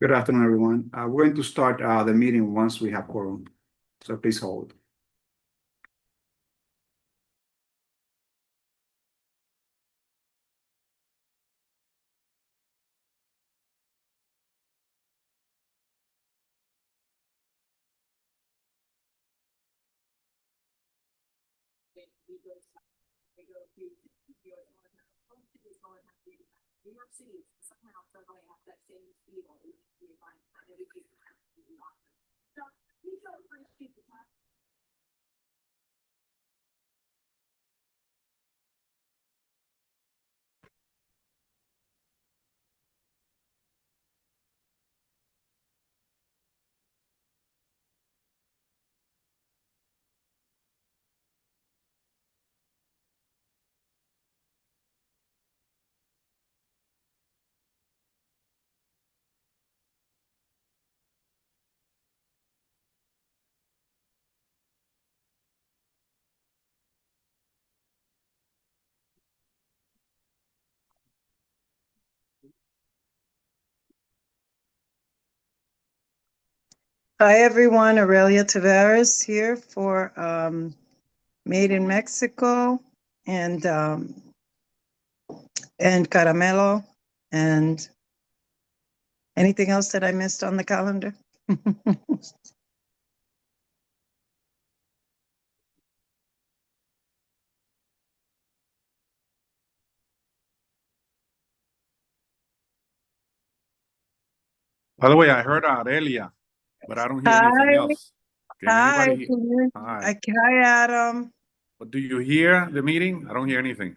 Good afternoon, everyone. We're going to start the meeting once we have quorum. So please hold. New York City somehow suddenly have that same feel. You find everything. So we don't appreciate the time. Hi, everyone. Aurelia Tavares here for Made in Mexico and Caramelo and anything else that I missed on the calendar. By the way, I heard Aurelia, but I don't hear Hi. anything else. Can Hi, anybody hear? Hi. hi, Adam. But do you hear the meeting? I don't hear anything.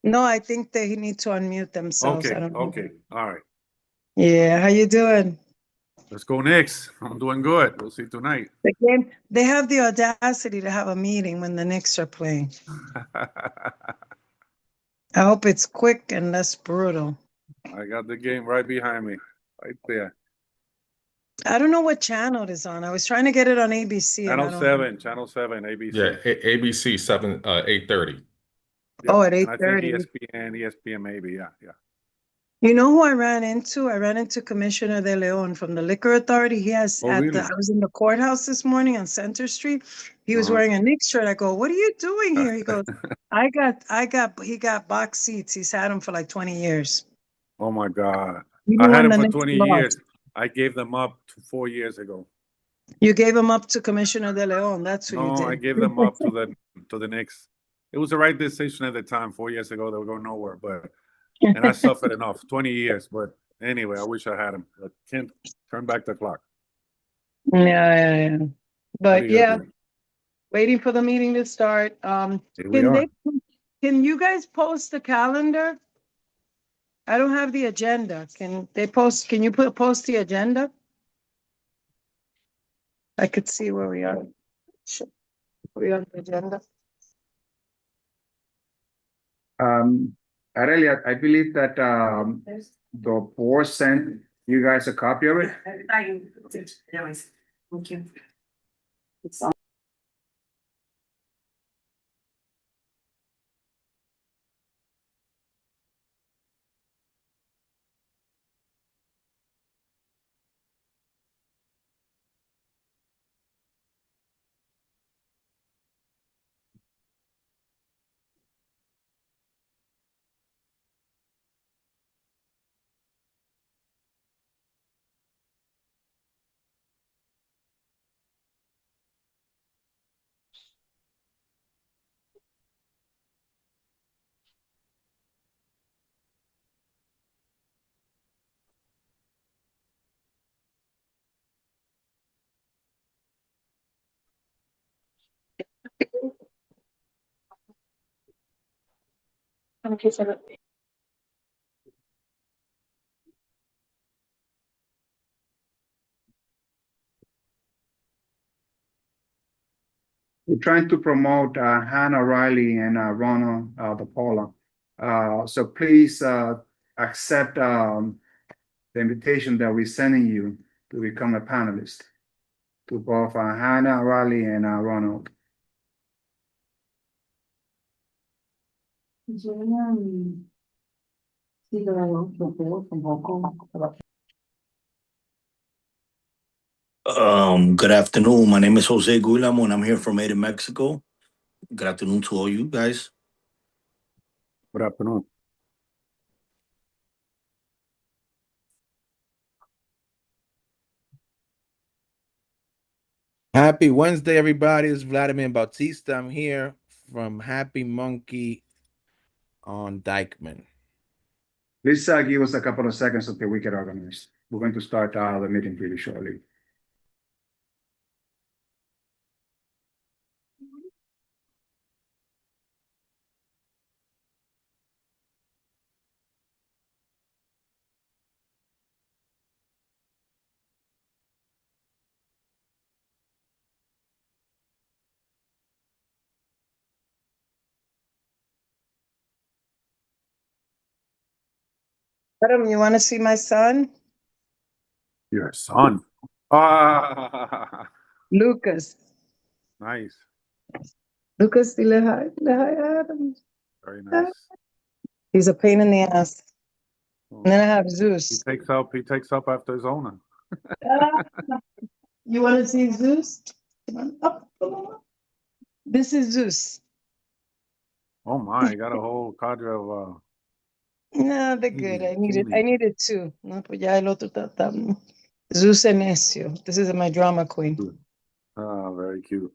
No, I think they need to unmute themselves. Okay, I don't know. okay, all right. Yeah, how you doing? Let's go next. I'm doing good. We'll see tonight. The game. They have the audacity to have a meeting when the Knicks are playing. I hope it's quick and less brutal. I got the game right behind me, right there. I don't know what channel it is on. I was trying to get it on ABC. and I Channel 7, ABC. Yeah, ABC 8:30. Yep. Oh, at And I think 8:30. ESPN maybe, yeah. You know who I ran into? I ran into Commissioner De Leon from the Liquor Authority. He has Really? I was in the courthouse this morning on Center Street. He was wearing a Knicks shirt. I go, "What are you doing here?" He goes, he got box seats. He's had them for like 20 years. Oh my God. Even I had when him the for Knicks 20 lost. years. I gave them up 4 years ago. You gave him up to Commissioner De Leon. That's who you No, did. I gave them up to the Knicks. It was the right decision at the time. 4 years ago, they were going nowhere, and I suffered enough. 20 years, but anyway, I wish I had him. But can't turn back the clock. Yeah. What But are you yeah, gonna do? waiting for the meeting to start. Here we are. Can you guys post the calendar? I don't have the agenda. Can you post the agenda? I could see where we are. Sure. We on the agenda. Aurelia, I believe that the board sent you guys a copy of it. Anyways, thank you. We're trying to promote Hannah Riley and Ronald DePaula. So please accept the invitation that we're sending you to become a panelist to both Hannah Riley and Ronald. Good afternoon. My name is Jose Guilamo and I'm here from Made in Mexico. Good afternoon to all you guys. Good afternoon. Happy Wednesday, everybody. It's Vladimir Bautista. I'm here from Happy Monkey on Dykeman. Please give us a couple of seconds until we get organized. We're going to start the meeting pretty shortly. Adam, you want to see my son? Your son. Ah, Lucas. nice. Lucas, dile hi. Dile hi, Adam. Very nice. He's a pain in the ass. Oh, And then I have he Zeus. takes up after his owner. You want to see Zeus? Come on up. Come on up. This is Zeus. Oh my, got a whole cadre of No, they're good. I Kitty. needed two. No, pues ya el otro está. Zeus and Necio. This is my drama queen. Very cute.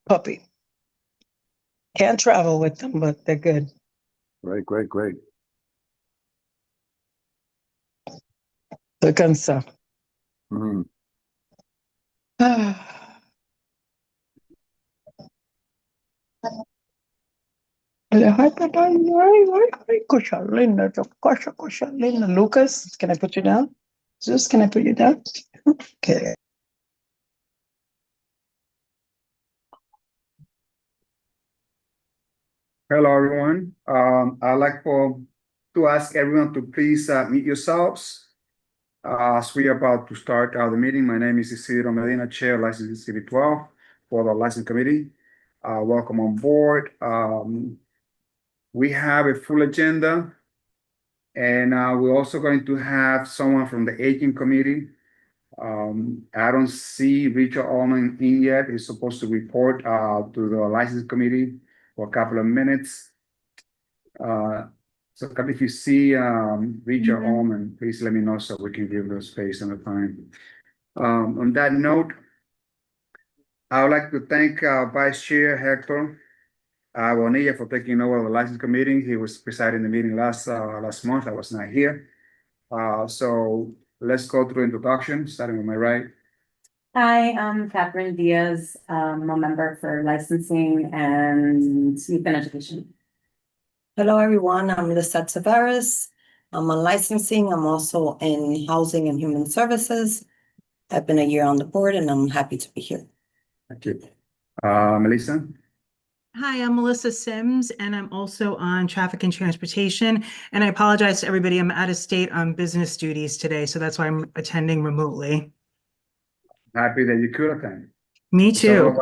Puppy. Can't travel with them, but they're good. Great, great, great. Estoy cansado. Mhm. Hi, papá. Ay, cosa linda, cosa linda. Lucas, can I put you down? Zeus, can I put you down? Okay. Hello, everyone. I'd like to ask everyone to please mute yourselves. As we are about to start the meeting, my name is Isidro Medina, Chair, License CB12 for the License Committee. Welcome on board. We have a full agenda, and we're also going to have someone from the Aging Committee. I don't see Richard Allman in yet. He's supposed to report to the License Committee for a couple of minutes. So if you see Richard Allman, please let me know so we can give the space and the time. On that note, I would like to thank Vice Chair Hector Bonilla for taking over the License Committee. He was presiding the meeting last month. I was not here. So let's go through introduction, starting with my right. Hi, I'm Catherine Diaz. I'm a member for licensing and youth and education. Hello, everyone. I'm Lisette Tavares. I'm on licensing. I'm also in housing and human services. I've been a year on the board and I'm happy to be here. Thank you. Melissa? Hi, I'm Melissa Sims, and I'm also on traffic and transportation. And I apologize to everybody. I'm out of state on business duties today, so that's why I'm attending remotely. Happy that you could attend. Me too.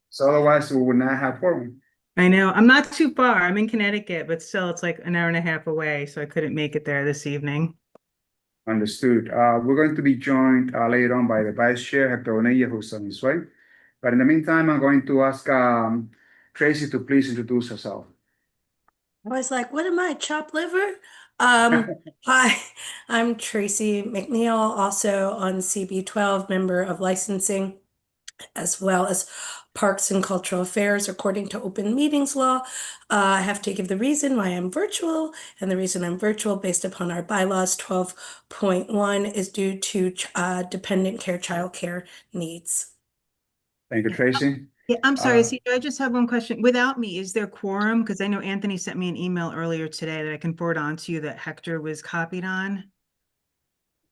So otherwise we would not have forum. I know. I'm not too far. I'm in Connecticut, but still it's like an hour and a half away, so I couldn't make it there this evening. Understood. We're going to be joined later on by the Vice Chair, Hector Bonilla, who's on his way. But in the meantime, I'm going to ask Tracy to please introduce herself. I was like, what am I, chopped liver? Hi, I'm Tracy McNeil, also on CB12, member of licensing, as well as Parks and Cultural Affairs. According to open meetings law, I have to give the reason why I'm virtual, and the reason I'm virtual based upon our bylaws 12.1 is due to dependent care, child care needs. Thank you, Tracy. Yeah, I'm sorry, I just have one question. Without me, is there quorum? Because I know Anthony sent me an email earlier today that I can forward on to you that Hector was copied on.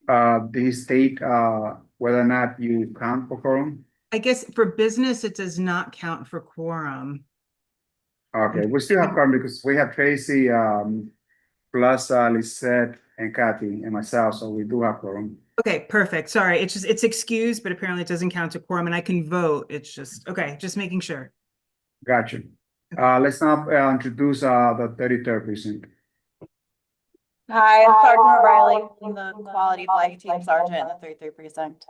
The state whether or not you count for quorum? I guess for business, it does not count for quorum. Okay, we still have quorum because we have Tracy plus Lisette and Kathy and myself, so we do have quorum. Okay, perfect. Sorry, it's excused, but apparently it doesn't count to quorum and I can vote. It's just, okay, just making sure. Gotcha. Let's now introduce the 33rd precinct. Hi, I'm Sergeant O'Reilly from the Quality of Life Team Sergeant in the 33rd Precinct.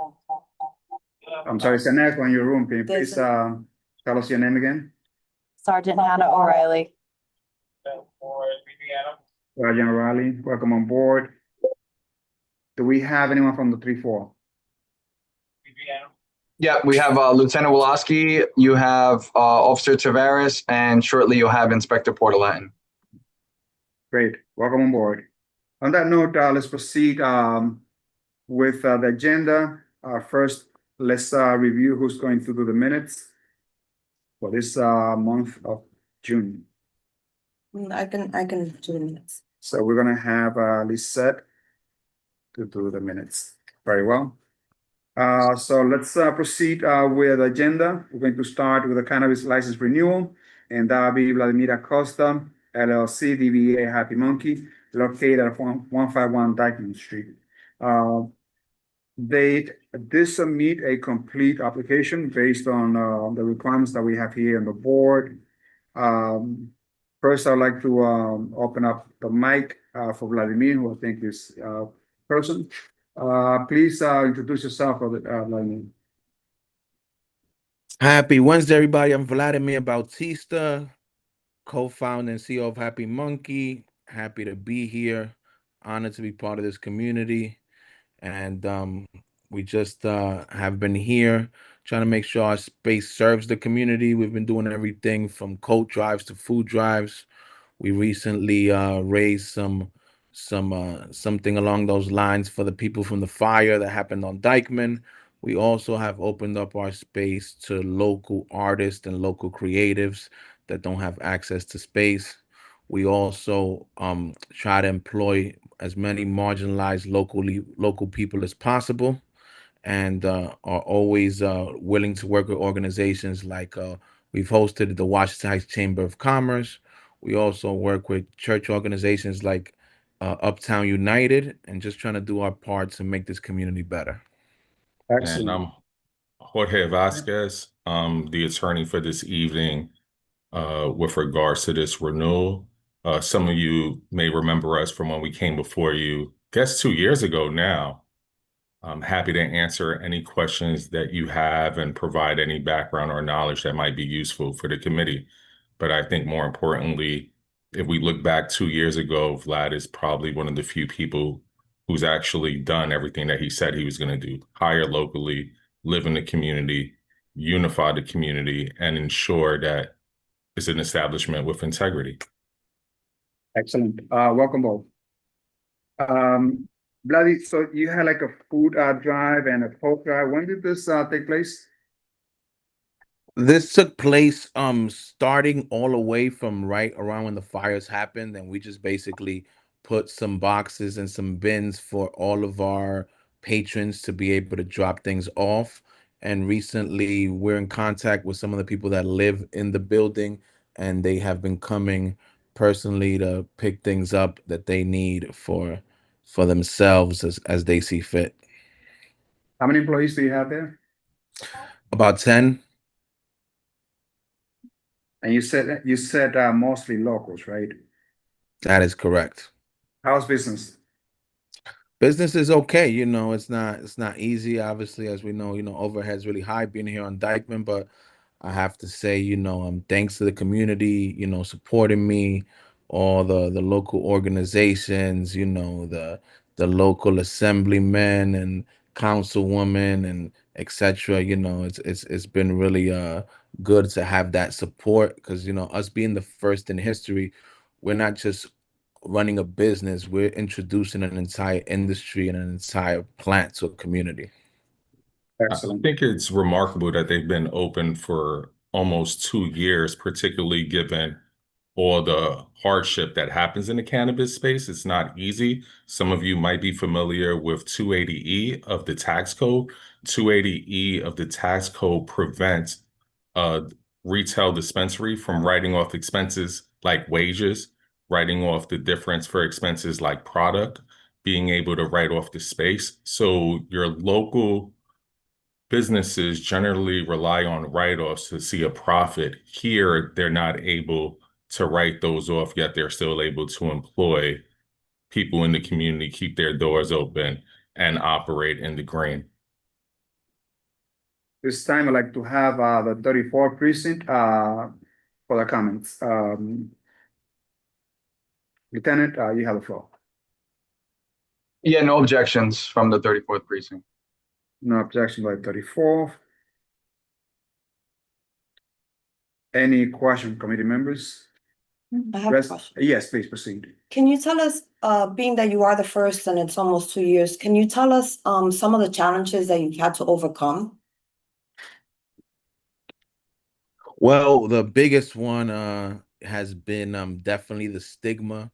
I'm sorry, it's an echo in your room. Can you please, tell us your name again? Sergeant Hannah O'Reilly. Sergeant Riley, welcome on board. Do we have anyone from the 3-4? Yeah, we have Lieutenant Woloski, you have Officer Tavares, and shortly you'll have Inspector Portalatin. Great, welcome on board. On that note, let's proceed with the agenda. First, let's review who's going to do the minutes for this month of June. I can do the minutes. So we're gonna have Lisette to do the minutes. Very well. So let's proceed with the agenda. We're going to start with the cannabis license renewal, and that'll be Vladimir Acosta, LLC, DBA Happy Monkey, located at 151 Dyckman Street. They did submit a complete application based on the requirements that we have here on the board. First, I'd like to open up the mic for Vladimir, who I think is person. Please introduce yourself, Vladimir. Happy Wednesday, everybody. I'm Vladimir Bautista, co-founder and CEO of Happy Monkey. Happy to be here. Honored to be part of this community. And we just have been here trying to make sure our space serves the community. We've been doing everything from coat drives to food drives. We recently raised something along those lines for the people from the fire that happened on Dyckman. We also have opened up our space to local artists and local creatives that don't have access to space. We also try to employ as many marginalized local people as possible, and are always willing to work with organizations like we've hosted the Washington Heights Chamber of Commerce. We also work with church organizations like Uptown United, and just trying to do our part to make this community better. Excellent. And I'm Jorge Vasquez, the attorney for this evening with regards to this renewal. Some of you may remember us from when we came before you, I guess 2 years ago now. I'm happy to answer any questions that you have and provide any background or knowledge that might be useful for the committee. But I think more importantly, if we look back 2 years ago, Vlad is probably one of the few people who's actually done everything that he said he was going to do: hire locally, live in the community, unify the community, and ensure that it's an establishment with integrity. Excellent. Welcome both. Bloody, so you had like a food drive and a coat drive. When did this take place? This took place starting all the way from right around when the fires happened, and we just basically put some boxes and some bins for all of our patrons to be able to drop things off. And recently we're in contact with some of the people that live in the building, and they have been coming personally to pick things up that they need for themselves as they see fit. How many employees do you have there? About 10. And you said mostly locals, right? That is correct. How's business? Business is okay. You know, it's not easy. Obviously, as we know, overhead's really high being here on Dyckman, but I have to say, thanks to the community, supporting me, all the local organizations, the local assemblymen and councilwomen and etc. It's been really good to have that support, because us being the first in history, we're not just running a business, we're introducing an entire industry and an entire plant to a community. Excellent. I think it's remarkable that they've been open for almost 2 years, particularly given all the hardship that happens in the cannabis space. It's not easy. Some of you might be familiar with 280E of the tax code. 280E of the tax code prevents a retail dispensary from writing off expenses like wages, writing off the difference for expenses like product, being able to write off the space. So your local businesses generally rely on write-offs to see a profit. Here, they're not able to write those off, yet they're still able to employ people in the community, keep their doors open, and operate in the green. This time I'd like to have the 34 precinct for the comments. Lieutenant, you have the floor. Yeah, no objections from the 34th precinct. No objection by 34. Any question, committee members? I have a Rest- question. Yes, please proceed. Can you tell us, being that you are the first and it's almost 2 years, can you tell us some of the challenges that you've had to overcome? Well, the biggest one has been definitely the stigma,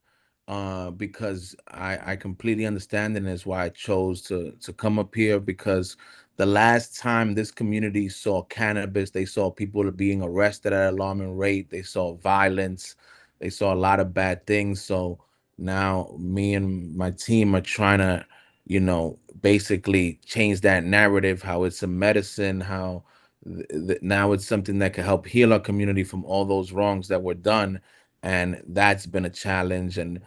because I completely understand, and that's why I chose to come up here, because the last time this community saw cannabis, they saw people being arrested at an alarming rate, they saw violence, they saw a lot of bad things. So now me and my team are trying to, basically change that narrative, how it's a medicine, how now it's something that can help heal our community from all those wrongs that were done. And that's been a challenge, and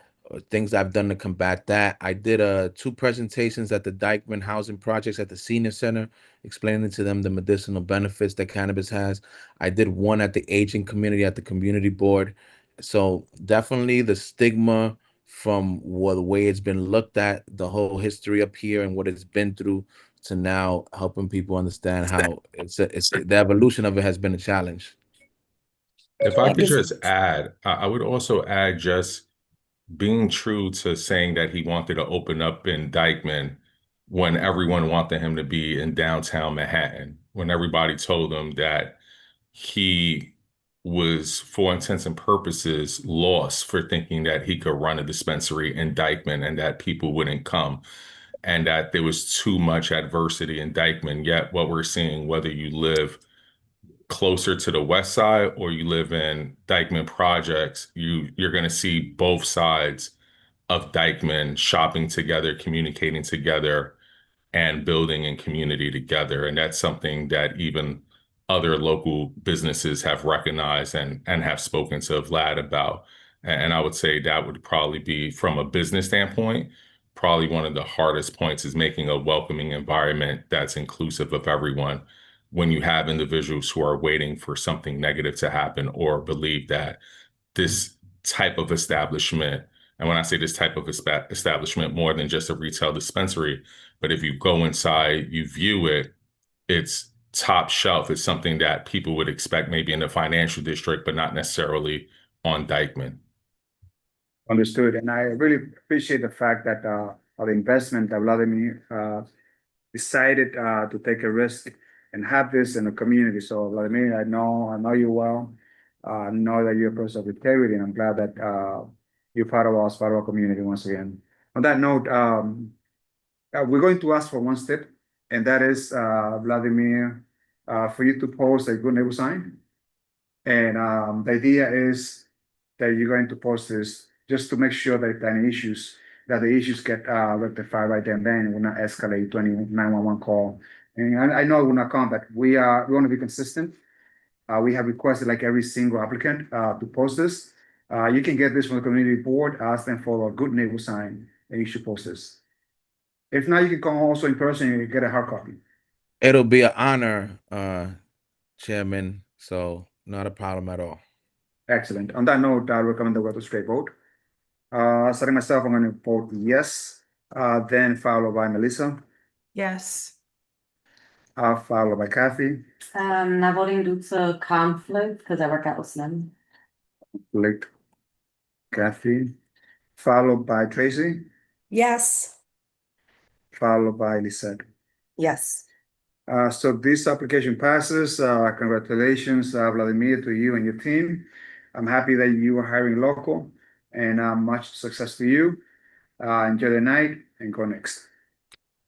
things I've done to combat that. I did 2 presentations at the Dykeman Housing Projects at the Senior Center, explaining to them the medicinal benefits that cannabis has. I did one at the aging community at the community board. So definitely the stigma from the way it's been looked at, the whole history up here and what it's been through, to now helping people understand how it's the evolution of it has been a challenge. If I Thank could you. just add, I would also add just being true to saying that he wanted to open up in Dykeman when everyone wanted him to be in downtown Manhattan, when everybody told him that he was, for intents and purposes, lost for thinking that he could run a dispensary in Dykeman and that people wouldn't come, and that there was too much adversity in Dykeman. Yet what we're seeing, whether you live closer to the west side or you live in Dykeman projects, you're going to see both sides of Dykeman shopping together, communicating together, and building in community together. And that's something that even other local businesses have recognized and have spoken to Vlad about. And I would say that would probably be, from a business standpoint, probably one of the hardest points, is making a welcoming environment that's inclusive of everyone. When you have individuals who are waiting for something negative to happen or believe that this type of establishment, and when I say this type of establishment, more than just a retail dispensary, but if you go inside, you view it, it's top shelf. It's something that people would expect maybe in the financial district, but not necessarily on Dykeman. Understood. And I really appreciate the fact that the investment that Vladimir decided to take a risk and have this in the community. So Vladimir, I know you well. I know that you're a person of integrity, and I'm glad that you're part of us, part of our community once again. On that note, we're going to ask for one step, and that is, Vladimir, for you to post a good neighbor sign. And the idea is that you're going to post this just to make sure that the issues get rectified right then and then. It will not escalate to any 911 call. And I know it will not come, but we want to be consistent. We have requested, like every single applicant, to post this. You can get this from the community board, ask them for a good neighbor sign, and you should post this. If not, you can come also in person and get a hard copy. It'll be an honor, Chairman, so not a problem at all. Excellent. On that note, I recommend that we have a straight vote. Starting myself, I'm going to vote yes, then followed by Melissa, Yes. followed by Kathy, Not voting due to conflict because I work out with them. Blake, Kathy, followed by Tracy, Yes. followed by Lisette. Yes. So this application passes. Congratulations, Vladimir, to you and your team. I'm happy that you are hiring local, and much success to you. Enjoy the night and go next.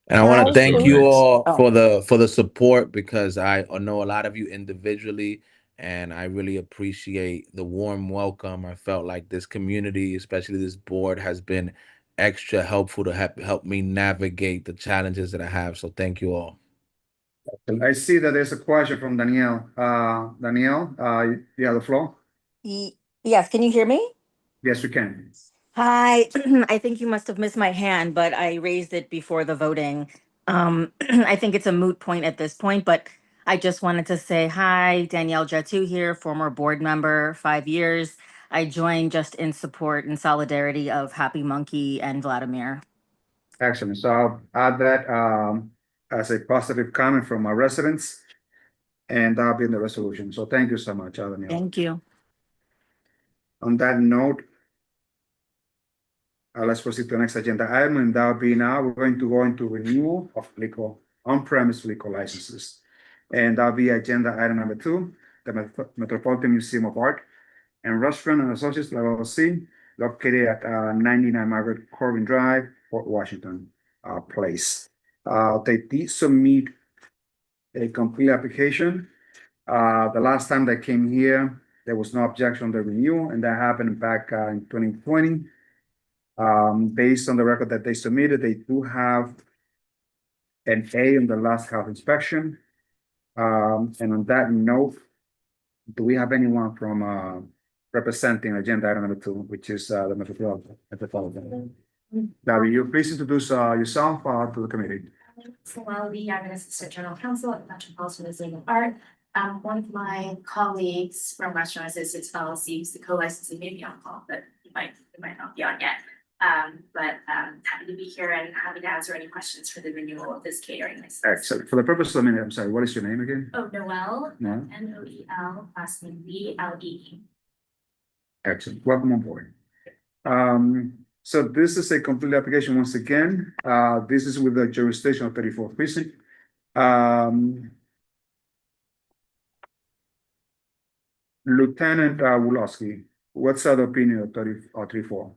And I want to Hi, thank you Thanks. all Oh. for the support, because I know a lot of you individually, and I really appreciate the warm welcome. I felt like this community, especially this board, has been extra helpful to help me navigate the challenges that I have. So thank you all. I see that there's a question from Danielle. Danielle, you have the floor. Yes, can you hear me? Yes, we can. Hi, I think you must have missed my hand, but I raised it before the voting. I think it's a moot point at this point, but I just wanted to say hi, Danielle Jatu here, former board member, 5 years. I joined just in support and solidarity of Happy Monkey and Vladimir. Excellent. So I'll add that as a positive comment from our residents, and that'll be in the resolution. So thank you so much, Danielle. Thank you. On that note, let's proceed to the next agenda item, and that'll be now we're going to go into renewal of liquor on-premise liquor licenses. And that'll be agenda item number 2, the Metropolitan Museum of Art and Restaurant and Associates LLC, located at 99 Margaret Corbin Drive, Port Washington Place. They did submit a complete application. The last time they came here, there was no objection to the renewal, and that happened back in 2020. Based on the record that they submitted, they do have an A in the last health inspection. And on that note, do we have anyone from representing agenda item number 2, which is the Metropolitan? W, please introduce yourself to the committee. Salali, I'm an assistant general counsel at the Metropolitan Museum of Art. One of my colleagues from Restaurant Associates LLC, who's the co-licensing, may be on call, but he might not be on yet. Happy to be here and happy to answer any questions for the renewal of this catering license. Excellent. For the purpose of the minute, I'm sorry, what is your name again? Oh, Noel, No. Noel, last name VLE. Excellent. Welcome on board. So this is a complete application once again. This is with the jurisdiction of 34th precinct. Lieutenant Wulowski, what's the opinion of 34?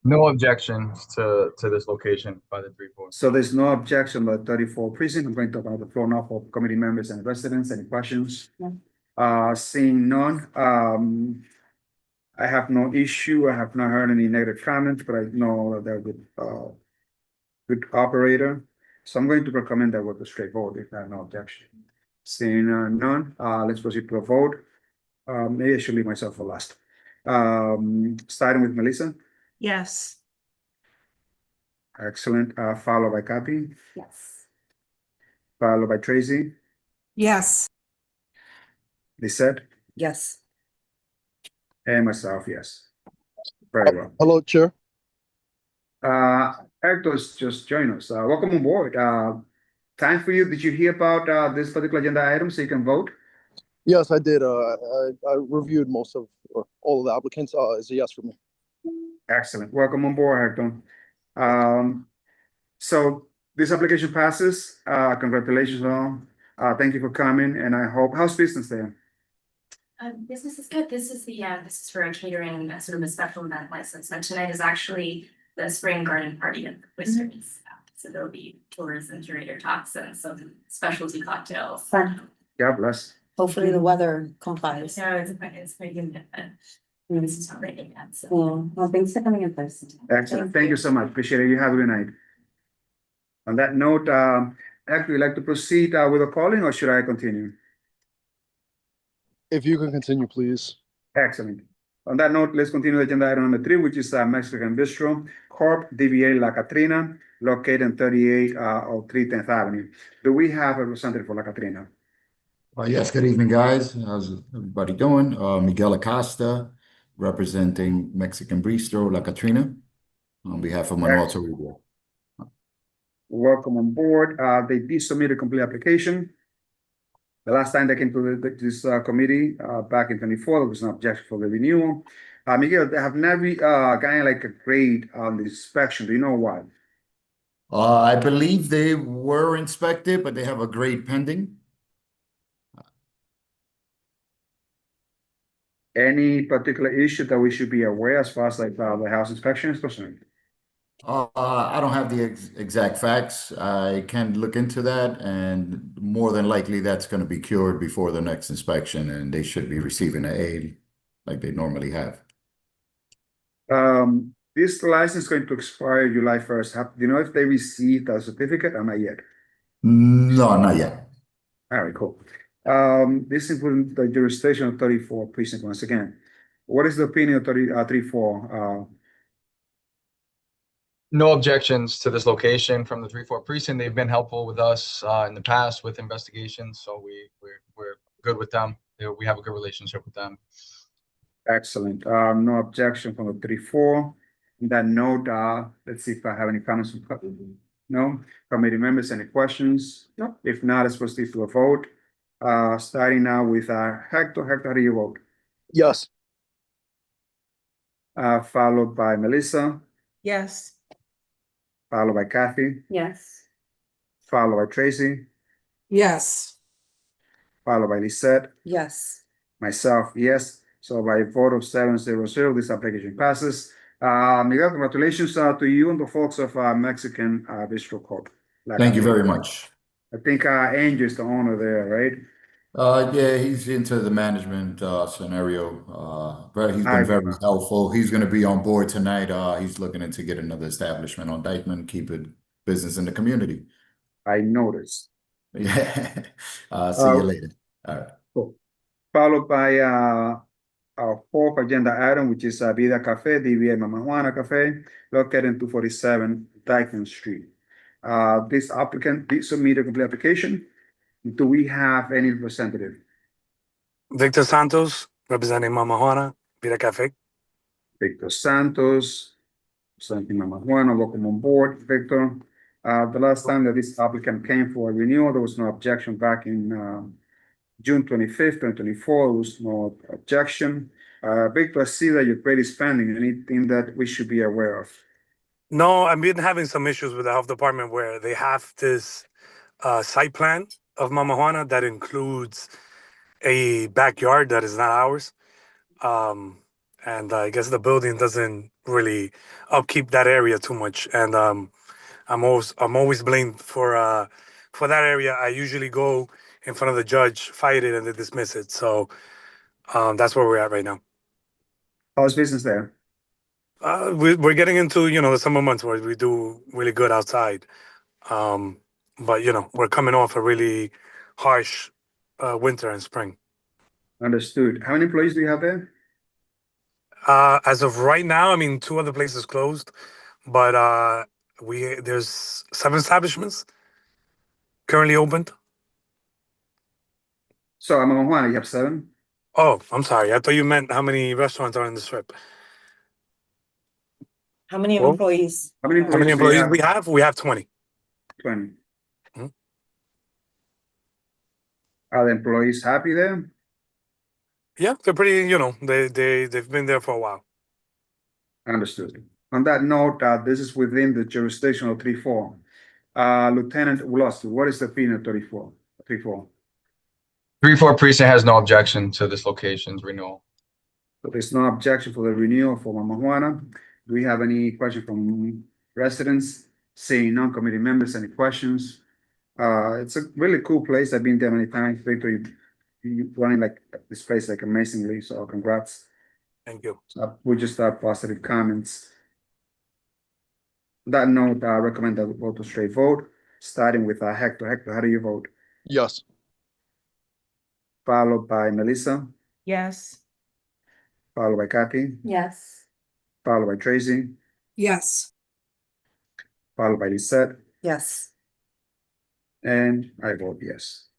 No objections to this location by the 3-4. So there's no objection by 34 precinct. I'm going to open the floor now for committee members and residents. Any questions? No. Seeing none, I have no issue. I have not heard any negative comments, but I know that they're good operator. So I'm going to recommend that with a straight vote if I have no objection. Seeing none, let's proceed to a vote. Maybe I should leave myself for last. Starting with Melissa. Yes. Excellent. Followed by Kathy. Yes. Followed by Tracy. Yes. Lisette. Yes. And myself, yes. Very well. Hello, Chair. Hector's just joined us. Welcome on board. Time for you. Did you hear about this particular agenda item so you can vote? Yes, I did. I reviewed most of or all of the applicants. It's a yes for me. Excellent. Welcome on board, Hector. So this application passes. Congratulations all. Thank you for coming, and I hope, how's business there? Business is good. This is for a catering, sort of a special event license. And tonight is actually the spring garden party at Whisters. So there'll be tours and curator talks and some specialty cocktails. Fun. God bless. Hopefully the weather complies. No, it's pretty good. This is not raining yet, so. Well, thanks for coming in person. Excellent. Thank you so much. Appreciate it. You have a good night. On that note, Hector, would you like to proceed with the calling, or should I continue? If you can continue, please. Excellent. On that note, let's continue agenda item number 3, which is Mexican Bistro Corp. DBA La Catrina, located in 3803 10th Avenue. Do we have a representative for La Catrina? Yes, good evening, guys. How's everybody doing? Miguel Acosta, representing Mexican Bistro La Catrina, on behalf of Manuel Toribio. Welcome on board. They did submit a complete application. The last time they came to this committee back in 24, there was an objection for the renewal. Miguel, they have never gotten like a grade on the inspection. Do you know why? I believe they were inspected, but they have a grade pending. Any particular issue that we should be aware as far as like the house inspection is concerned? I don't have the exact facts. I can look into that, and more than likely that's going to be cured before the next inspection, and they should be receiving an A like they normally have. This license is going to expire July 1st. Do you know if they received a certificate or not yet? No, not yet. All right, cool. This includes the jurisdiction of 34 precinct once again. What is the opinion of 34? No objections to this location from the 3-4 precinct. They've been helpful with us in the past with investigations, so we're good with them. We have a good relationship with them. Excellent. No objection from the 3-4. On that note, let's see if I have any comments. No? Committee members, any questions? No. If not, let's proceed to a vote. Starting now with Hector. Hector, how do you vote? Yes. Followed by Melissa, Yes. followed by Kathy, Yes. followed by Tracy, Yes. followed by Lisette, Yes. myself, yes. So by a vote of 7-0, this application passes. Miguel, congratulations to you and the folks of Mexican Bistro Court. Thank you very much. I think Andrew is the owner there, right? Yeah, he's into the management scenario. But he's been very helpful. He's going to be on board tonight. He's looking into get another establishment on Dykeman, keep it business in the community. I noticed. Yeah. See you later. All right. Cool. Followed by our fourth agenda item, which is Vida Cafe, DBA Mama Juana Cafe, located in 247 Dykeman Street. This applicant did submit a complete application. Do we have any representative? Victor Santos, representing Mama Juana, Vida Cafe. Victor Santos, representing Mama Juana, welcome on board, Victor. The last time that this applicant came for a renewal, there was no objection back in June 25th, 2024, there was no objection. Victor, I see that your credit is pending. Anything that we should be aware of? No, I've been having some issues with the health department where they have this site plan of Mama Juana that includes a backyard that is not ours. And I guess the building doesn't really upkeep that area too much. And I'm always blamed for that area. I usually go in front of the judge, fight it, and they dismiss it. So that's where we're at right now. How's business there? We're getting into, the summer months where we do really good outside. But, we're coming off a really harsh winter and spring. Understood. How many employees do you have there? As of right now, 2 other places closed, but there's 7 establishments currently opened. So I'm on Juana, you have 7? Oh, I'm sorry. I thought you meant how many restaurants are in the strip. How many Well, employees? How many How many employees employees we have? We have 20. 20. Mhm. Are the employees happy there? Yeah, they're pretty, they've been there for a while. Understood. On that note, this is within the jurisdiction of 3-4. Lieutenant Woloski, what is the opinion of 3-4? 3-4 precinct has no objection to this location's renewal. So there's no objection for the renewal for Mama Juana. Do we have any questions from residents? Seeing none, committee members, any questions? It's a really cool place. I've been there many times. Victor, you running like this place like amazingly. So congrats. Thank you. So we just have positive comments. On that note, I recommend that we vote to straight vote, starting with Hector. Hector, how do you vote? Yes. Followed by Melissa, Yes. followed by Kathy, Yes. followed by Tracy, Yes. followed by Lisette, Yes. and I vote yes.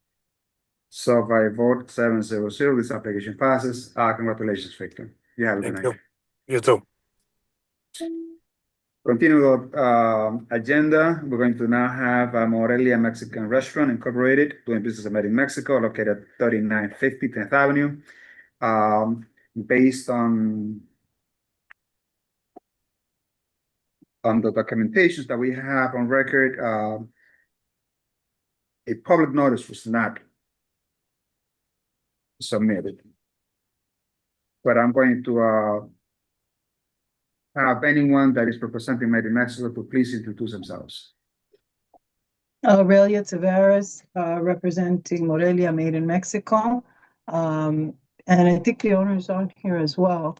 So by vote 7-0, this application passes. Congratulations, Victor. You have a good Thank night. you. You too. Continue the agenda. We're going to now have Morelia Mexican Restaurant Incorporated, doing business in Mexico, located at 3950 10th Avenue. Based on the documentations that we have on record, a public notice was not submitted. But I'm going to have anyone that is representing Made in Mexico to please introduce themselves. Aurelia Tavares, representing Morelia Made in Mexico. And I think the owner is on here as well.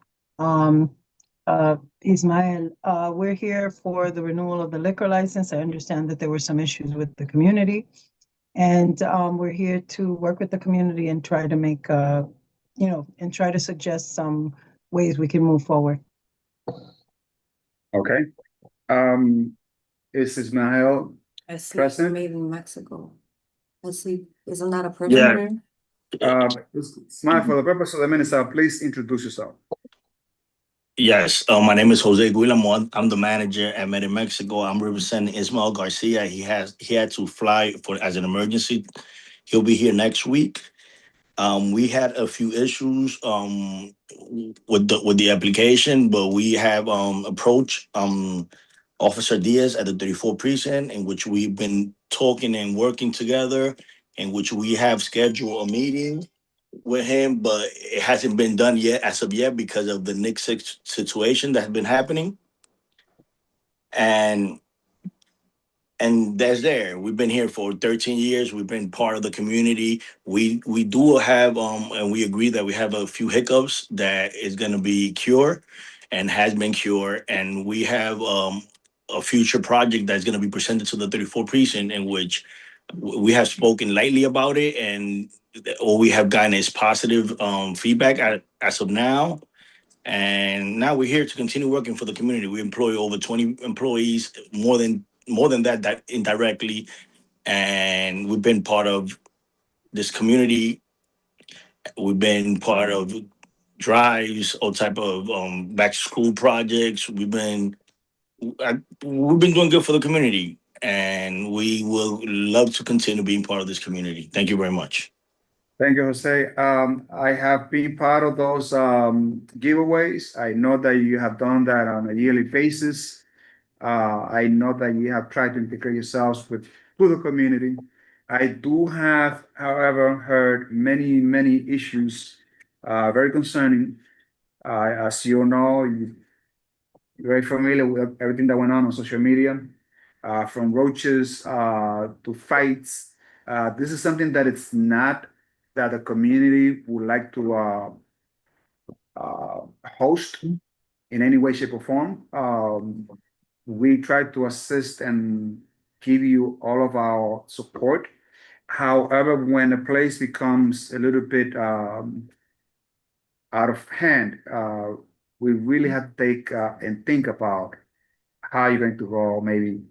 Ismael, we're here for the renewal of the liquor license. I understand that there were some issues with the community. And we're here to work with the community and try to make, and try to suggest some ways we can move forward. Okay. Is Ismael I see present? made in Mexico. I see, isn't that a Yeah. person? Ismael, for the purpose of the minutes, please introduce yourself. Yes, my name is Jose Guillermo. I'm the manager at Med in Mexico. I'm representing Ismael Garcia. He had to fly for as an emergency. He'll be here next week. We had a few issues with the application, but we have approached Officer Diaz at the 34 precinct, in which we've been talking and working together, in which we have scheduled a meeting with him, but it hasn't been done yet as of yet because of the Nick Six situation that's been happening. And that's there. We've been here for 13 years. We've been part of the community. We do have and we agree that we have a few hiccups that is gonna be cured and has been cured. And we have a future project that's gonna be presented to the 34 precinct, in which we have spoken lightly about it, and all we have gotten is positive feedback as of now. And now we're here to continue working for the community. We employ over 20 employees, more than that indirectly, and we've been part of this community. We've been part of drives, all type of back to school projects. We've been doing good for the community, and we will love to continue being part of this community. Thank you very much. Thank you, Jose. I have been part of those giveaways. I know that you have done that on a yearly basis. I know that you have tried to integrate yourselves with the community. I do have, however, heard many issues, very concerning. As you know, you're very familiar with everything that went on social media, from roaches to fights. This is something that it's not that the community would like to host in any way, shape, or form. We try to assist and give you all of our support. However, when a place becomes a little bit out of hand, we really have to take and think about how you're going to go, maybe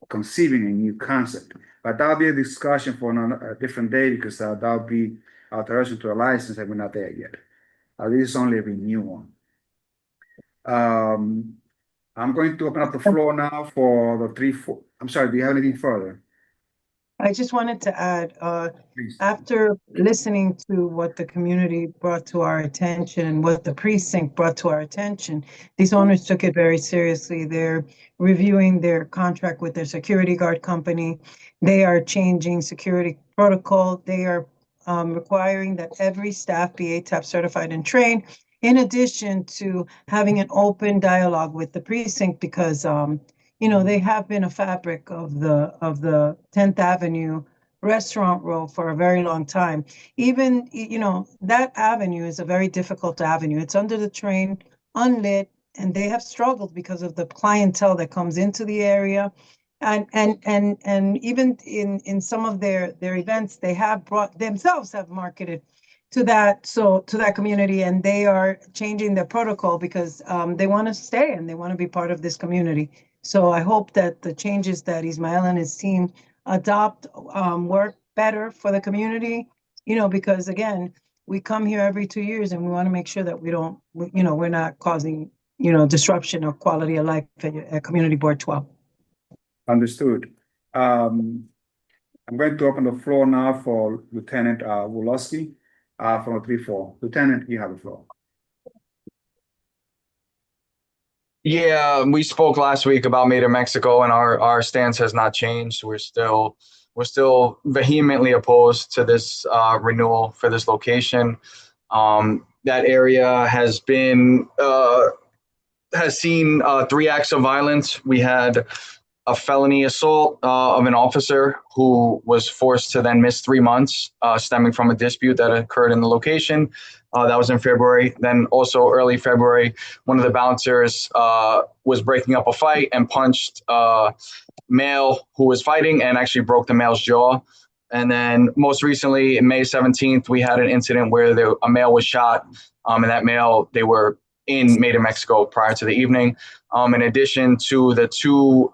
conceiving a new concept. But that'll be a discussion for a different day, because that'll be alteration to a license, and we're not there yet. This is only a renewal. I'm going to open up the floor now for the 3-4. I'm sorry, do you have anything further? I just wanted to add, Please. after listening to what the community brought to our attention and what the precinct brought to our attention, these owners took it very seriously. They're reviewing their contract with their security guard company. They are changing security protocol. They are requiring that every staff be ATAP certified and trained, in addition to having an open dialogue with the precinct, because they have been a fabric of the 10th Avenue restaurant row for a very long time. Even, that avenue is a very difficult avenue. It's under the train, unlit, and they have struggled because of the clientele that comes into the area. And even in some of their events, they have marketed to that community, and they are changing their protocol because they want to stay and they want to be part of this community. So I hope that the changes that Ismael and his team adopt work better for the community, because again, we come here every 2 years and we want to make sure that we're not causing, disruption of quality of life at Community Board 12. Understood. I'm going to open the floor now for Lieutenant Woloski from the 3-4. Lieutenant, you have the floor. Yeah, we spoke last week about Made in Mexico, and our stance has not changed. We're still vehemently opposed to this renewal for this location. That area has seen 3 acts of violence. We had a felony assault of an officer who was forced to then miss 3 months, stemming from a dispute that occurred in the location. That was in February. Then also early February, one of the bouncers was breaking up a fight and punched a male who was fighting and actually broke the male's jaw. And then most recently, May 17th, we had an incident where a male was shot, and that male, they were in Made in Mexico prior to the evening. In addition to the two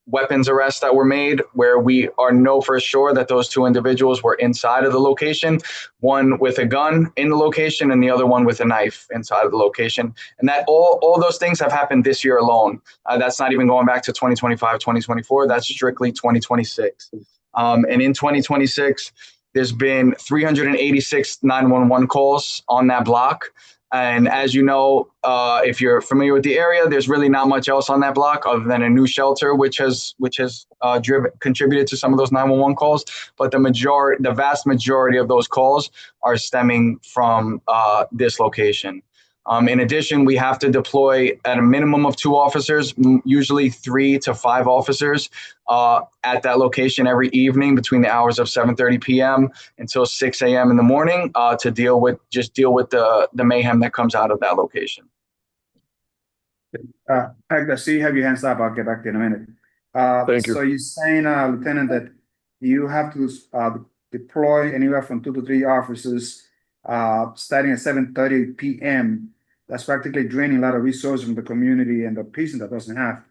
weapons arrests that were made, where we know for sure that those two individuals were inside of the location, one with a gun in the location and the other one with a knife inside of the location. And that all those things have happened this year alone. That's not even going back to 2025, 2024. That's strictly 2026. And in 2026, there's been 386 911 calls on that block. And as you know, if you're familiar with the area, there's really not much else on that block other than a new shelter, which has contributed to some of those 911 calls. But the vast majority of those calls are stemming from this location. In addition, we have to deploy at a minimum of 2 officers, usually 3 to 5 officers at that location every evening between the hours of 7:30 p.m. until 6 a.m. in the morning to deal with the mayhem that comes out of that location. Hector, see you have your hands up. I'll get back to you in a minute. Thank you. So you're saying, Lieutenant, that you have to deploy anywhere from 2 to 3 officers starting at 7:30 p.m. That's practically draining a lot of resources from the community and the precinct that doesn't have.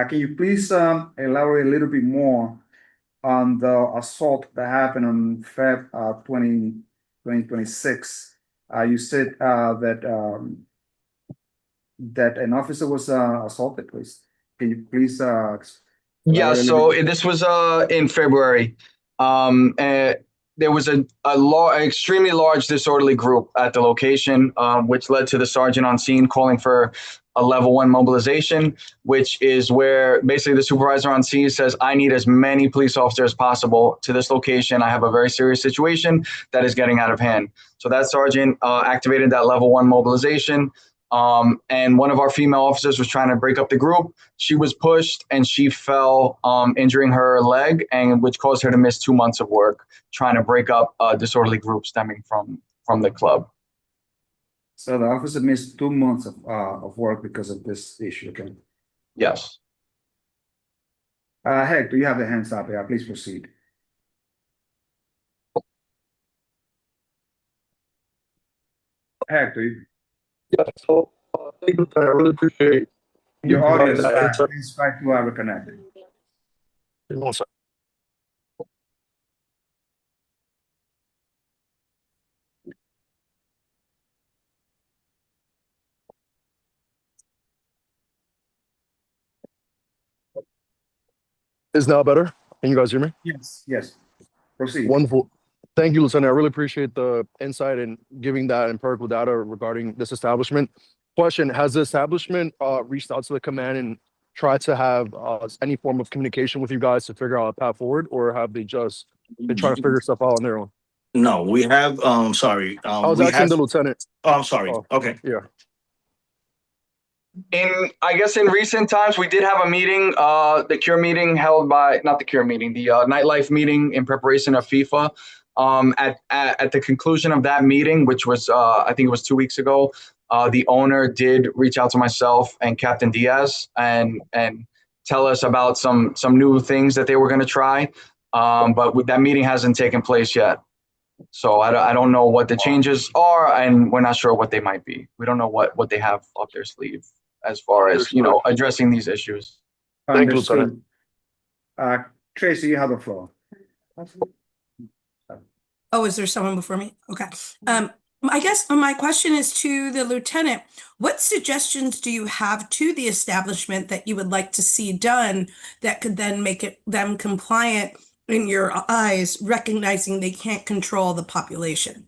Can you please elaborate a little bit more on the assault that happened on Feb 2026? You said that an officer was assaulted, please. Can you please Yeah, so this was in February. There was an extremely large disorderly group at the location, which led to the sergeant on scene calling for a level 1 mobilization, which is where basically the supervisor on scene says, I need as many police officers as possible to this location. I have a very serious situation that is getting out of hand. So that sergeant activated that level 1 mobilization. And one of our female officers was trying to break up the group. She was pushed and she fell, injuring her leg, and which caused her to miss 2 months of work trying to break up a disorderly group stemming from the club. So the officer missed 2 months of work because of this issue, okay? Yes. Hector, you have the hands up. Yeah, please proceed. Hector, Yeah, so thank you, Lieutenant. I really appreciate your audio is providing bad. that. Please try to reconnect. Give me 1 second. Is now better? Can you guys hear me? Yes, yes. Proceed. Wonderful. Thank you, Lieutenant. I really appreciate the insight and giving that empirical data regarding this establishment. Question, has the establishment reached out to the command and tried to have any form of communication with you guys to figure out a path forward, or have they just been trying to figure stuff out on their own? No, we have, sorry. I was we asking have- the lieutenant. Oh, I'm sorry. Oh. Okay. Yeah. I guess in recent times, we did have a meeting, the CURE meeting held by, not the CURE meeting, the Nightlife meeting in preparation of FIFA. At the conclusion of that meeting, which was, I think it was 2 weeks ago, the owner did reach out to myself and Captain Diaz and tell us about some new things that they were going to try. But that meeting hasn't taken place yet. So I don't know what the changes are, and we're not sure what they might be. We don't know what they have up their sleeve as far as, addressing these issues. Thank you, Understood. Tracy, you have the floor. Oh, is there someone before me? Okay. I guess my question is to the lieutenant. What suggestions do you have to the establishment that you would like to see done that could then make them compliant in your eyes, recognizing they can't control the population?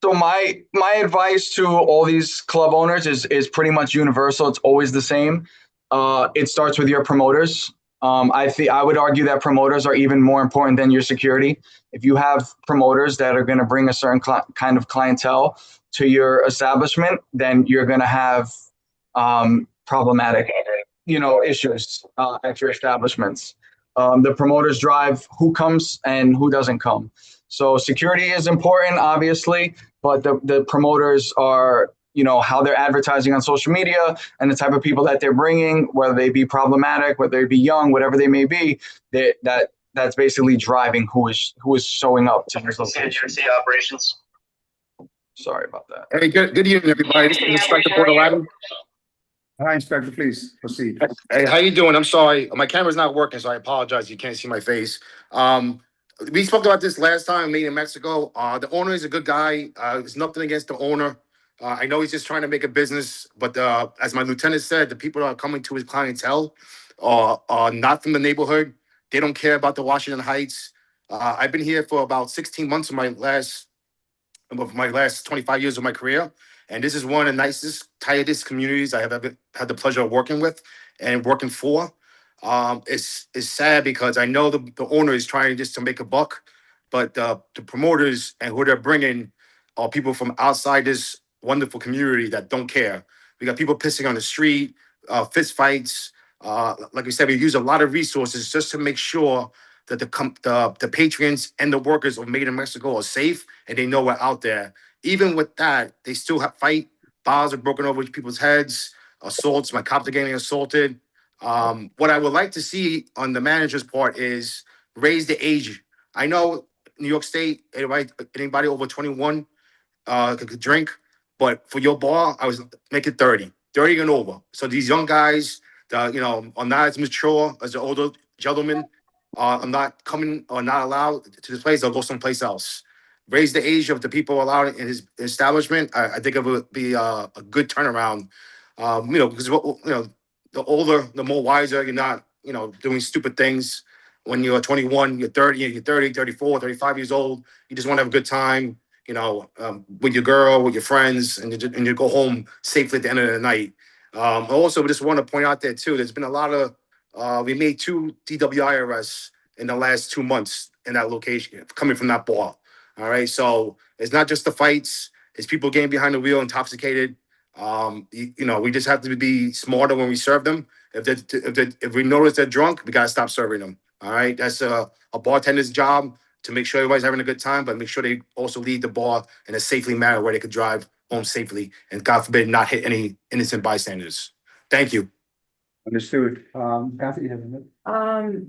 So my advice to all these club owners is pretty much universal. It's always the same. It starts with your promoters. I would argue that promoters are even more important than your security. If you have promoters that are going to bring a certain kind of clientele to your establishment, then you're going to have problematic, issues at your establishments. The promoters drive who comes and who doesn't come. So security is important, obviously, but the promoters are, how they're advertising on social media and the type of people that they're bringing, whether they be problematic, whether they be young, whatever they may be, that's basically driving who is showing up to this location. operations. Sorry about that. Hey, good evening, everybody. This is Inspector Portalatin. Hi, Inspector, please proceed. Hey, how you doing? I'm sorry. My camera's not working, so I apologize. You can't see my face. We spoke about this last time, meeting in Mexico. The owner is a good guy. There's nothing against the owner. I know he's just trying to make a business, but as my lieutenant said, the people that are coming to his clientele are not from the neighborhood. They don't care about the Washington Heights. I've been here for about 16 months of my last 25 years of my career. And this is one of the nicest, tightest communities I have ever had the pleasure of working with and working for. It's sad because I know the owner is trying just to make a buck, but the promoters and who they're bringing are people from outside this wonderful community that don't care. We got people pissing on the street, fist fights. Like we said, we use a lot of resources just to make sure that the patrons and the workers of Made in Mexico are safe and they know we're out there. Even with that, they still fight. Bars are broken over people's heads, assaults. My cops are getting assaulted. What I would like to see on the manager's part is raise the age. I know New York State, anybody over 21 could drink, but for your bar, I was make it 30 and over. So these young guys, are not as mature as the older gentlemen. I'm not coming or not allowed to this place. They'll go someplace else. Raise the age of the people allowed in his establishment. I think it would be a good turnaround. Because the older, the more wiser. You're not, doing stupid things. When you're 21, you're 30, you're 30, 34, 35 years old. You just want to have a good time, with your girl, with your friends, and you go home safely at the end of the night. Also, we just want to point out there too. There's been a lot of we made 2 DWI arrests in the last 2 months in that location coming from that bar. All right. So it's not just the fights, it's people getting behind the wheel intoxicated. We just have to be smarter when we serve them. If we notice they're drunk, we got to stop serving them. All right. That's a bartender's job to make sure everybody's having a good time, but make sure they also leave the bar in a safely manner where they could drive home safely and, God forbid, not hit any innocent bystanders. Thank you. Understood. Kathy, you have a minute?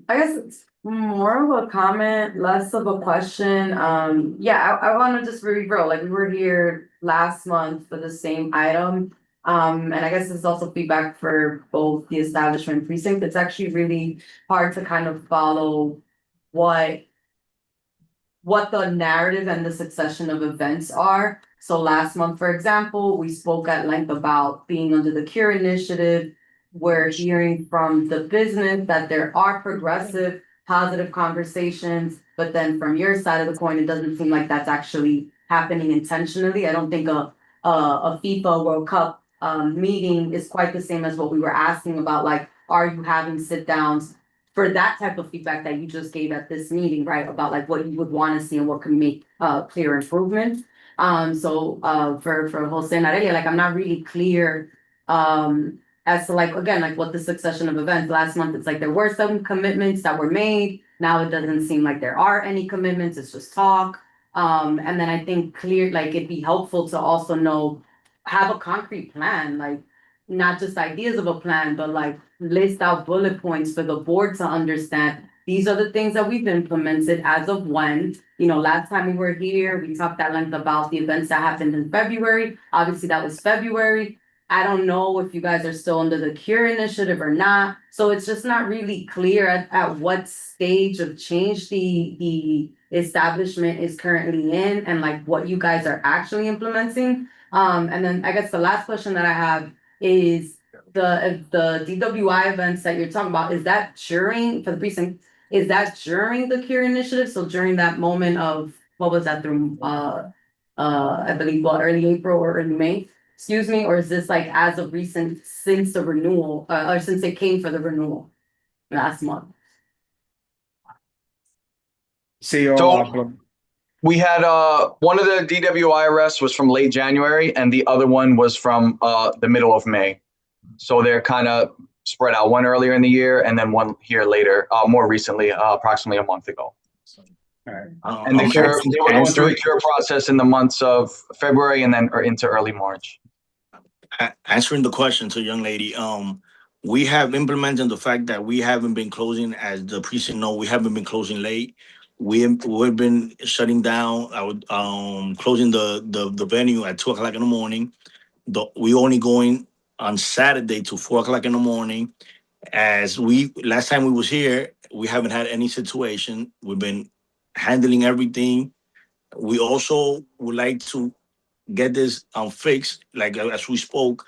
I guess it's more of a comment, less of a question. I want to just be real. Like, we were here last month for the same item. And I guess it's also feedback for both the establishment precinct. It's actually really hard to kind of follow what the narrative and the succession of events are. So last month, for example, we spoke at length about being under the CURE initiative. We're hearing from the business that there are progressive, positive conversations, but then from your side of the coin, it doesn't seem like that's actually happening intentionally. I don't think a FIFA World Cup meeting is quite the same as what we were asking about, like, are you having sit downs for that type of feedback that you just gave at this meeting, right? About like what you would want to see and what can make clear improvement. For Jose and Aurelia, like, I'm not really clear as to, like, again, like what the succession of events. Last month, it's like there were some commitments that were made. Now it doesn't seem like there are any commitments. It's just talk. And then I think it'd be helpful to also have a concrete plan, like not just ideas of a plan, but like list out bullet points for the board to understand. These are the things that we've implemented as of when. Last time we were here, we talked at length about the events that happened in February. Obviously, that was February. I don't know if you guys are still under the CURE initiative or not. So it's just not really clear at what stage of change the establishment is currently in and like what you guys are actually implementing. And then I guess the last question that I have is the DWI events that you're talking about, is that during, for the precinct, is that during the CURE initiative? So during that moment of, what was that, through, I believe, early April or early May? Excuse me, or is this like as of recent since the renewal, or since it came for the renewal last month? So we had one of the DWI arrests was from late January, and the other one was from the middle of May. So they're kind of spread out, one earlier in the year and then one here later, more recently, approximately a month ago. And they were going through a CURE process in the months of February and then into early March. Answering the question to young lady, we have implemented the fact that we haven't been closing, as the precinct know, we haven't been closing late. we've been shutting down, closing the venue at 2 o'clock in the morning. We only going on Saturday to 4 o'clock in the morning. Last time we was here, we haven't had any situation. We've been handling everything. We also would like to get this fixed, like as we spoke,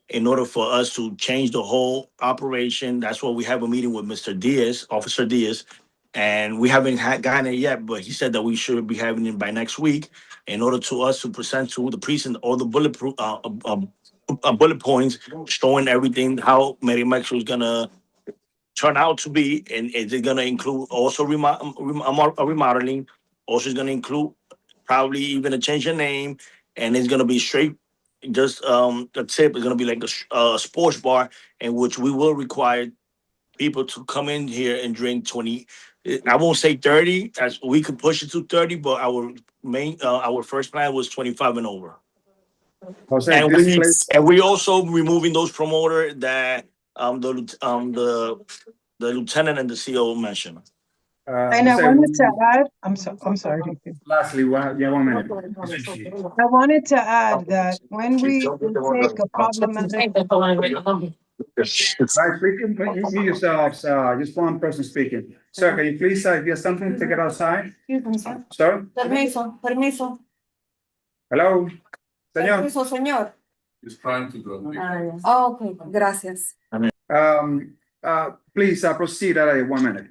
in order for us to change the whole operation. That's why we have a meeting with Mr. Diaz, Officer Diaz, and we haven't gotten it yet, but he said that we should be having it by next week in order to us to present to the precinct all the bullet points showing everything, how Medimex is gonna turn out to be, and is it gonna include also remodeling, also is gonna include probably even a change of name, and it's gonna be straight, just the tip is gonna be like a sports bar in which we will require people to come in here and drink 20, I won't say 30, as we could push it to 30, but our first plan was 25 and over. Jose, And this place, we also removing those promoter that the lieutenant and the CO mentioned. And I Jose, wanted to add, I'm sorry. lastly, 1 minute. I wanted to add that when we take a problematic, Guys, please mute yourselves, just one person speaking. Sir, can you please, if you have something, take it outside? Sir? Permiso. Hello? Señor? Permiso, señor. He's trying to go. Okay, gracias. Please, proceed at 1 minute.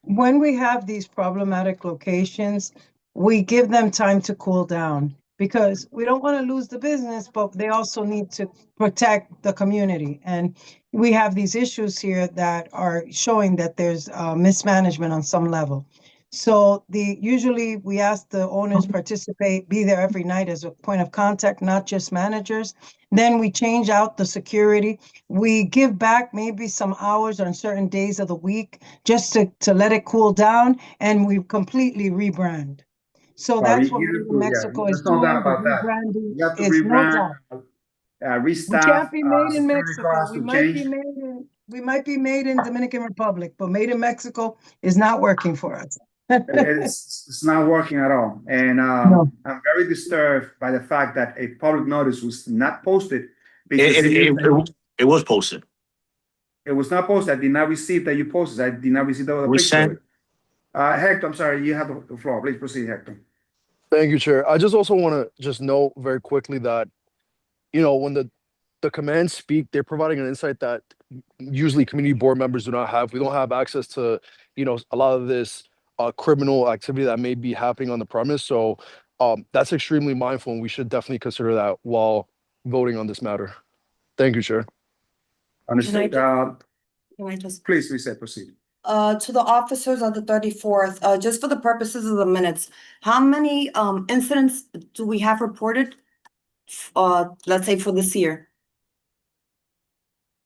when we have these problematic locations, we give them time to cool down because we don't want to lose the business, but they also need to protect the community. And we have these issues here that are showing that there's mismanagement on some level. So usually we ask the owners participate, be there every night as a point of contact, not just managers. Then we change out the security. We give back maybe some hours on certain days of the week just to let it cool down, and we completely rebrand. So that's what Mexico is doing. Rebranding is no doubt. We can't be made in Mexico. We might be made in Dominican Republic, but made in Mexico is not working for us. It's not working at all. And I'm very disturbed by the fact that a public notice was not posted. It was posted. It was not posted. I did not receive that you posted. I did not receive the picture. Hector, I'm sorry, you have the floor. Please proceed, Hector. Thank you, Chair. I just also want to just note very quickly that, you know, when the commands speak, they're providing an insight that usually community board members do not have. We don't have access to, you know, a lot of this criminal activity that may be happening on the premise. So that's extremely mindful, and we should definitely consider that while voting on this matter. Thank you, Chair. Understood. Can I just Please, Lisa, proceed. to the officers of the 34th, just for the purposes of the minutes, how many incidents do we have reported? Let's say for this year.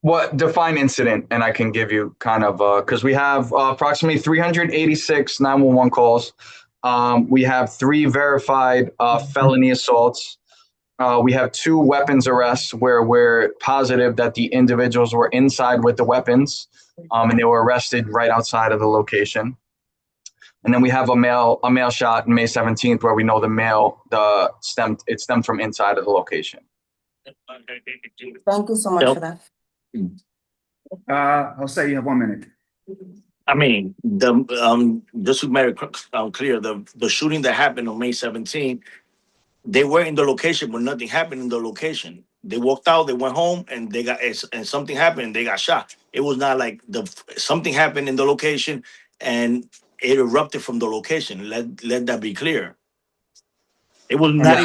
What define incident? And I can give you kind of because we have approximately 386 911 calls. We have 3 verified felony assaults. We have 2 weapons arrests where we're positive that the individuals were inside with the weapons, and they were arrested right outside of the location. And then we have a male shot on May 17th where we know it stemmed from inside of the location. Thank you so much for that. Jose, you have 1 minute. I mean, just to make it clear, the shooting that happened on May 17th, they were in the location, but nothing happened in the location. They walked out, they went home, and and something happened, and they got shot. It was not like something happened in the location and it erupted from the location. Let that be clear. It was not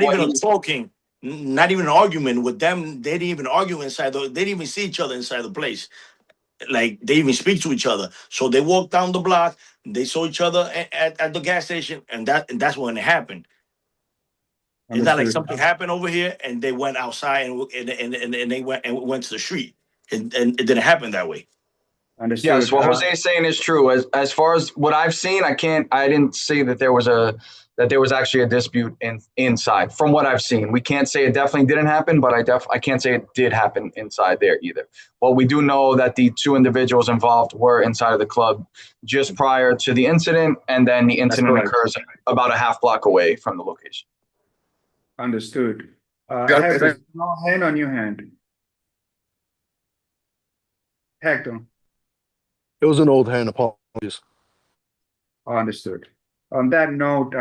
even a talking, not even an argument with them. They didn't even argue inside. They didn't even see each other inside the place. Like they didn't even speak to each other. So they walked down the block. They saw each other at the gas station, and that's when it happened. It's not like something happened over here and they went outside and they went to the street. And it didn't happen that way. Understood. Yes, what Jose is saying is true. As far as what I've seen, I didn't see that there was a that there was actually a dispute inside from what I've seen. We can't say it definitely didn't happen, but I can't say it did happen inside there either. But we do know that the two individuals involved were inside of the club just prior to the incident, and then the incident correct. occurs about a half block away from the location. Understood. I Got have it. no hand on your hand. Hector, It was an old hand, apologies. understood. On that note,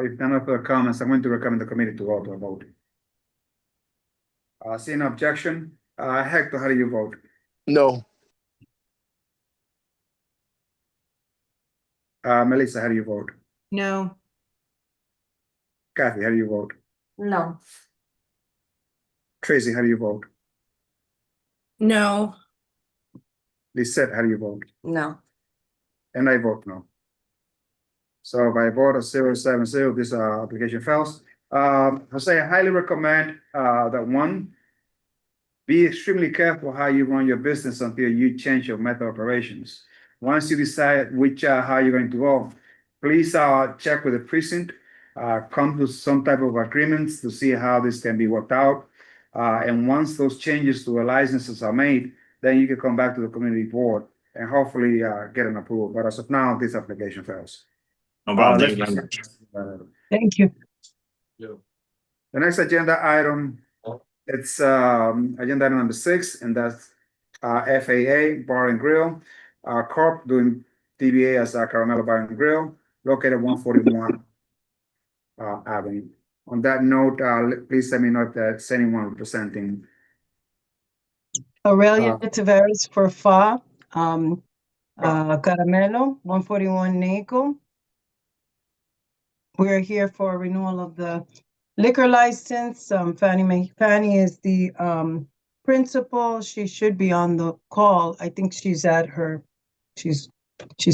if none of the comments, I'm going to recommend the committee to go to a vote. Seeing no objection, Hector, how do you vote? No. Melissa, how do you vote? No. Kathy, how do you vote? No. Tracy, how do you vote? No. Lisette, how do you vote? No. And I vote no. So by a vote of 070, this application fails. Jose, I highly recommend that one, be extremely careful how you run your business until you change your method of operations. Once you decide which how you're going to go, please check with the precinct, come to some type of agreements to see how this can be worked out. And once those changes to the licenses are made, then you can come back to the community board and hopefully get an approval. But as of now, this application fails. No problem. let's Thank you. proceed. Thank you. The next agenda item, it's agenda item number 6, and that's FAA Bar and Grill, Corp doing DBA as Caramello Bar and Grill, located 141 Avenue. On that note, please let me know if there's anyone representing. Aurelia Tavares for FA, Caramello, 141 Naco. We're here for a renewal of the liquor license. Fanny is the principal. She should be on the call. I think she's at her, she's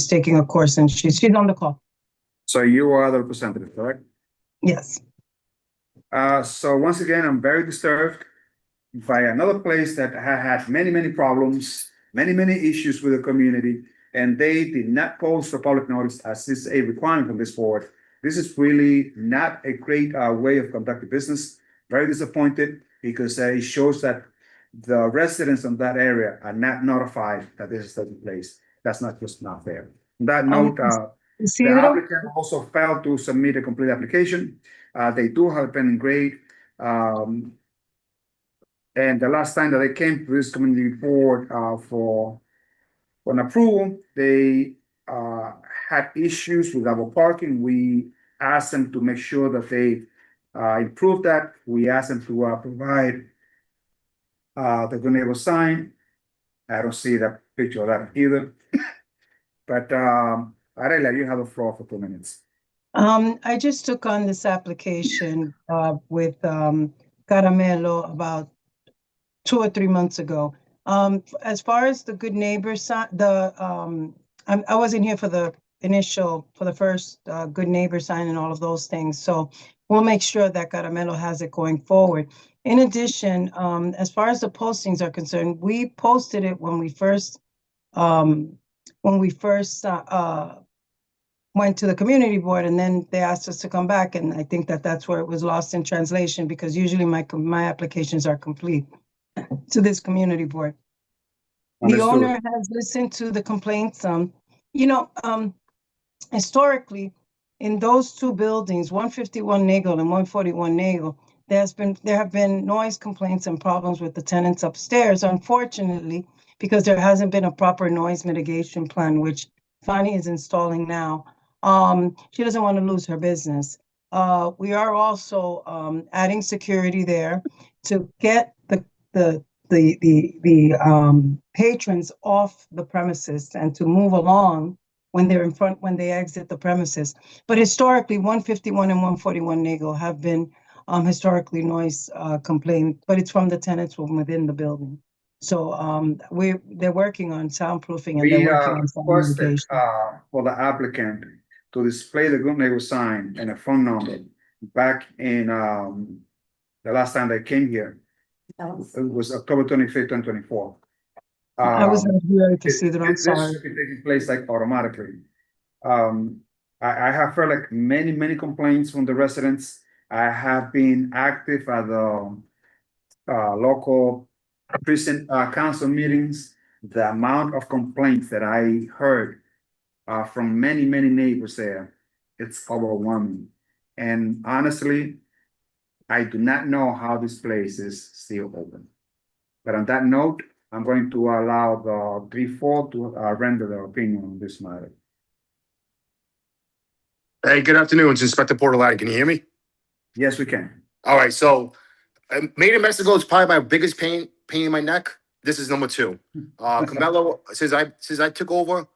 taking a course and she's on the call. So you are the representative, correct? Yes. So once again, I'm very disturbed by another place that had many problems, many issues with the community, and they did not post for public notice as is a requirement from this board. This is really not a great way of conducting business. Very disappointed because it shows that the residents in that area are not notified that this is taking place. That's just not fair. On that note, the applicant also failed to submit a complete application. They do have a pending grade. And the last time that they came to this community board for an approval, they had issues with our parking. We asked them to make sure that they improve that. We asked them to provide the good neighbor sign. I don't see that picture of that either. But Aurelia, you have the floor for 2 minutes. I just took on this application with Caramello about 2 or 3 months ago. As far as the good neighbor sign, I wasn't here for the first good neighbor sign and all of those things. So we'll make sure that Caramello has it going forward. In addition, as far as the postings are concerned, we posted it when we first went to the community board, and then they asked us to come back. And I think that that's where it was lost in translation, because usually my applications are complete to this community board. The owner has listened to the complaints. Historically, in those two buildings, 151 Nagel and 141 Nagel, there have been noise complaints and problems with the tenants upstairs, unfortunately, because there hasn't been a proper noise mitigation plan, which Fanny is installing now. She doesn't want to lose her business. We are also adding security there to get the patrons off the premises and to move along when they exit the premises. But historically, 151 and 141 Nagel have been historically noise complaint, but it's from the tenants from within the building. So they're working on soundproofing, and they're working on sound requested mitigation. for the applicant to display the good neighbor sign and a phone number back in the last time they came here. It was October 25th, 2024. I was not here to see that. I'm sorry. This should be taking place like automatically. I have heard like many complaints from the residents. I have been active at the local precinct council meetings. The amount of complaints that I heard from many neighbors there, it's overwhelming. And honestly, I do not know how this place is still open. But on that note, I'm going to allow the 3-4 to render their opinion on this matter. Hey, good afternoon. It's Inspector Portolatti. Can you hear me? Yes, we can. All right, so Made in Mexico is probably my biggest pain in my neck. This is number 2. Camelo, since I took over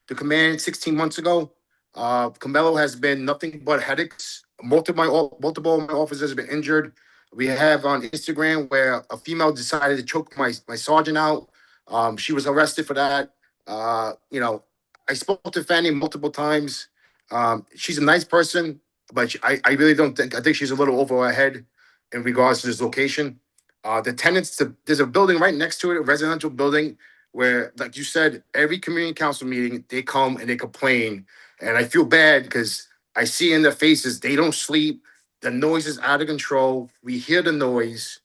the command 16 months ago, Camelo has been nothing but headaches. Multiple of my officers have been injured. We have on Instagram where a female decided to choke my sergeant out. She was arrested for that. You know, I spoke to Fanny multiple times. She's a nice person, but I really don't think, I think she's a little over her head in regards to this location. The tenants, there's a building right next to it, a residential building, where, like you said, every community council meeting, they come and they complain. And I feel bad because I see in their faces, they don't sleep. The noise is out of control. We hear the noise.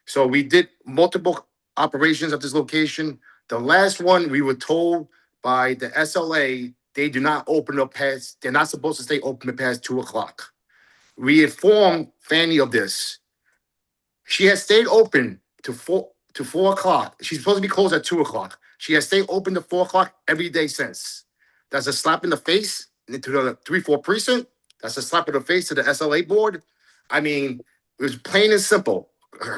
So we did multiple operations at this location. The last one, we were told by the SLA, they do not open up past, they're not supposed to stay open past 2 o'clock. We informed Fanny of this. She has stayed open to 4 o'clock. She's supposed to be closed at 2 o'clock. She has stayed open to 4 o'clock every day since. That's a slap in the face to the 3-4 precinct. That's a slap in the face to the SLA board. I mean, it was plain and simple.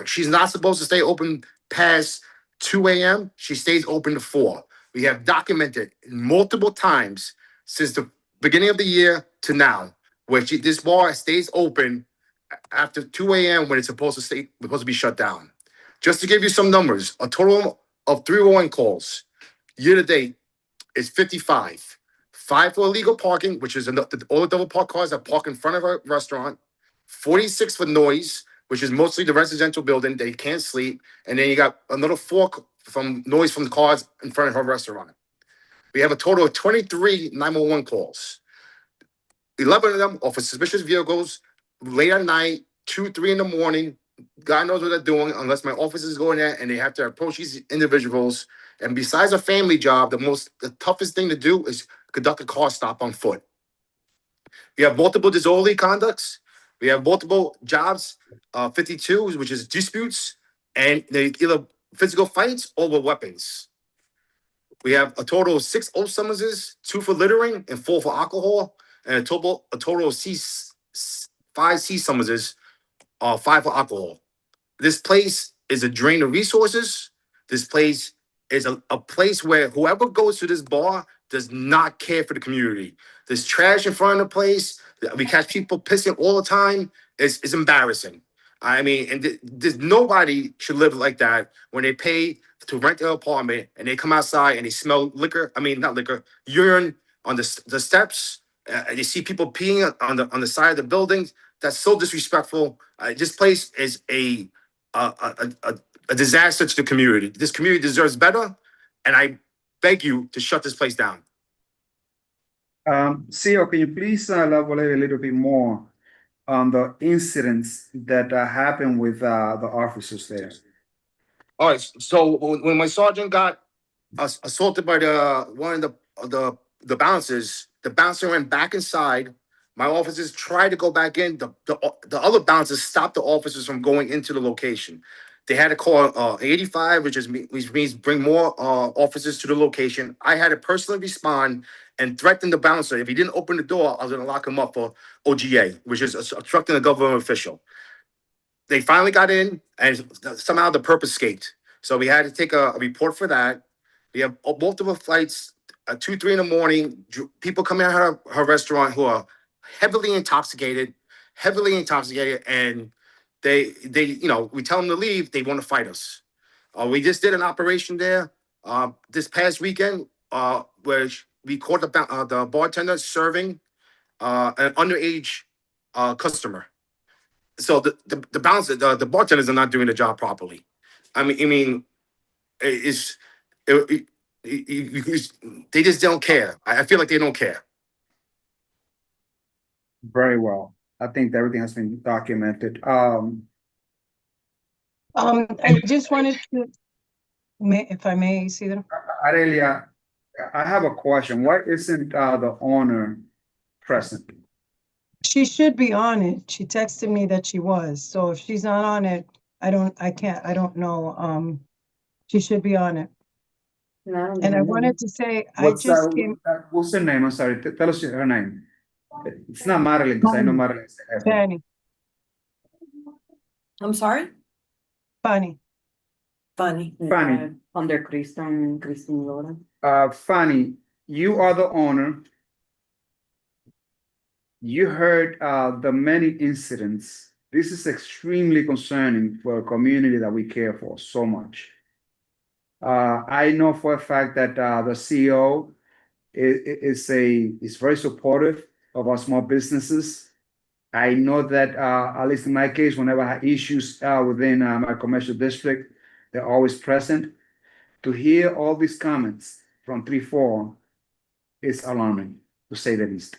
She's not supposed to stay open past 2 a.m. She stays open to 4. We have documented multiple times since the beginning of the year to now, where this bar stays open after 2 a.m. when it's supposed to be shut down. Just to give you some numbers, a total of 301 calls year to date is 55. 5 for illegal parking, which is all the double park cars that park in front of our restaurant. 46 for noise, which is mostly the residential building. They can't sleep. And then you got another 4 from noise from the cars in front of her restaurant. We have a total of 23 911 calls. 11 of them are for suspicious vehicles, late at night, 2, 3 in the morning. God knows what they're doing unless my officers go in there and they have to approach these individuals. And besides a family job, the toughest thing to do is conduct a car stop on foot. We have multiple disorderly conducts. We have multiple jobs, 52s, which is disputes, and they either physical fights or with weapons. We have a total of 6 O summonses, 2 for littering and 4 for alcohol, and a total of 5 C summonses, 5 for alcohol. This place is a drain of resources. This place is a place where whoever goes to this bar does not care for the community. There's trash in front of the place. We catch people pissing all the time. It's embarrassing. I mean, and there's nobody should live like that when they pay to rent their apartment and they come outside and they smell liquor. I mean, not liquor, urine on the steps. You see people peeing on the side of the buildings. That's so disrespectful. This place is a disaster to the community. This community deserves better, and I beg you to shut this place down. CEO, can you please elaborate a little bit more on the incidents that happened with the officers there? All right. So when my sergeant got assaulted by one of the bouncers, the bouncer went back inside. My officers tried to go back in. The other bouncers stopped the officers from going into the location. They had to call 85, which means bring more officers to the location. I had to personally respond and threaten the bouncer. If he didn't open the door, I was going to lock him up for OGA, which is obstructing a government official. They finally got in, and somehow the perp escaped. So we had to take a report for that. We have multiple flights, 2, 3 in the morning. People coming out of her restaurant who are heavily intoxicated, and they we tell them to leave. They want to fight us. We just did an operation there this past weekend where we caught the bartender serving an underage customer. So the bouncer, the bartenders are not doing the job properly. They just don't care. I feel like they don't care. Very well. I think everything has been documented. I just wanted to, if I may, Isidro. Aurelia, I have a question. Why isn't the owner present? She should be on it. She texted me that she was. So if she's not on it, I don't know. She should be on it. And I wanted to say, I What's just came. what's her name? I'm sorry. Tell us her name. It's not Marilyn, because I know Marilyn is the head. Fanny. I'm sorry? Fanny. Fanny. Fanny. Under Christian Laura. Fanny, you are the owner. You heard the many incidents. This is extremely concerning for a community that we care for so much. I know for a fact that the CEO is very supportive of our small businesses. I know that at least in my case, whenever I have issues within my commercial district, they're always present. To hear all these comments from 3-4 is alarming, to say the least.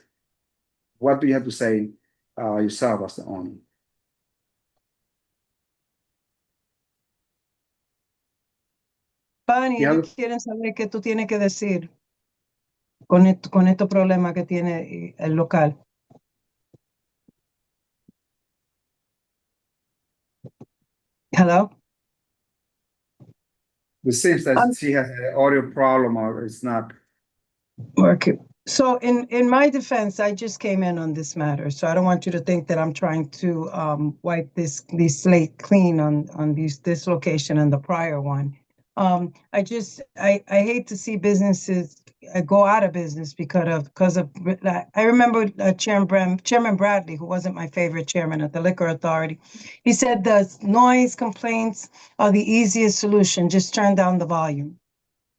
What do you have to say yourself as the owner? Fanny, Yeah. ellos quieren saber qué tú tienes que decir con estos problemas que tiene el local. Hello? It seems that she has an audio problem or it's not. Okay. So in my defense, I just came in on this matter, so I don't want you to think that I'm trying to wipe this slate clean on this location and the prior one. I hate to see businesses go out of business because of I remember Chairman Bradley, who wasn't my favorite chairman at the Liquor Authority. He said the noise complaints are the easiest solution, just turn down the volume.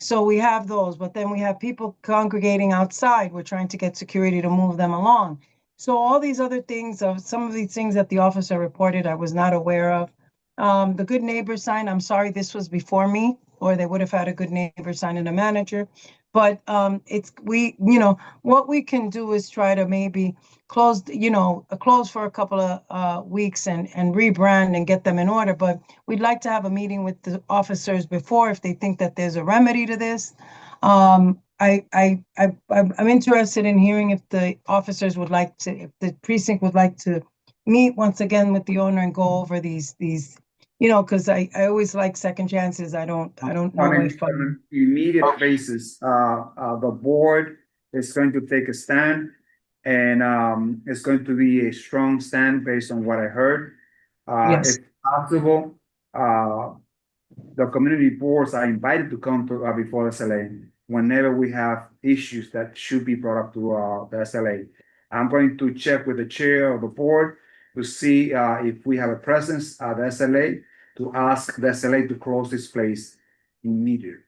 So we have those, but then we have people congregating outside. We're trying to get security to move them along. So all these other things, some of these things that the officer reported, I was not aware of. The good neighbor sign, I'm sorry, this was before me, or they would have had a good neighbor sign and a manager. But what we can do is try to maybe close for a couple of weeks and rebrand and get them in order. But we'd like to have a meeting with the officers before if they think that there's a remedy to this. I'm interested in hearing if the officers would like to, if the precinct would like to meet once again with the owner and go over these, because I always like second chances. I don't know if On an immediate basis, the board is going to take a stand, and it's going to be a strong stand based on what I heard. Yes. If possible, the community boards are invited to come to before SLA whenever we have issues that should be brought up to the SLA. I'm going to check with the chair of the board to see if we have a presence at the SLA, to ask the SLA to close this place immediately.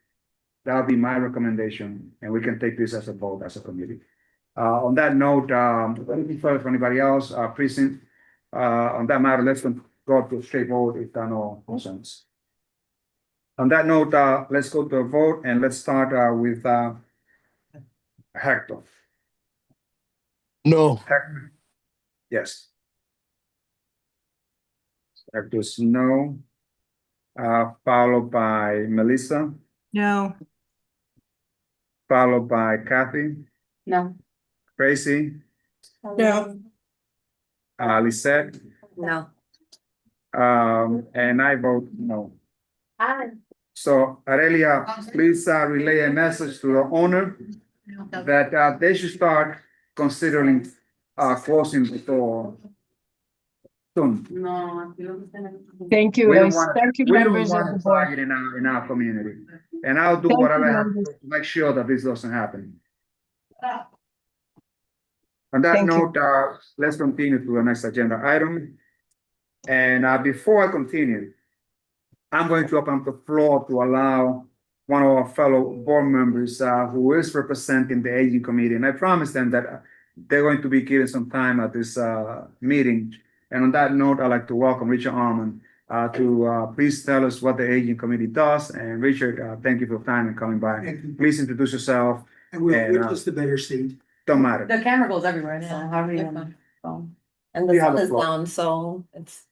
That'll be my recommendation, and we can take this as a vote as a committee. On that note, anything further from anybody else, precinct? On that matter, let's go to a straight vote if there are no concerns. On that note, let's go to a vote, and let's start with Hector. No. Hector. Yes. Hector's no. Followed by Melissa, No. followed by Kathy, No. Tracy, No. Lisette, No. and I vote no. So Aurelia, please relay a message to the owner that they should start considering closing the door soon. No. Thank you. We don't guys. want, Thank you, we don't members of want the to board. target in our community, and I'll do Thank you, whatever I have members. to make sure that this doesn't happen. On that Thank you. note, let's continue to the next agenda item. And before I continue, I'm going to open up the floor to allow one of our fellow board members who is representing the aging committee, and I promised them that they're going to be given some time at this meeting. And on that note, I'd like to welcome Richard Armand to please tell us what the aging committee does. And Richard, thank you for your time and coming by. Please introduce yourself. And we're just the better seat. Don't matter. The camera goes everywhere, so however you want. So, and the You have sun the is floor. down, so it's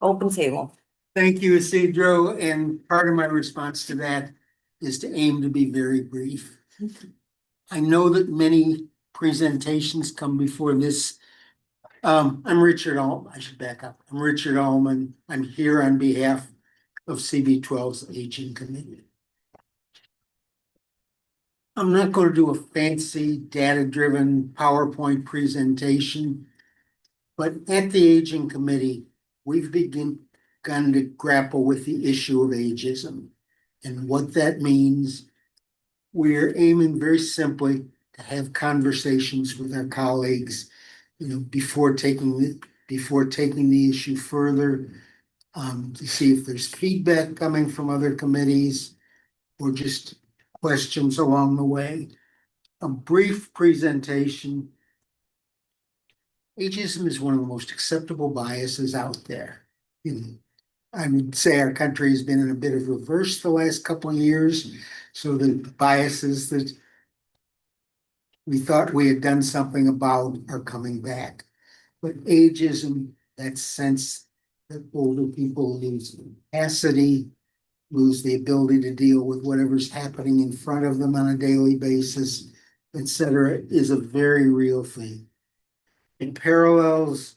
open table. Thank you, Isidro, and part of my response to that is to aim to be very brief. I know that many presentations come before this. I'm Richard Allman. I should back up. I'm Richard Allman. I'm here on behalf of CB12's Aging Committee. I'm not going to do a fancy data-driven PowerPoint presentation, but at the Aging Committee, we've begun to grapple with the issue of ageism and what that means. We're aiming very simply to have conversations with our colleagues, before taking the issue further, to see if there's feedback coming from other committees or just questions along the way. A brief presentation. Ageism is one of the most acceptable biases out there. I would say our country has been in a bit of reverse the last couple of years. So the biases that we thought we had done something about are coming back. But ageism, that sense that older people lose capacity, lose the ability to deal with whatever's happening in front of them on a daily basis, etc., is a very real thing. It parallels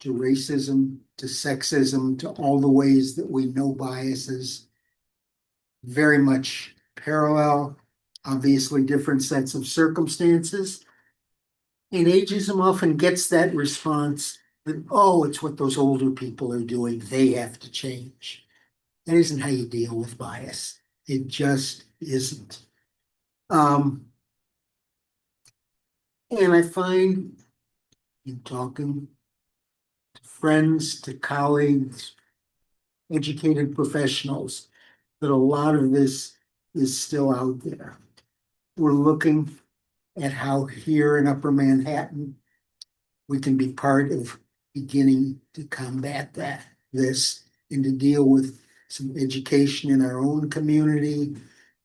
to racism, to sexism, to all the ways that we know biases. Very much parallel, obviously different sets of circumstances. And ageism often gets that response that, oh, it's what those older people are doing. They have to change. That isn't how you deal with bias. It just isn't. And I find in talking to friends, to colleagues, educated professionals, that a lot of this is still out there. We're looking at how here in Upper Manhattan, we can be part of beginning to combat this and to deal with some education in our own community,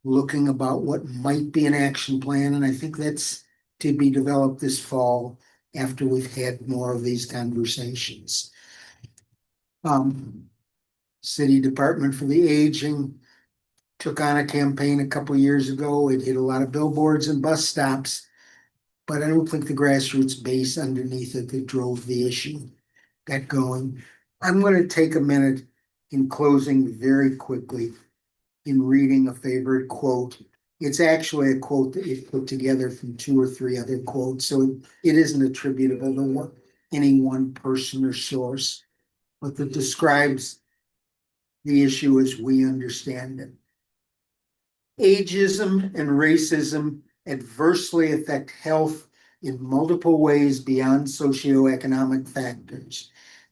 looking about what might be an action plan. And I think that's to be developed this fall after we've had more of these conversations. City Department for the Aging took on a campaign a couple of years ago. It hit a lot of billboards and bus stops, but I don't think the grassroots base underneath it that drove the issue got going. I'm going to take a minute in closing very quickly in reading a favorite quote. It's actually a quote that is put together from 2 or 3 other quotes, so it isn't attributable to any one person or source, but that describes the issue as we understand it. Ageism and racism adversely affect health in multiple ways beyond socioeconomic factors.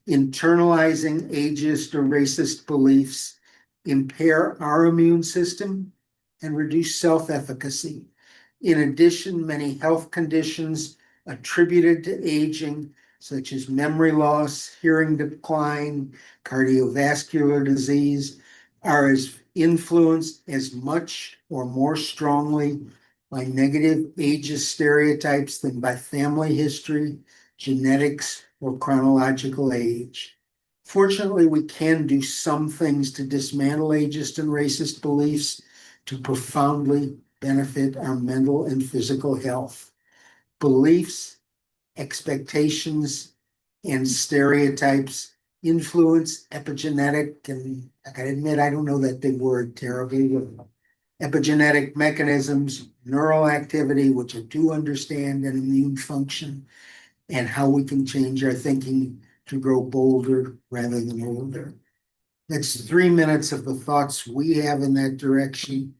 Internalizing ageist or racist beliefs impair our immune system and reduce self-efficacy. In addition, many health conditions attributed to aging, such as memory loss, hearing decline, cardiovascular disease, are as influenced as much or more strongly by negative ageist stereotypes than by family history, genetics, or chronological age. Fortunately, we can do some things to dismantle ageist and racist beliefs to profoundly benefit our mental and physical health. Beliefs, expectations, and stereotypes influence epigenetic, and I gotta admit, I don't know that big word terribly, but epigenetic mechanisms, neural activity, which I do understand, and immune function, and how we can change our thinking to grow bolder rather than older. That's 3 minutes of the thoughts we have in that direction.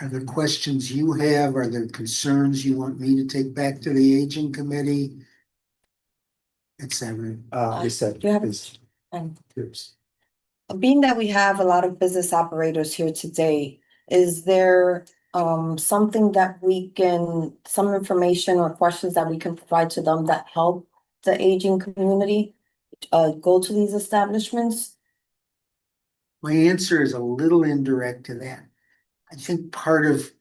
Are there questions you have? Are there concerns you want me to take back to the Aging Committee? Etc. Do you have being that we have a lot of business operators here today, is there something that we can, some information or questions that we can provide to them that help the aging community go to these establishments? My answer is a little indirect to that. I think part of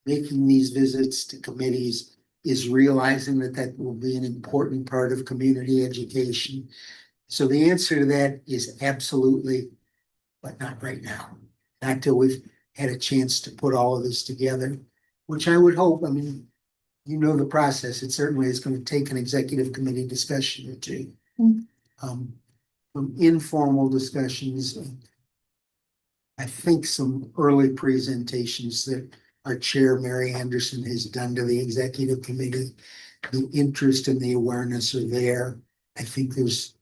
making these visits to committees is realizing that that will be an important part of community education. So the answer to that is absolutely, but not right now. Not till we've had a chance to put all of this together, which I would hope, I mean, you know the process. It certainly is going to take an executive committee discussion or two. Some informal discussions, and I think some early presentations that our chair, Mary Anderson, has done to the executive committee. The interest and the awareness are there. I think there's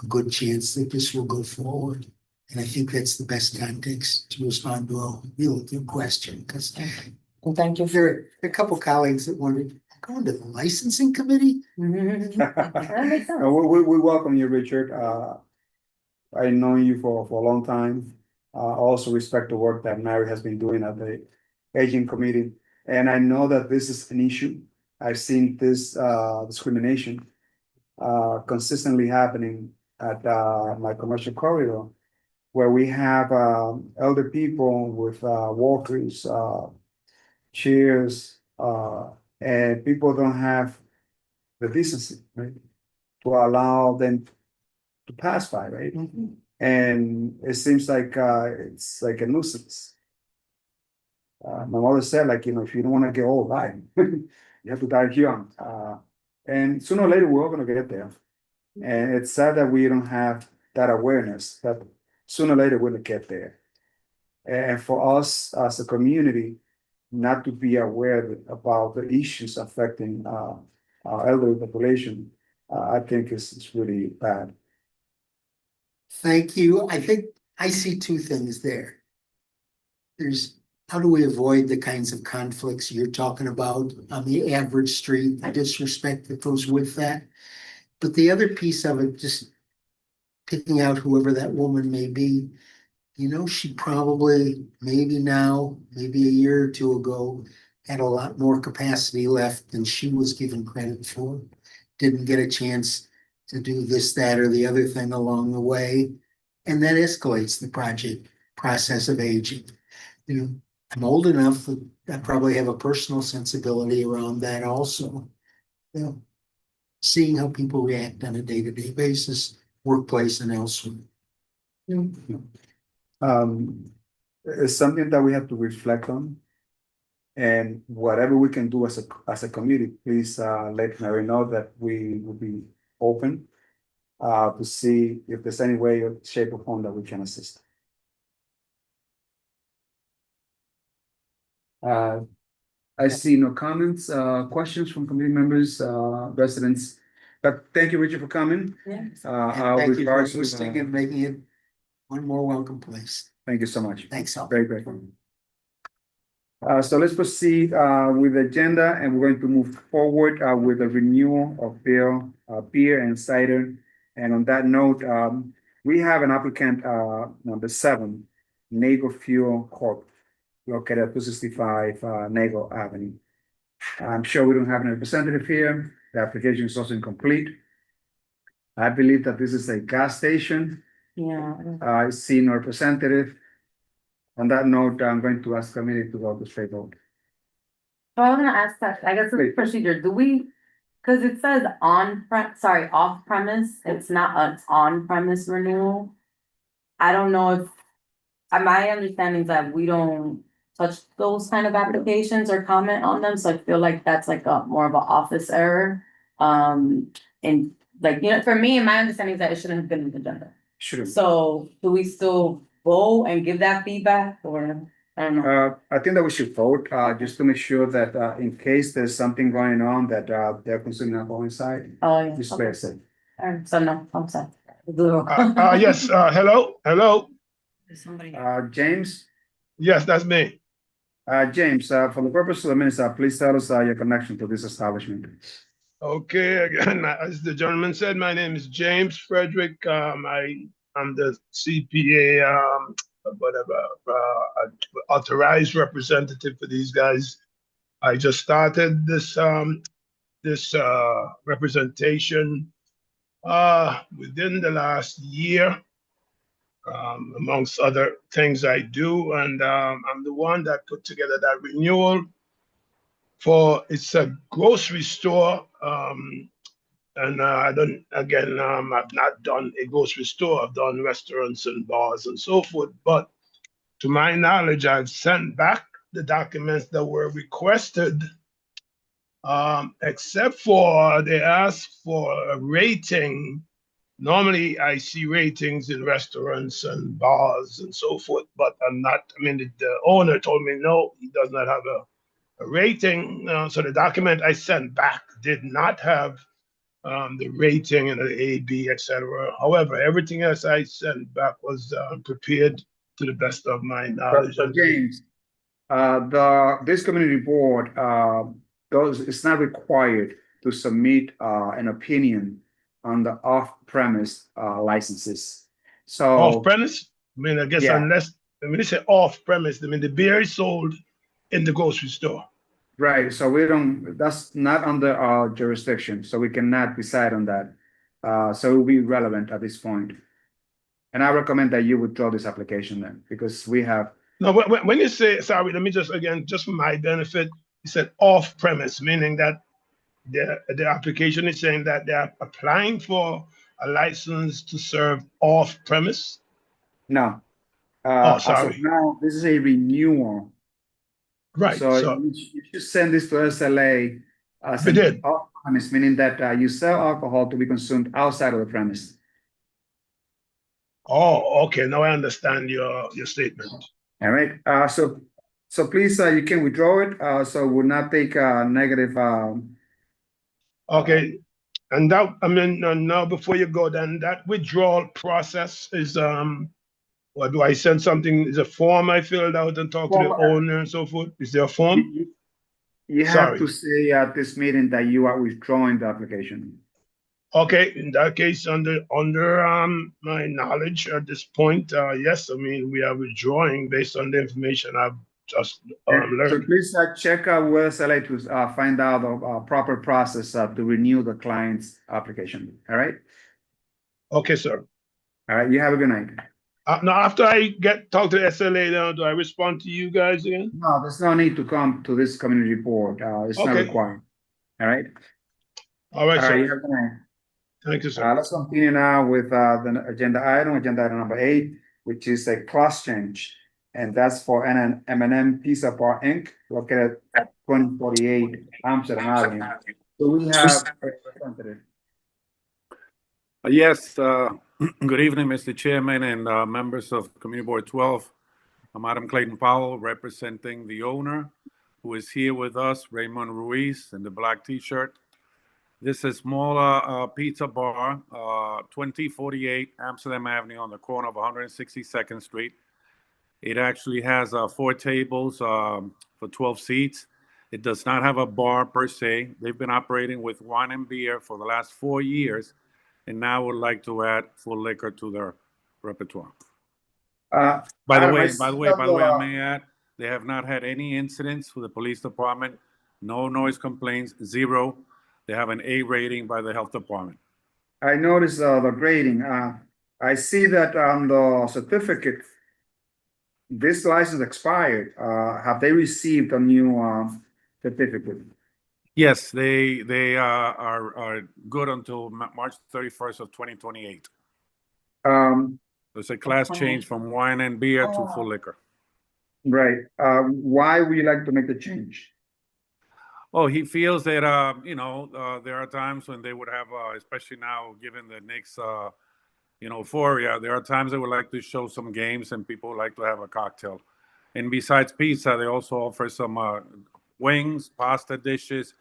a good chance that this will go forward. And I think that's the best context to respond to your question, because thank you. There are a couple colleagues that wanted going to the licensing committee. That makes sense. We welcome you, Richard. I know you for a long time. Also respect the work that Mary has been doing at the aging committee. And I know that this is an issue. I've seen this discrimination consistently happening at my commercial corridor, where we have elder people with walkers, chairs, and people don't have the decency, right, to allow them to pass by, right? And it seems like it's like a nuisance. My mother said, like, if you don't want to get old, die. You have to die young. And sooner or later, we're all going to get there. And it's sad that we don't have that awareness that sooner or later we're going to get there. And for us as a community, not to be aware about the issues affecting our elderly population, I think is really bad. Thank you. I think I see two things there. There's how do we avoid the kinds of conflicts you're talking about on the average street, the disrespect that goes with that. But the other piece of it, just picking out whoever that woman may be, she probably, maybe now, maybe a year or two ago, had a lot more capacity left than she was given credit for. Didn't get a chance to do this, that, or the other thing along the way. And that escalates the process of aging. I'm old enough that I probably have a personal sensibility around that also. Seeing how people react on a day-to-day basis, workplace and elsewhere. It's something that we have to reflect on. And whatever we can do as a community, please let Mary know that we will be open to see if there's any way or shape or form that we can assist. I see no comments, questions from committee members, residents. But thank you, Richard, for coming. And Thank thank you for hosting and making it one more welcome place. Thank you so much. Thanks, all. Very grateful. So let's proceed with the agenda, and we're going to move forward with the renewal of beer and cider. And on that note, we have an applicant, number 7, Nago Fuel Corp, located at 265 Nago Avenue. I'm sure we don't have a representative here. The application is also incomplete. I believe that this is a gas station. Yeah. I see no representative. On that note, I'm going to ask the committee to go to straight vote. So I'm gonna ask that, I guess the procedure, because it says off premise, it's not an on premise renewal. I don't know if, my understanding is that we don't touch those kind of applications or comment on them, so I feel like that's like more of an office error. And like, for me, my understanding is that it shouldn't have been in the agenda. Sure. So do we still vote and give that feedback, or I don't know? I think that we should vote, just to make sure that in case there's something going on that they're consuming alcohol inside. Oh, yeah. Just play it safe. Alright, so no, I'm sorry. Yes, hello. James? Yes, that's me. James, for the purpose of the minutes, please tell us your connection to this establishment. Okay, again, as the gentleman said, my name is James Frederick. I'm the CPA, authorized representative for these guys. I just started this representation within the last year, amongst other things I do, and I'm the one that put together that renewal. it's a grocery store. And I've not done a grocery store. I've done restaurants and bars and so forth. But to my knowledge, I've sent back the documents that were requested, except for they asked for a rating. Normally, I see ratings in restaurants and bars and so forth, but the owner told me no, he does not have a rating. So the document I sent back did not have the rating and the A, B, etc. However, everything else I sent back was prepared to the best of my knowledge. So James, this community board, it's not required to submit an opinion on the off-premise licenses. So Off-premise? I guess yeah. unless, when they say off-premise, the beer is sold in the grocery store. Right, so that's not under our jurisdiction, so we cannot decide on that. So it will be relevant at this point. And I recommend that you withdraw this application then, because we have. No, when you say, sorry, let me just for my benefit, you said off-premise, meaning that the application is saying that they're applying for a license to serve off-premise? No. Sorry. As of now, this is a renewal. Right. So you should send this to SLA as an off-premise, meaning that you sell alcohol to be consumed outside of the premise. Oh, okay. Now I understand your statement. All right. So please, you can withdraw it. So we'll not take negative. Okay. And that, now before you go, then that withdrawal process is or do I send something? Is a form I filled out and talk to the owner and so forth? Is there a form? You have to say at this meeting that you are withdrawing the application. Okay, in that case, under my knowledge at this point, yes, we are withdrawing based on the information I've just learned. So please check with SLA to find out the proper process to renew the client's application. All right. Okay, sir. All right. You have a good night. Now, after I talk to the SLA, now do I respond to you guys again? No, there's no need to come to this community board. It's not required. All right. All right, sir. You have a good night. Thank you, sir. Let's continue now with the agenda item number 8, which is a cross change, and that's for M&M Pizza Bar Inc., located at 2048 Amsterdam Avenue. So we have a representative. Yes, good evening, Mr. Chairman and members of Community Board 12. I'm Adam Clayton Powell, representing the owner, who is here with us, Raymond Ruiz, in the black T-shirt. This is small pizza bar, 2048 Amsterdam Avenue on the corner of 162nd Street. It actually has 4 tables for 12 seats. It does not have a bar per se. They've been operating with wine and beer for the last 4 years, and now would like to add full liquor to their repertoire. By the way, I may add, they have not had any incidents with the police department, no noise complaints, 0. They have an A rating by the health department. I noticed the grading. I see that on the certificate, this license expired. Have they received a new certificate? Yes, they are good until March 31st of 2028. It's a class change from wine and beer to full liquor. Right. Why would you like to make the change? Oh, he feels that, there are times when they would have, especially now, given the Knicks, euphoria, there are times they would like to show some games and people would like to have a cocktail. And besides pizza, they also offer some wings, pasta dishes,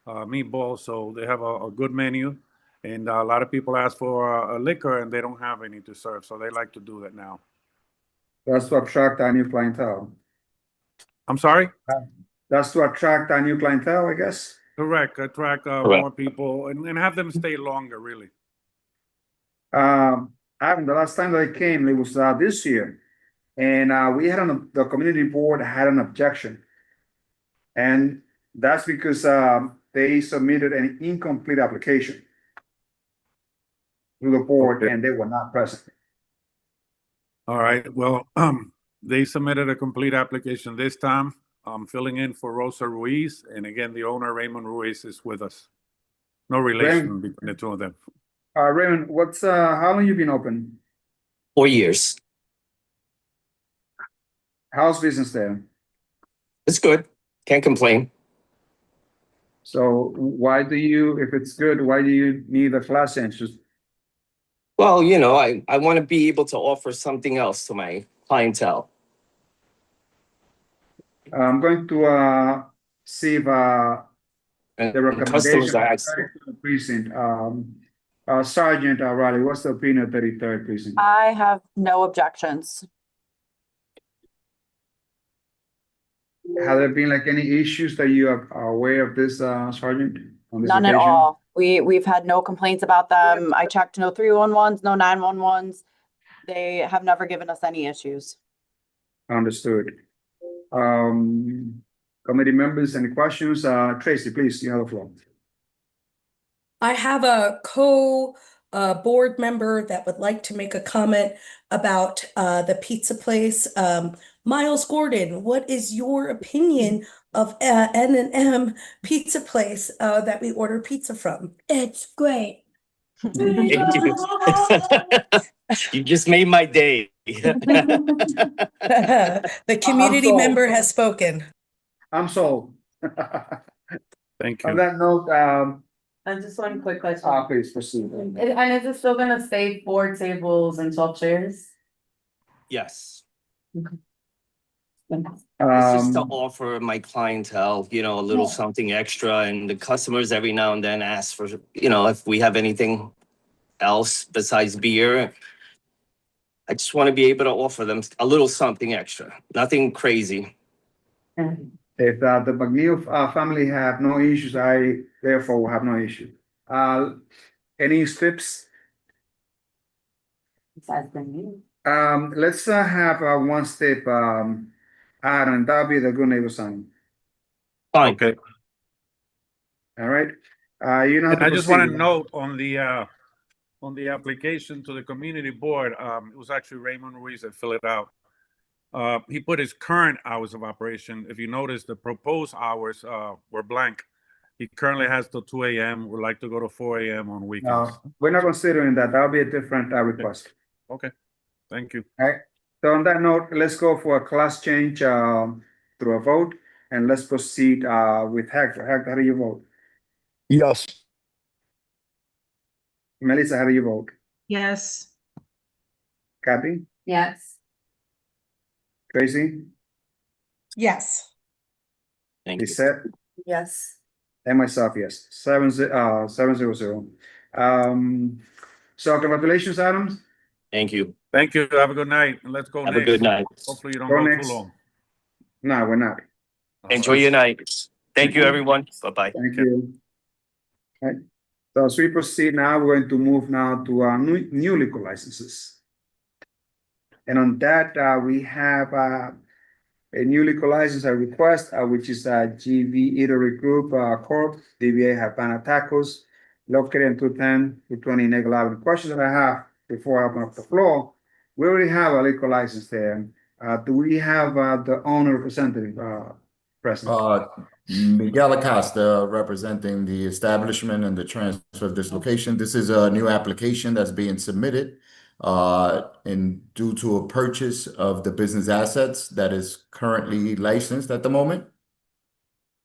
meatballs. So they have a good menu. And a lot of people ask for a liquor and they don't have any to serve. So they like to do that now. That's to attract a new clientele. I'm sorry? That's to attract a new clientele, I guess. Correct. Attract more people and have them stay longer, really. The last time that I came, it was this year. And we had the community board had an objection. And that's because they submitted an incomplete application to the board and they were not present. All right. Well, they submitted a complete application this time. I'm filling in for Rosa Ruiz, and again, the owner, Raymond Ruiz, is with us. No relation between the two of them. Raymond, how long you been open? 4 years. How's business there? It's good. Can't complain. So if it's good, why do you need a class change? Well, I want to be able to offer something else to my clientele. I'm going to see if the customers recommendation are of the precinct. Sergeant Riley, what's the opinion of 33rd precinct? I have no objections. Have there been like any issues that you are aware of this, Sergeant? On this None at occasion? all. We've had no complaints about them. I checked no 311s, no 911s. They have never given us any issues. Understood. Committee members, any questions? Tracy, please, you have the floor. I have a board member that would like to make a comment about the pizza place. Miles Gordon, what is your opinion of N&M Pizza Place that we order pizza from? It's great. You just made my day. The community member has spoken. I'm sold. Thank On you. that note, Just one quick question. please proceed. And is it still gonna stay 4 tables and 12 chairs? Yes. It's just to Um, offer my clientele, a little something extra, and the customers every now and then ask for, if we have anything else besides beer. I just want to be able to offer them a little something extra, nothing crazy. If the McNeil family have no issues, I therefore will have no issue. Any strips? Besides the new. Let's have one step, Aaron, that'll be the good neighbor sign. Fine. Okay. All right. You know how And to I just want to proceed. note on the application to the community board, it was actually Raymond Ruiz that filled it out. He put his current hours of operation. If you notice, the proposed hours were blank. He currently has till 2 a.m. Would like to go to 4 a.m. on weekends. No, we're not considering that. That'll be a different request. Okay, thank you. All right. So on that note, let's go for a class change through a vote, and let's proceed with Hector. Hector, how do you vote? Yes. Melissa, how do you vote? Yes. Kathy? Yes. Tracy? Yes. Thank you. Lisette? Yes. And myself, yes. 700. So congratulations, Adams. Thank you. Thank you. Have a good night. And let's go Have next. a good night. Hopefully you don't Go go next. too long. No, we're not. Enjoy your night. Thank you, everyone. Bye-bye. Thank you. All right. So as we proceed now, we're going to move now to our new liquor licenses. And on that, we have a new liquor license request, which is GV Eatery Group Corp. DBA Havana Tacos, located in 210 to 20 Nagel Avenue. Questions that I have before I open up the floor. We already have a liquor license there. Do we have the owner representative present? Miguel Acosta representing the establishment and the transfer of this location. This is a new application that's being submitted and due to a purchase of the business assets that is currently licensed at the moment.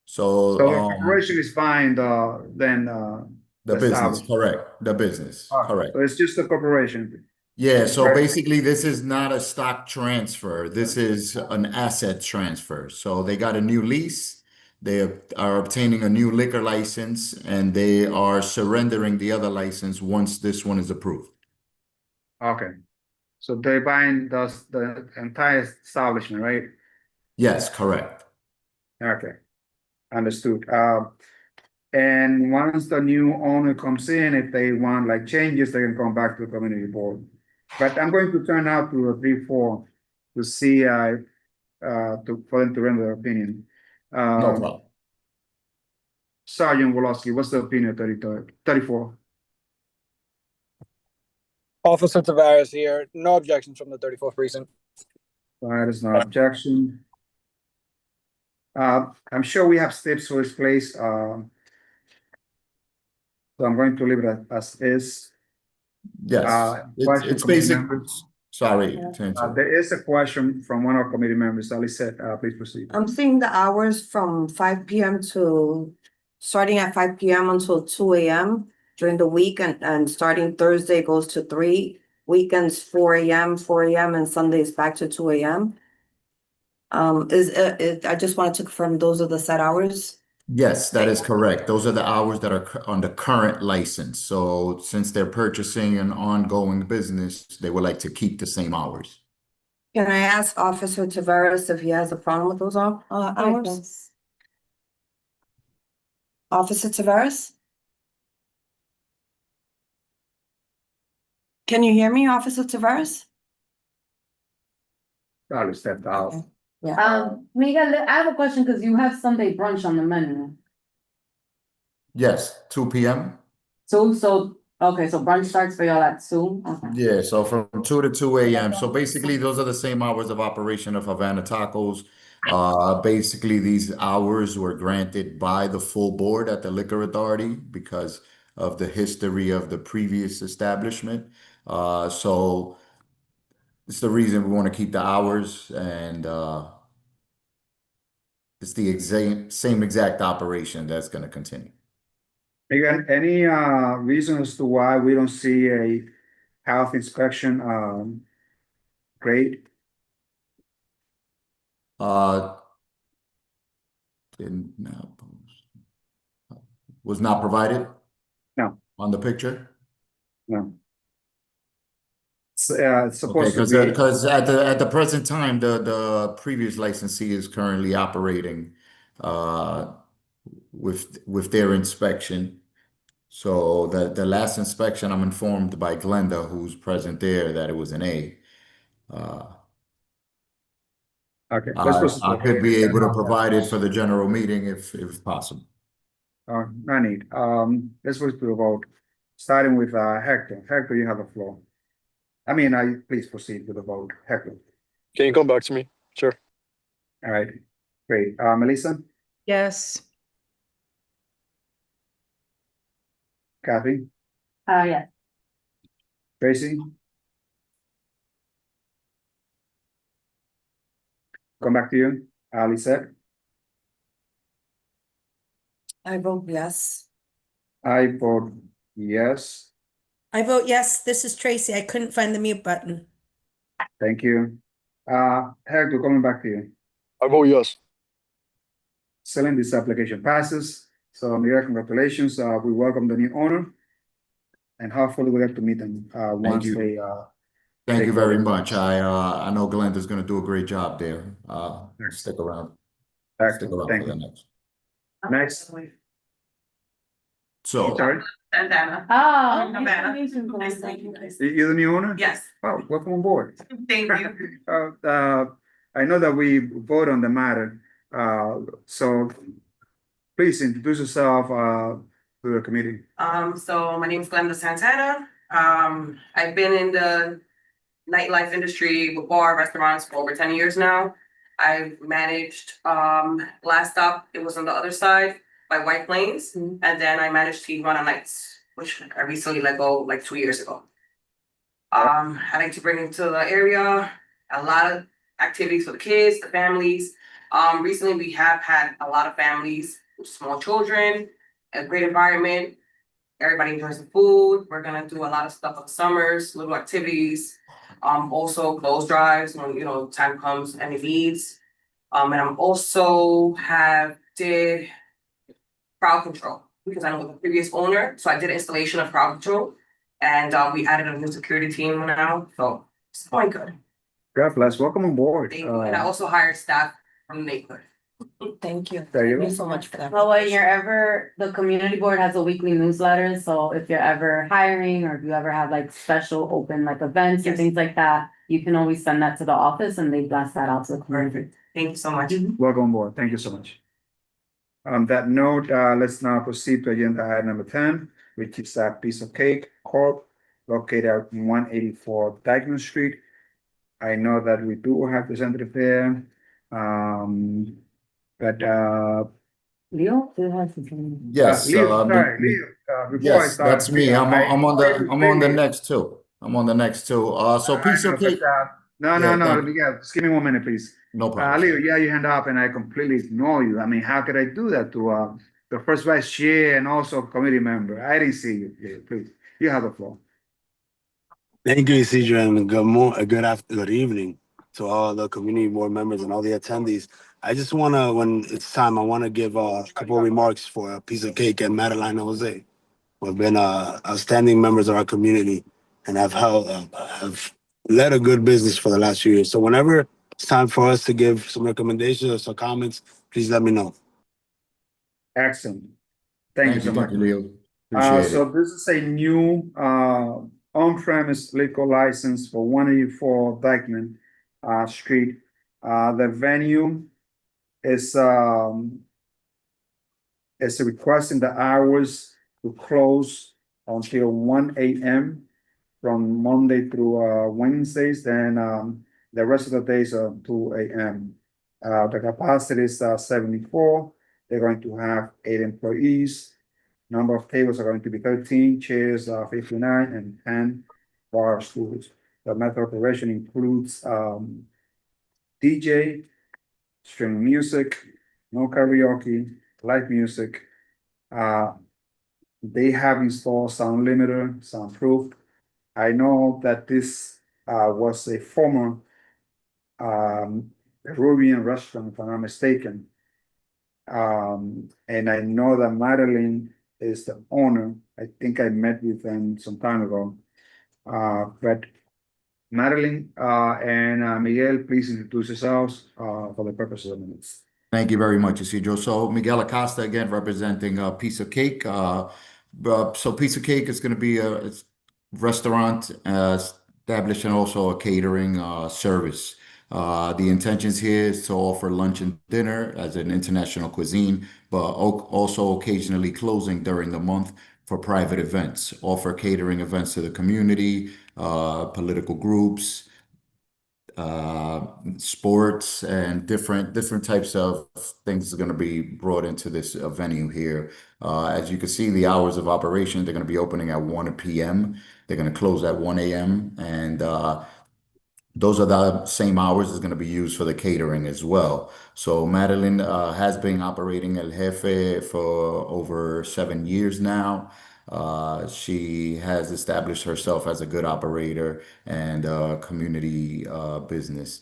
So So the corporation is fine, then the business, establishment. correct. The business, correct. So it's just a corporation. Yeah, so Right. basically this is not a stock transfer. This is an asset transfer. So they got a new lease. They are obtaining a new liquor license and they are surrendering the other license once this one is approved. Okay. So they're buying the entire establishment, right? Yes, correct. Okay. Understood. And once the new owner comes in, if they want like changes, they can come back to the community board. But I'm going to turn out to a 3-4 to see for them to render their opinion. No problem. Sergeant Wolowski, what's the opinion of 34? Officer Tavares here. No objections from the 34th precinct. That is no objection. I'm sure we have steps for this place, so I'm going to leave it as is. Yes, Question it's committee basic. members. Sorry to interrupt. There is a question from one of our committee members, Ali said, please proceed. I'm seeing the hours from 5 p.m. to, starting at 5 p.m. until 2 a.m. during the week, and starting Thursday goes to 3, weekends 4 a.m., and Sundays back to 2 a.m. I just wanted to confirm those are the set hours. Yes, that is correct. Those are the hours that are on the current license. So since they're purchasing an ongoing business, they would like to keep the same hours. Can I ask Officer Taveras if he has a problem with those hours? Officer Taveras? Can you hear me, Officer Taveras? Ali stepped out. Yeah. Miguel, I have a question because you have Sunday brunch on the menu. Yes, 2 p.m. Okay, so brunch starts for y'all at 2? Okay. Yeah, so from 2 to 2 a.m. So basically, those are the same hours of operation of Havana Tacos. Basically, these hours were granted by the full board at the Liquor Authority because of the history of the previous establishment. So it's the reason we want to keep the hours, and it's the same exact operation that's going to continue. Again, any reason as to why we don't see a health inspection grade? Was not provided? No. On the picture? No. It's supposed to be. Because at the present time, the previous licensee is currently operating with their inspection. So the last inspection, I'm informed by Glenda, who's present there, that it was an A. Okay. I could be able to provide it for the general meeting if possible. No need. Let's go to the vote. Starting with Hector. Hector, you have the floor. Please proceed with the vote. Hector. Can you come back to me? Sure. All right. Great. Melissa? Yes. Kathy? Yes. Tracy? Come back to you. Lisette? I vote yes. I vote yes. I vote yes. This is Tracy. I couldn't find the mute button. Thank you. Hector, coming back to you. I vote yes. Selling this application passes. So Miguel, congratulations. We welcome the new owner. And hopefully we get to meet them once you. they Thank you very much. I know Glenda's going to do a great job there. Stick around. Stick around Thank for the you. next. Next. So, Sorry, Santana. Oh, Havana. nice to meet you. Nice to meet you guys. you're the new owner? Yes, Oh, welcome on board. thank you. I know that we vote on the matter, so please introduce yourself to the committee. So my name is Glenda Santana. I've been in the nightlife industry with bar restaurants for over 10 years now. I've managed, last stop, it was on the other side by White Plains. And then I managed Tijuana Nights, which I recently let go like 2 years ago. I like to bring into the area a lot of activities for the kids, the families. Recently we have had a lot of families with small children, a great environment. Everybody enjoys the food. We're gonna do a lot of stuff for the summers, little activities. Also clothes drives when time comes and it needs. And I'm also did crowd control because I know the previous owner, so I did installation of crowd control, and we added a new security team now, so it's going good. God bless. Welcome on board. Thank you. And I also hired staff from the neighborhood. Thank you. There you Thank go. you so much for that. Well, when you're ever, the community board has a weekly newsletter, so if you're ever hiring or if you ever have like special open like events and Yes. things like that, you can always send that to the office and they blast that out to the community. Perfect. Thank you so much. Welcome on board. Thank you so much. On that note, let's now proceed to agenda item number 10, which is a Piece of Cake Corp. Located at 184 Dyckman Street. I know that we do have representative there. But, Leo, do you have something? Yes, Leo, sorry, Leo, before I yes, start. that's me. I'm on the next two. I'm on the next two. So piece of cake. No, Yeah, no, Miguel, just give me 1 minute, please. No problem. Leo, yeah, you hand up and I completely ignore you. I mean, how could I do that to the first vice chair and also committee member? I didn't see you. Leo, please, you have the floor. Thank you, Isidro, and good evening to all the community board members and all the attendees. I just want to, when it's time, I want to give a couple of remarks for a piece of cake and Madeline and Jose, who have been outstanding members of our community and have led a good business for the last few years. So whenever it's time for us to give some recommendations or some comments, please let me know. Excellent. Thank you so much. Thank you, Leo. Appreciate So it. this is a new on-premise liquor license for 184 Dyckman Street. The venue is requesting the hours to close until 1 a.m. from Monday through Wednesdays. Then the rest of the days are 2 a.m. The capacity is 74. They're going to have 8 employees. Number of tables are going to be 13, chairs 59, and 10 bar stools. The method of operation includes DJ, streaming music, no karaoke, live music. They have installed sound limiter, soundproof. I know that this was a former Peruvian restaurant, if I'm not mistaken. And I know that Madeline is the owner. I think I met with them some time ago. But Madeline and Miguel, please introduce yourselves for the purpose of the minutes. Thank you very much, Isidro. So Miguel Acosta again, representing Piece of Cake. So Piece of Cake is going to be a restaurant established and also a catering service. The intentions here is to offer lunch and dinner as an international cuisine, but also occasionally closing during the month for private events. Offer catering events to the community, political groups, sports, and different types of things are going to be brought into this venue here. As you can see, the hours of operation, they're going to be opening at 1 p.m. They're going to close at 1 a.m. and those are the same hours is going to be used for the catering as well. So Madeline has been operating El Jefe for over 7 years now. She has established herself as a good operator and community business.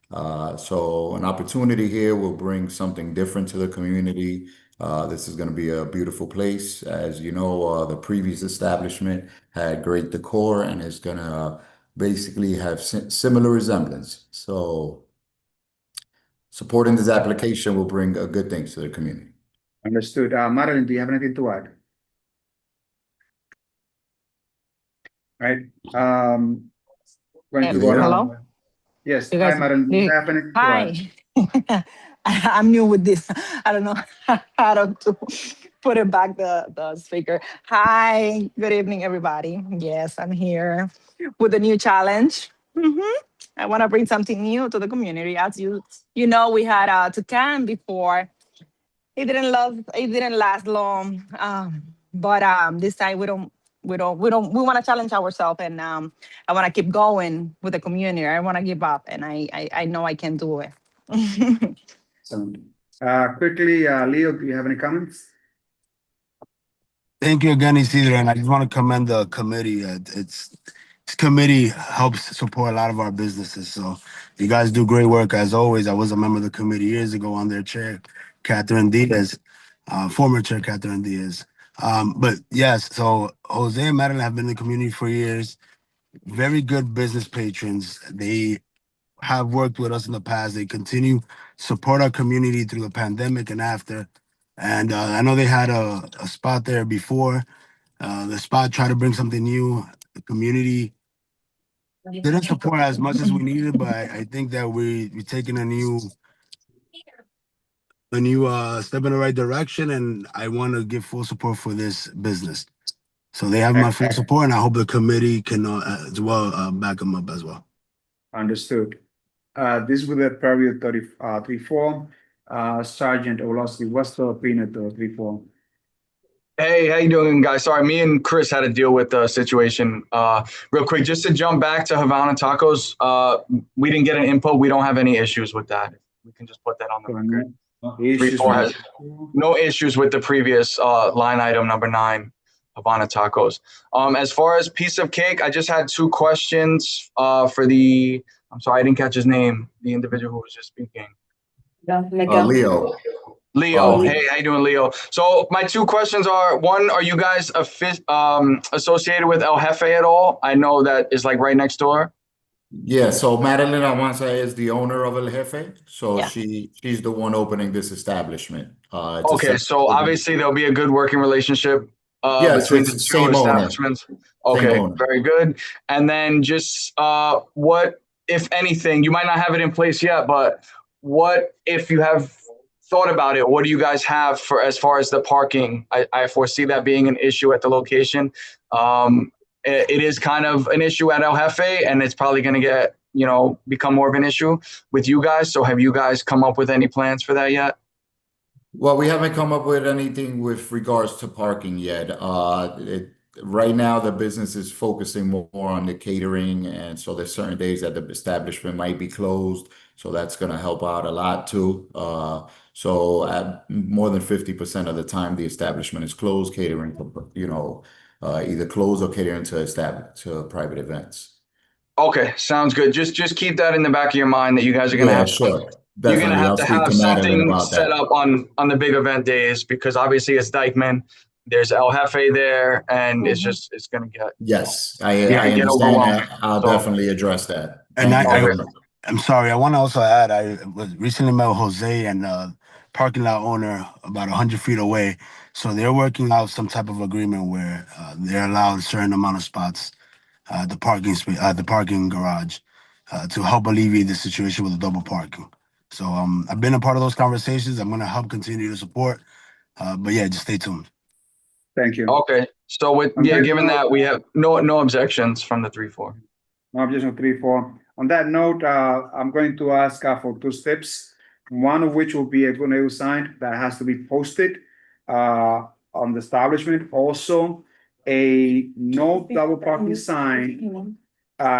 So an opportunity here will bring something different to the community. This is going to be a beautiful place. As you know, the previous establishment had great decor and is going to basically have similar resemblance. So supporting this application will bring good things to the community. Understood. Madeline, do you have anything to add? Right. Going to go Hello? Yes. You Hi, guys- Madeline. Do you have anything to add? Hi. I'm new with this. I don't know how to put it back the speaker. Hi, good evening, everybody. Yes, I'm here with a new challenge. I want to bring something new to the community. As you know, we had Toucan before. It didn't last long. But this time we want to challenge ourselves, and I want to keep going with the community. I want to give up, and I know I can do it. So, quickly, Leo, do you have any comments? Thank you again, Isidro, and I just want to commend the committee. This committee helps support a lot of our businesses, so you guys do great work as always. I was a member of the committee years ago on their chair, Catherine Diaz, former chair Catherine Diaz. But yes, so Jose and Madeline have been in the community for years. Very good business patrons. They have worked with us in the past. They continue to support our community through the pandemic and after. And I know they had a spot there before. The spot tried to bring something new. The community didn't support as much as we needed, but I think that we're taking a new step in the right direction, and I want to give full support for this business. So they have my full support, and I hope the committee can as well back them up as well. Understood. This with the period 34. Sergeant Olowski, what's the opinion of the 3-4? Hey, how you doing, guys? Sorry, me and Chris had to deal with the situation. Real quick, just to jump back to Havana Tacos, we didn't get an input. We don't have any issues with that. We can just put that on the record. Issues 3-4 has with- no issues with the previous line item number 9, Havana Tacos. As far as piece of cake, I just had 2 questions for the. I'm sorry, I didn't catch his name. The individual who was just speaking. Leo. Leo, hey, how you doing, Leo? So my 2 questions are: one, are you guys associated with El Jefe at all? I know that is like right next door. Yeah, so Madeline Awanza is the owner of El Jefe, so Yeah. she's the one opening this establishment. It's a Okay, so obviously there'll be a good working relationship Yes, between it's the 2 same owner. establishments. Okay, owner. very good. And then just what, if anything, you might not have it in place yet, but what if you have thought about it? What do you guys have for as far as the parking? I foresee that being an issue at the location. It is kind of an issue at El Jefe, and it's probably going to get, become more of an issue with you guys. So have you guys come up with any plans for that yet? Well, we haven't come up with anything with regards to parking yet. Right now, the business is focusing more on the catering, and so there's certain days that the establishment might be closed. So that's going to help out a lot too. So at more than 50% of the time, the establishment is closed, catering, either closed or catering to private events. Okay, sounds good. Just keep that in the back of your mind that you guys are gonna Yeah, have sure. you're gonna Definitely. have I'll to speak have to Madeline something about set that. up on the big event days, because obviously it's Dykeman, there's El Jefe there, and it's gonna get Yes, yeah, I get understand overwhelmed. that. I'll So definitely address that. And Thank you very much. I'm sorry. I want to also add, I was recently met with Jose and parking lot owner about 100 feet away. So they're working out some type of agreement where they're allowed a certain amount of spots, the parking garage, to help alleviate the situation with the double parking. So I've been a part of those conversations. I'm going to help continue to support. But yeah, just stay tuned. Thank you. okay, so with On that given note, that we have no objections from the 3-4. No objection 3-4. On that note, I'm going to ask for 2 steps. One of which will be a good news sign that has to be posted on the establishment. Also, a no double parking sign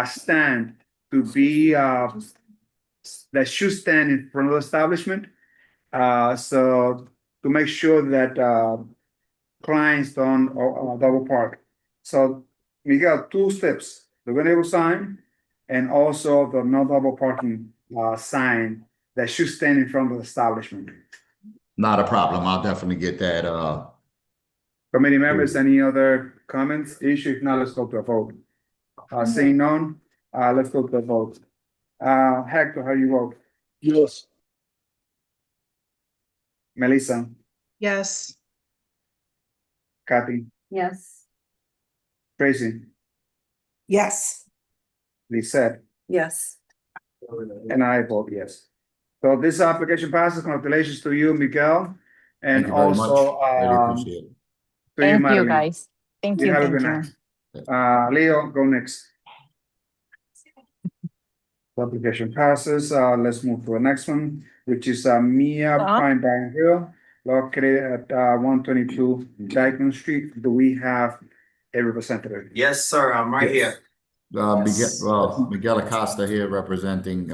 stand to be that should stand in front of the establishment. So to make sure that clients don't double park. So we got 2 steps: the window sign and also the no double parking sign that should stand in front of the establishment. Not a problem. I'll definitely get that. Committee members, any other comments, issues? If not, let's go to a vote. Seeing none, let's go to a vote. Hector, how you vote? Yes. Melissa, Yes. Kathy, Yes. Tracy, Yes. Lisette, Yes. and I vote yes. So this application passes. Congratulations to you, Miguel, and Thank you very much. also Really appreciate it. to Thank you, Madeline. guys. Thank You you, have a thank good you. night. Leo, go next. The application passes. Let's move to the next one, which is Mia Prime Bar and Grill, located at 122 Dykeman Street. Do we have a representative? Yes, sir. I'm right here. Miguel Acosta here representing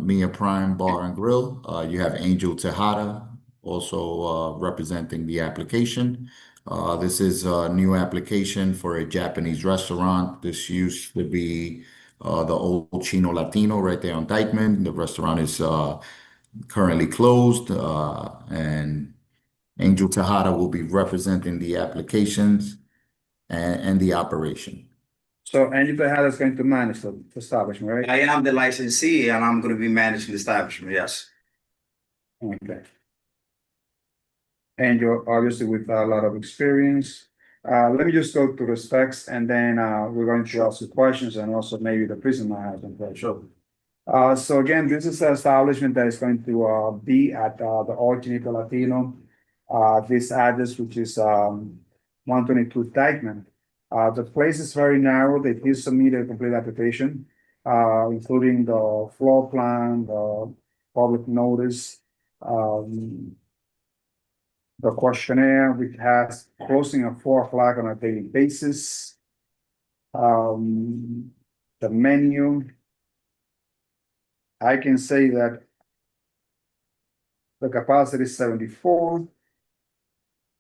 Mia Prime Bar and Grill. You have Angel Tejada also representing the application. This is a new application for a Japanese restaurant. This used to be the old Chino Latino right there on Dykeman. The restaurant is currently closed, and Angel Tejada will be representing the applications and the operation. So Angel Tejada is going to manage the establishment, right? I am the licensee and I'm going to be managing the establishment. Yes. Okay. Angel, obviously with a lot of experience. Let me just go to the specs and then we're going to ask you questions and also maybe the prison might have some questions. So again, this is an establishment that is going to be at the Old Chinito Latino. This address, which is 122 Dykeman. The place is very narrow. They did submit a complete application, including the floor plan, the public notice, The questionnaire, which has closing at 4 o'clock on a daily basis. The menu. I can say that the capacity is 74.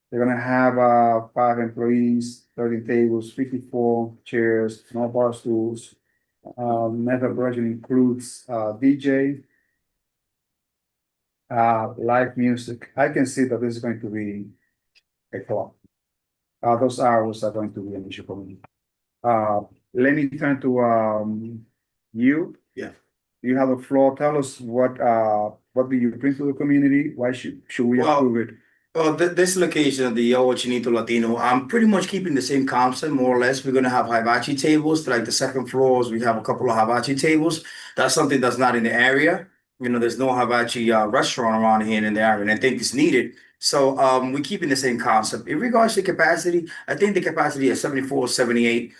They're gonna have 5 employees, 30 tables, 54 chairs, no bar stools. Method version includes DJ, live music. I can see that this is going to be a club. Those hours are going to be an issue for me. Let me turn to you. Yeah. You have the floor. Tell us what do you bring to the community? Why should we approve it? Well, this location, the Yo Chinito Latino, I'm pretty much keeping the same concept, more or less. We're gonna have hibachi tables, like the second floors. We have a couple of hibachi tables. That's something that's not in the area. You know, there's no hibachi restaurant around here in the area, and I think it's needed. So we're keeping the same concept. In regards to capacity, I think the capacity is 74, 78.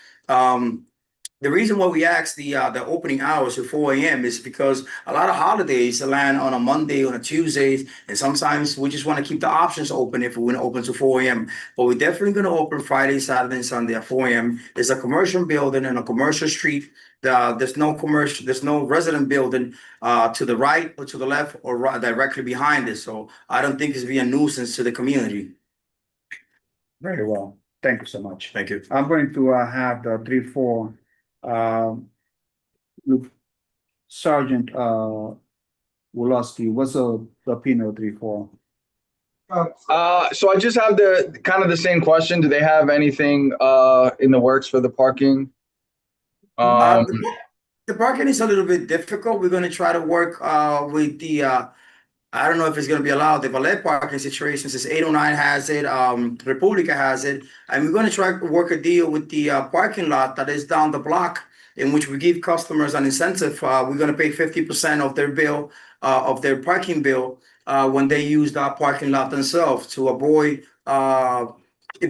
The reason why we asked the opening hours at 4 a.m. is because a lot of holidays land on a Monday, on a Tuesday, and sometimes we just want to keep the options open if we want to open to 4 a.m. But we're definitely going to open Friday, Saturday, and Sunday at 4 a.m. It's a commercial building and a commercial street. There's no resident building to the right or to the left or directly behind it. So I don't think it's be a nuisance to the community. Very well. Thank you so much. Thank you. I'm going to have the 3-4. Sergeant Woloski, what's the opinion of 3-4? So I just have the kind of the same question. Do they have anything in the works for the parking? The parking is a little bit difficult. We're going to try to work with the I don't know if it's going to be allowed. The valet parking situation, since 809 has it, Republica has it, and we're going to try to work a deal with the parking lot that is down the block, in which we give customers an incentive. We're going to pay 50% of their bill, of their parking bill, when they use that parking lot themselves to avoid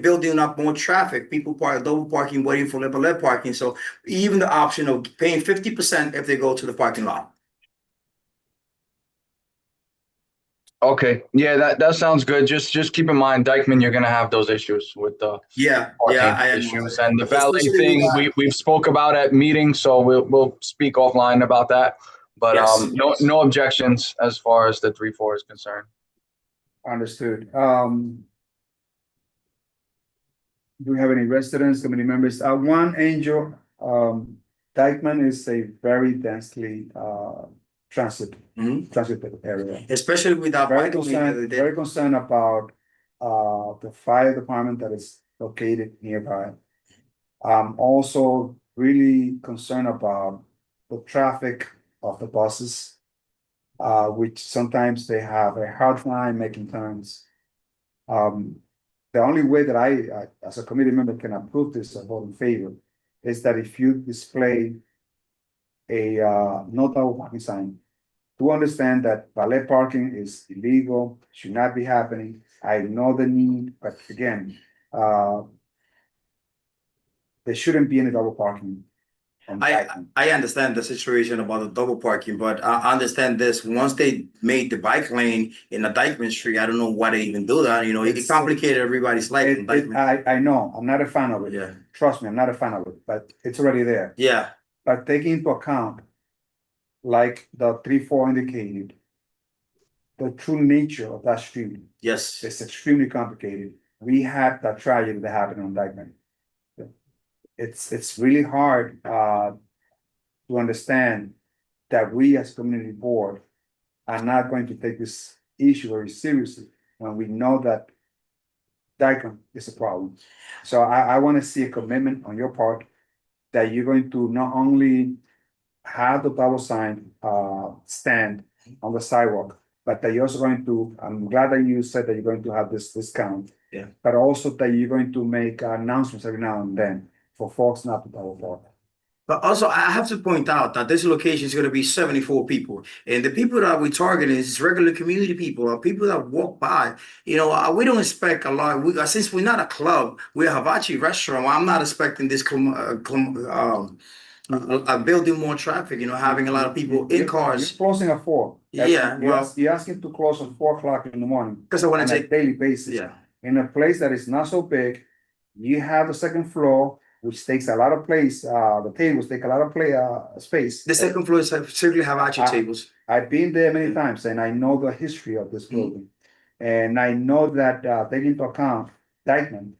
building up more traffic. People double parking, waiting for valet parking. So even the option of paying 50% if they go to the parking lot. Okay, yeah, that sounds good. Just keep in mind, Dykeman, you're gonna have those issues with the parking issues and the valet thing. We've spoke about at meetings, so we'll speak offline about that. But no objections as far as the 3-4 is concerned. Understood. Do we have any residents, committee members? One, Angel, Dykeman is a very densely transit area. Especially with that very concerned about the fire department that is located nearby. I'm also really concerned about the traffic of the buses, which sometimes they have a hard time making turns. The only way that I, as a committee member, can approve this or vote in favor is that if you display a no double parking sign, to understand that valet parking is illegal, should not be happening. I know the need, but again, there shouldn't be any double parking. I understand the situation about the double parking, but I understand this. Once they made the bike lane in the Dykeman Street, I don't know why they even do that. You know, it complicated everybody's life. I know, I'm not a fan of it. Yeah. Trust me, I'm not a fan of it, but it's already there. Yeah. But taking into account, like the 3-4 indicated, the true nature of that street. Yes. It's extremely complicated. We had that tragedy that happened on Dykeman. It's really hard to understand that we as community board are not going to take this issue very seriously when we know that Dykeman is a problem. So I want to see a commitment on your part that you're going to not only have the double sign stand on the sidewalk, but that you're also going to, I'm glad that you said that you're going to have this discount. Yeah. But also that you're going to make announcements every now and then for folks not to double park. But also, I have to point out that this location is going to be 74 people. And the people that we're targeting is regular community people, or people that walk by. You know, we don't expect a lot. Since we're not a club, we're a hibachi restaurant. I'm not expecting this building more traffic, you know, having a lot of people in cars. You're closing at 4. Yeah, well, You're asking to close at 4 o'clock in the morning. because I want On to a take, daily basis. yeah. In a place that is not so big, you have the second floor, which takes a lot of place, the tables take a lot of space. The second floor is strictly Hibachi Ah. tables. I've been there many times and I know the history of this building. And I know that, taking into account Dykeman,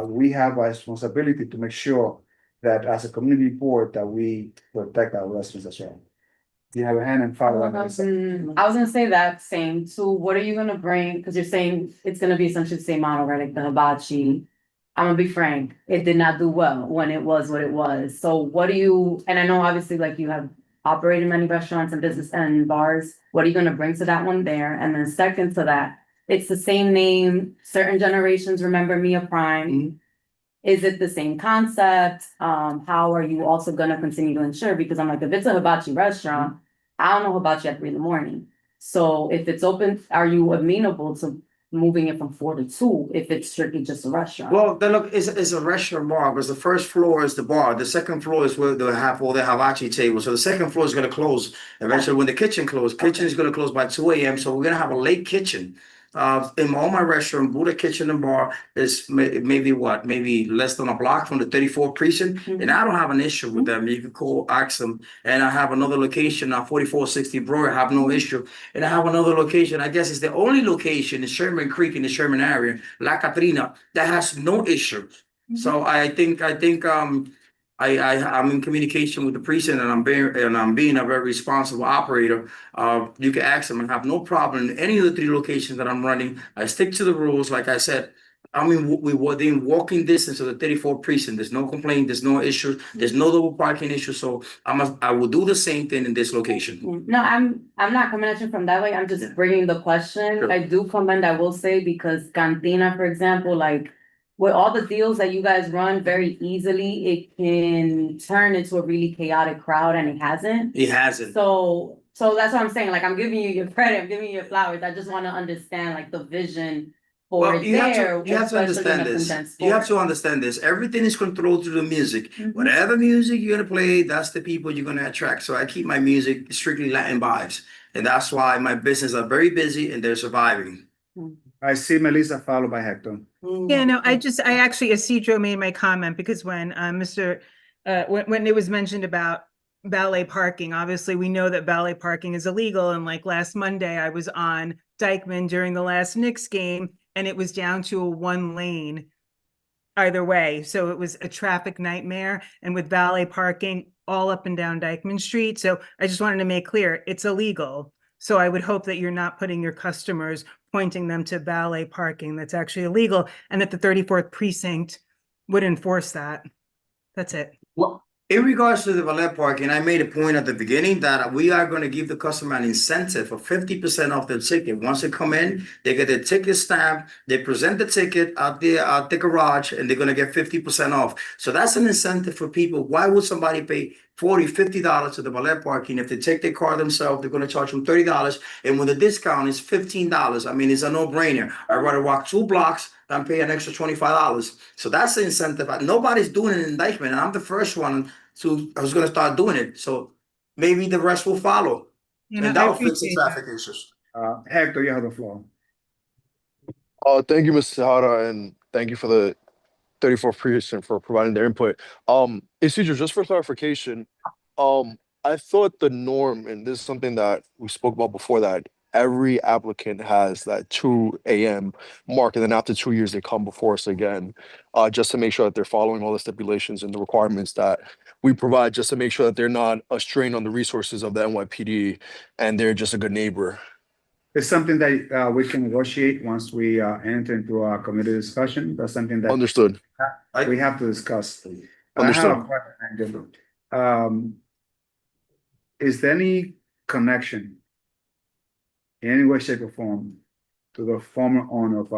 we have a responsibility to make sure that as a community board, that we protect our residents as well. You have a hand and follow on this. I was gonna say that same, so what are you gonna bring, because you're saying it's gonna be essentially the same model, right, like the hibachi. I'm gonna be frank, it did not do well when it was what it was, so what do you, and I know obviously like you have operated many restaurants and business and bars, what are you gonna bring to that one there, and then second to that, it's the same name, certain generations remember Mia Prime. Is it the same concept? How are you also gonna continue to ensure? Because I'm like, if it's a hibachi restaurant, I don't know hibachi at 3 a.m. So if it's open, are you amenable to moving it from 4 to 2 if it's strictly just a restaurant? Well, then look, it's a restaurant bar, because the first floor is the bar. The second floor is where they have all the hibachi tables. So the second floor is gonna close eventually when the kitchen closes. Kitchen is gonna close by 2 a.m. So we're gonna have a late kitchen. In all my restaurant, Buddha Kitchen and Bar is maybe less than a block from the 34th precinct, and I don't have an issue with them. You can ask them. And I have another location, 4460 Broad, I have no issue. And I have another location, I guess it's the only location in Sherman Creek in the Sherman area, La Catrina, that has no issue. So I think I'm in communication with the precinct, and I'm being a very responsible operator. You can ask them, and have no problem in any of the 3 locations that I'm running. I stick to the rules, like I said. I mean, we were in walking distance of the 34th precinct. There's no complaint, there's no issue, there's no double parking issue. So I will do the same thing in this location. No, I'm not coming at you from that way, I'm just bringing the question. Sure. I do commend, I will say, because Cantina, for example, like with all the deals that you guys run very easily, it can turn into a really chaotic crowd, and it hasn't. It hasn't. So that's what I'm saying, like, I'm giving you your credit, I'm giving you your flowers, I just wanna understand like the vision for Well, it you have there. to especially in understand a this. condensed You have to format. understand this. Everything is controlled through the music. Mhm. Whatever music you're gonna play, that's the people you're gonna attract. So I keep my music strictly Latin vibes. And that's why my business are very busy and they're surviving. I see Melissa followed by Hector. Yeah, no, I actually, Isidro made my comment because when when it was mentioned about valet parking, obviously we know that valet parking is illegal. And like last Monday, I was on Dykeman during the last Knicks game, and it was down to a 1 lane either way. So it was a traffic nightmare, and with valet parking all up and down Dykeman Street. So I just wanted to make clear, it's illegal. So I would hope that you're not putting your customers, pointing them to valet parking that's actually illegal, and that the 34th precinct would enforce that. That's it. Well, in regards to the valet parking, I made a point at the beginning that we are going to give the customer an incentive of 50% off their ticket. Once they come in, they get their ticket stamped, they present the ticket at the garage, and they're going to get 50% off. So that's an incentive for people. Why would somebody pay $40, $50 to the valet parking? If they take their car themselves, they're going to charge them $30. And when the discount is $15, I mean, it's a no-brainer. I'd rather walk 2 blocks than pay an extra $25. So that's the incentive. Nobody's doing it in Dykeman, and I'm the first one who's going to start doing it. So maybe the rest will follow. You know, And that I will fix the appreciate traffic issues. Hector, you have the floor. Thank you, Mr. Sahara, and thank you for the 34th precinct for providing their input. Isidro, just for clarification, I thought the norm, and this is something that we spoke about before, that every applicant has that 2 a.m. mark, and then after 2 years, they come before us again, just to make sure that they're following all the stipulations and the requirements that we provide, just to make sure that they're not a strain on the resources of the NYPD, and they're just a good neighbor. It's something that we can negotiate once we enter into a committee discussion. That's something that Understood. we have to discuss. Understood. I have a question. Is there any connection in any way, shape, or form to the former owner of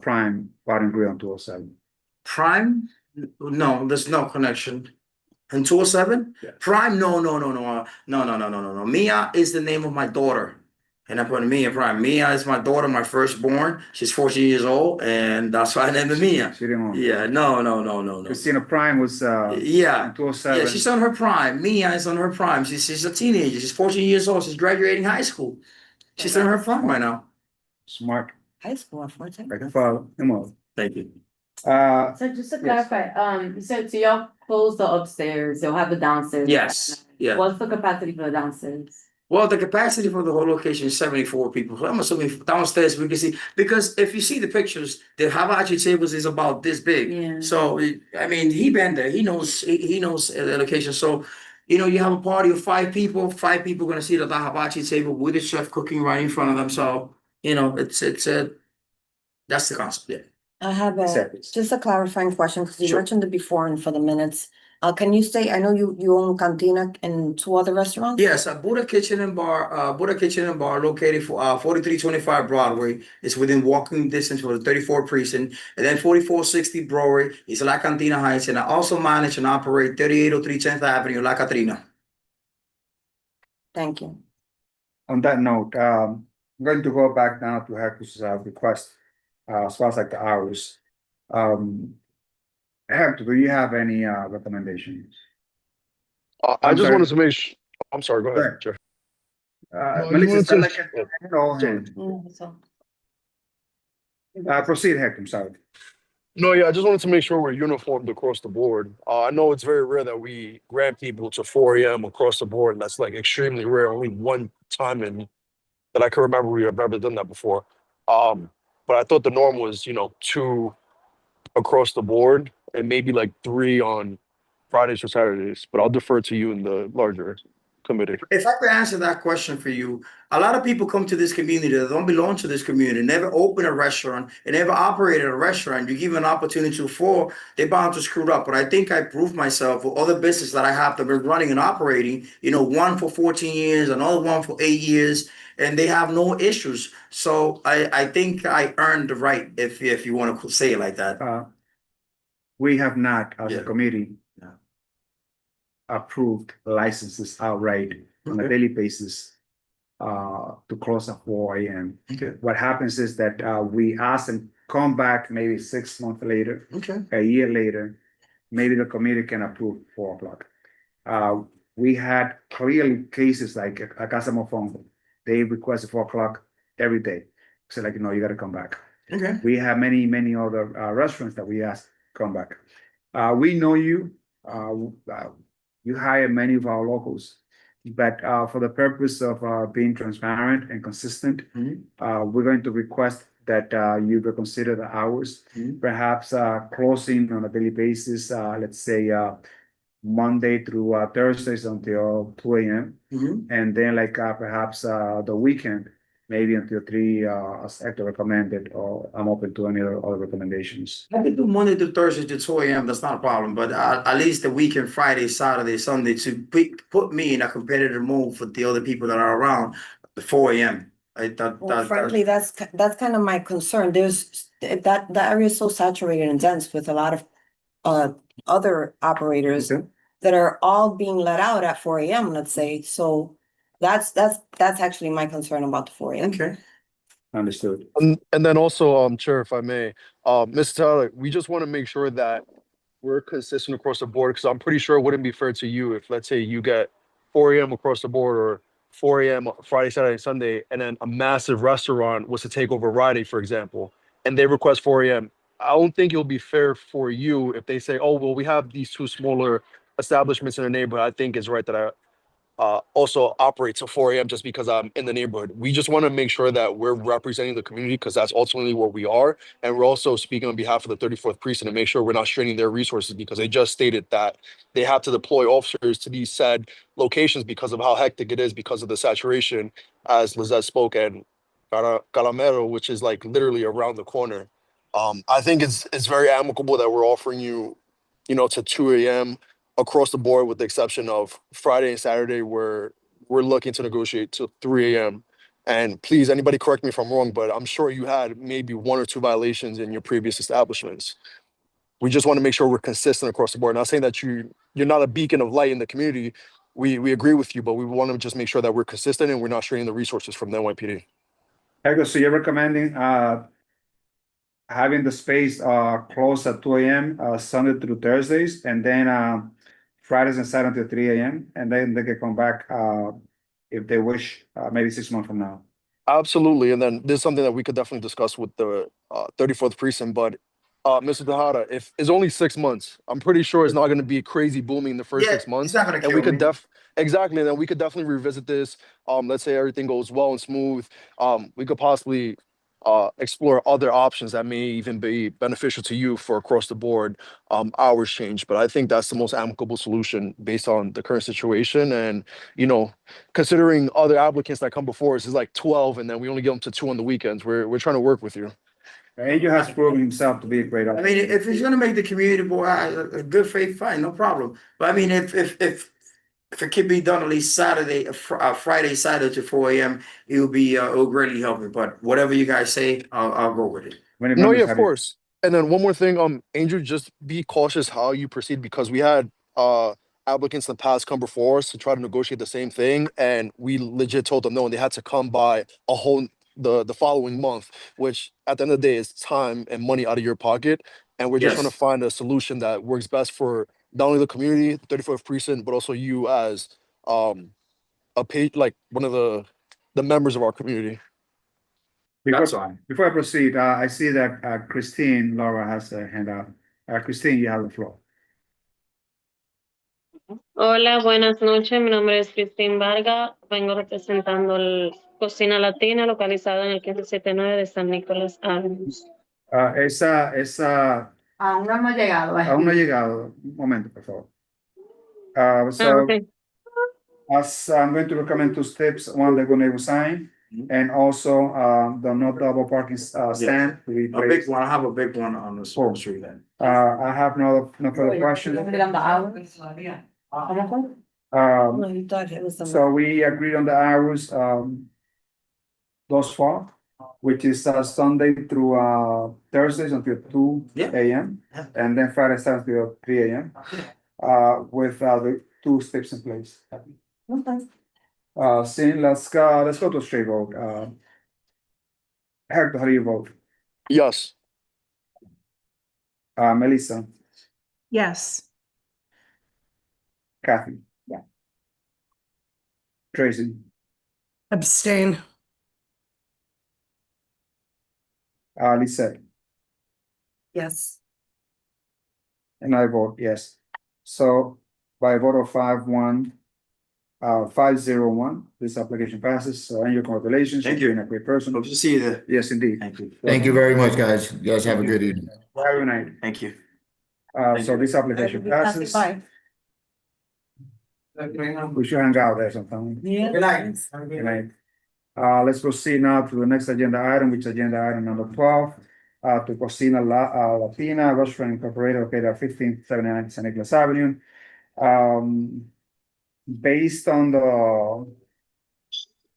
Prime Bar and Grill on 207? Prime? No, there's no connection. And 207? Yeah. Prime? No. Mia is the name of my daughter. And I put Mia Prime. Mia is my daughter, my firstborn. She's 14 years old, and that's why I named her Mia. She didn't want. Yeah, no. Christina Prime was Yeah. in 2007. Yeah, she's on her prime. Mia is on her prime. She's a teenager. She's 14 years old. She's graduating high school. She's in her prime right now. Smart. High school at 14. Like a father. Come on. Thank you. So just to yes. clarify, so y'all close the upstairs, you'll have the downstairs. Yes. Yeah. What's the capacity for the downstairs? Well, the capacity for the whole location is 74 people. So I'm assuming downstairs we can see, because if you see the pictures, the hibachi tables is about this big. Yeah. So I mean, he been there. He knows the location. So you have a party of 5 people. 5 people gonna sit at the hibachi table with the chef cooking right in front of them. So it's that's the concept. Yeah. I have Exactly. just a clarifying question, because you Sure. mentioned it before and for the minutes. Can you say, I know you own Cantina and 2 other restaurants? Yes, Buddha Kitchen and Bar located for 4325 Broadway. It's within walking distance for the 34th precinct. And then 4460 Broadway is La Cantina Heights. And I also manage and operate 3803 10th Avenue, La Catrina. Thank you. On that note, I'm going to go back now to Hector's request as far as like the hours. Hector, do you have any recommendations? I just sorry. wanted to make sure, I'm sorry, go Go ahead, ahead. Jeff. Melissa, wanted to- like proceed, Hector. I'm sorry. No, yeah, I just wanted to make sure we're uniformed across the board. I know it's very rare that we grant people to 4 a.m. across the board. And that's like extremely rare. Only one time that I can remember we have ever done that before. But I thought the norm was, 2 across the board and maybe like 3 on Fridays or Saturdays. But I'll defer to you in the larger committee. If I could answer that question for you, a lot of people come to this community that don't belong to this community, never open a restaurant, and never operated a restaurant. You give an opportunity to 4, they're bound to screw it up. But I think I proved myself with other businesses that I have that been running and operating, one for 14 years, another one for 8 years, and they have no issues. So I think I earned the right, if you want to say it like that. We have not, as a Yeah. committee, approved licenses outright on a daily basis to close at 4 a.m. Okay. What happens is that we ask them come back maybe 6 months later, Okay. a year later, maybe the committee can approve 4 o'clock. We had clearly cases like a customer phone, they requested 4 o'clock every day. So no, you gotta come back. Okay. We have many other restaurants that we ask come back. We know you. You hire many of our locals, but for the purpose of being transparent and consistent, we're going to request that you reconsider the hours, perhaps closing on a daily basis. Let's say Monday through Thursdays until 2 a.m. And then perhaps the weekend, maybe until 3, as Hector recommended, or I'm open to any other recommendations. I could do Monday to Thursday to 2 a.m. That's not a problem, but at least the weekend, Friday, Saturday, Sunday, to put me in a competitive mode for the other people that are around at 4 a.m. Well, frankly, that's kind of my concern. There's that area is so saturated and dense with a lot of other operators that are all being let out at 4 a.m., let's say. So that's actually my concern about the 4 a.m. Okay. Understood. And then also, Chair, if I may, Mr. Tyler, we just want to make sure that we're consistent across the board, because I'm pretty sure it wouldn't be fair to you if, let's say, you get 4 a.m. across the board or 4 a.m. Friday, Saturday, Sunday, and then a massive restaurant was to take over Friday, for example, and they request 4 a.m. I don't think it'll be fair for you if they say, oh, well, we have these 2 smaller establishments in the neighborhood. I think it's right that I also operate till 4 a.m. just because I'm in the neighborhood. We just want to make sure that we're representing the community, because that's ultimately what we are. And we're also speaking on behalf of the 34th precinct to make sure we're not straining their resources, because they just stated that they have to deploy officers to these said locations because of how hectic it is, because of the saturation, as Lizette spoke, and Calamero, which is like literally around the corner. I think it's very amicable that we're offering you, to 2 a.m. across the board, with the exception of Friday and Saturday, where we're looking to negotiate till 3 a.m. And please, anybody correct me if I'm wrong, but I'm sure you had maybe 1 or 2 violations in your previous establishments. We just want to make sure we're consistent across the board. Not saying that you're not a beacon of light in the community, we agree with you, but we want to just make sure that we're consistent and we're not straining the resources from the NYPD. Hector, so you're recommending having the space closed at 2 a.m. Sunday through Thursdays, and then Fridays and Saturdays at 3 a.m. and then they can come back if they wish, maybe 6 months from now. Absolutely, and then this is something that we could definitely discuss with the 34th precinct. But Mr. Tejada, if it's only 6 months, I'm pretty sure it's not going to be crazy booming in the first Yeah, 6 months. it's not gonna And we kill could me. exactly, and then we could definitely revisit this. Let's say everything goes well and smooth. We could possibly explore other options that may even be beneficial to you for across the board hours change. But I think that's the most amicable solution based on the current situation. And, you know, considering other applicants that come before us is like 12, and then we only get them to 2 on the weekends. We're trying to work with you. Angel has proven himself to be a great I officer. mean, if he's gonna make the community board a good faith, fine, no problem. But I mean, if it could be done at least Saturday, Friday, Saturday to 4 a.m., it'll greatly help me. But whatever you guys say, I'll go with it. No, yeah, of course. And then one more thing, Angel, just be cautious how you proceed, because we had applicants in the past come before us to try to negotiate the same thing, and we legit told them no, and they had to come by the following month, which at the end of the day is time and money out of your pocket. And we're just trying to Yes. find a solution that works best for not only the community, the 34th precinct, but also you as like one of the members of our community. Before I proceed, I see that Christine Laura has a hand up. Christine, you have the floor. Hola, buenas noches. Mi nombre es Cristín Vargas. Vengo representando el Cocina Latina, localizado en el 1579 de San Nicolás Arms. Esa Aún no hemos llegado. aún no ha llegado. Un momento, por favor. Okay. As I'm going to recommend 2 steps, one they're going to sign, and also the no double parking stand. To be A big placed. one. I have a big one on the Sport Street then. I have no further questions. No, you thought it was So we agreed on the hours thus far, which is Sunday through Thursdays until 2 a.m. and then Friday, Saturday until 3 a.m. With the 2 steps in place. Seeing, let's go to a straight vote. Hector, how do you vote? Yes. Melissa, Yes. Kathy. Yeah. Tracy, Abstain. Lisette, Yes. and I vote yes. So by a vote of 5-1, 501, this application passes. So, and your congratulations. Thank You're being a great person. Hope to see you there. Yes, indeed. Thank you. Thank you very much, guys. You guys have a good evening. Have a good night. Thank you. So this application passes. We should hang out there sometime. Yeah. Good night. Good night. Let's proceed now to the next agenda item, which is agenda item number 12. To Cocina Latina Restaurant Incorporated, located at 1579 San Nicolas Avenue. Based on the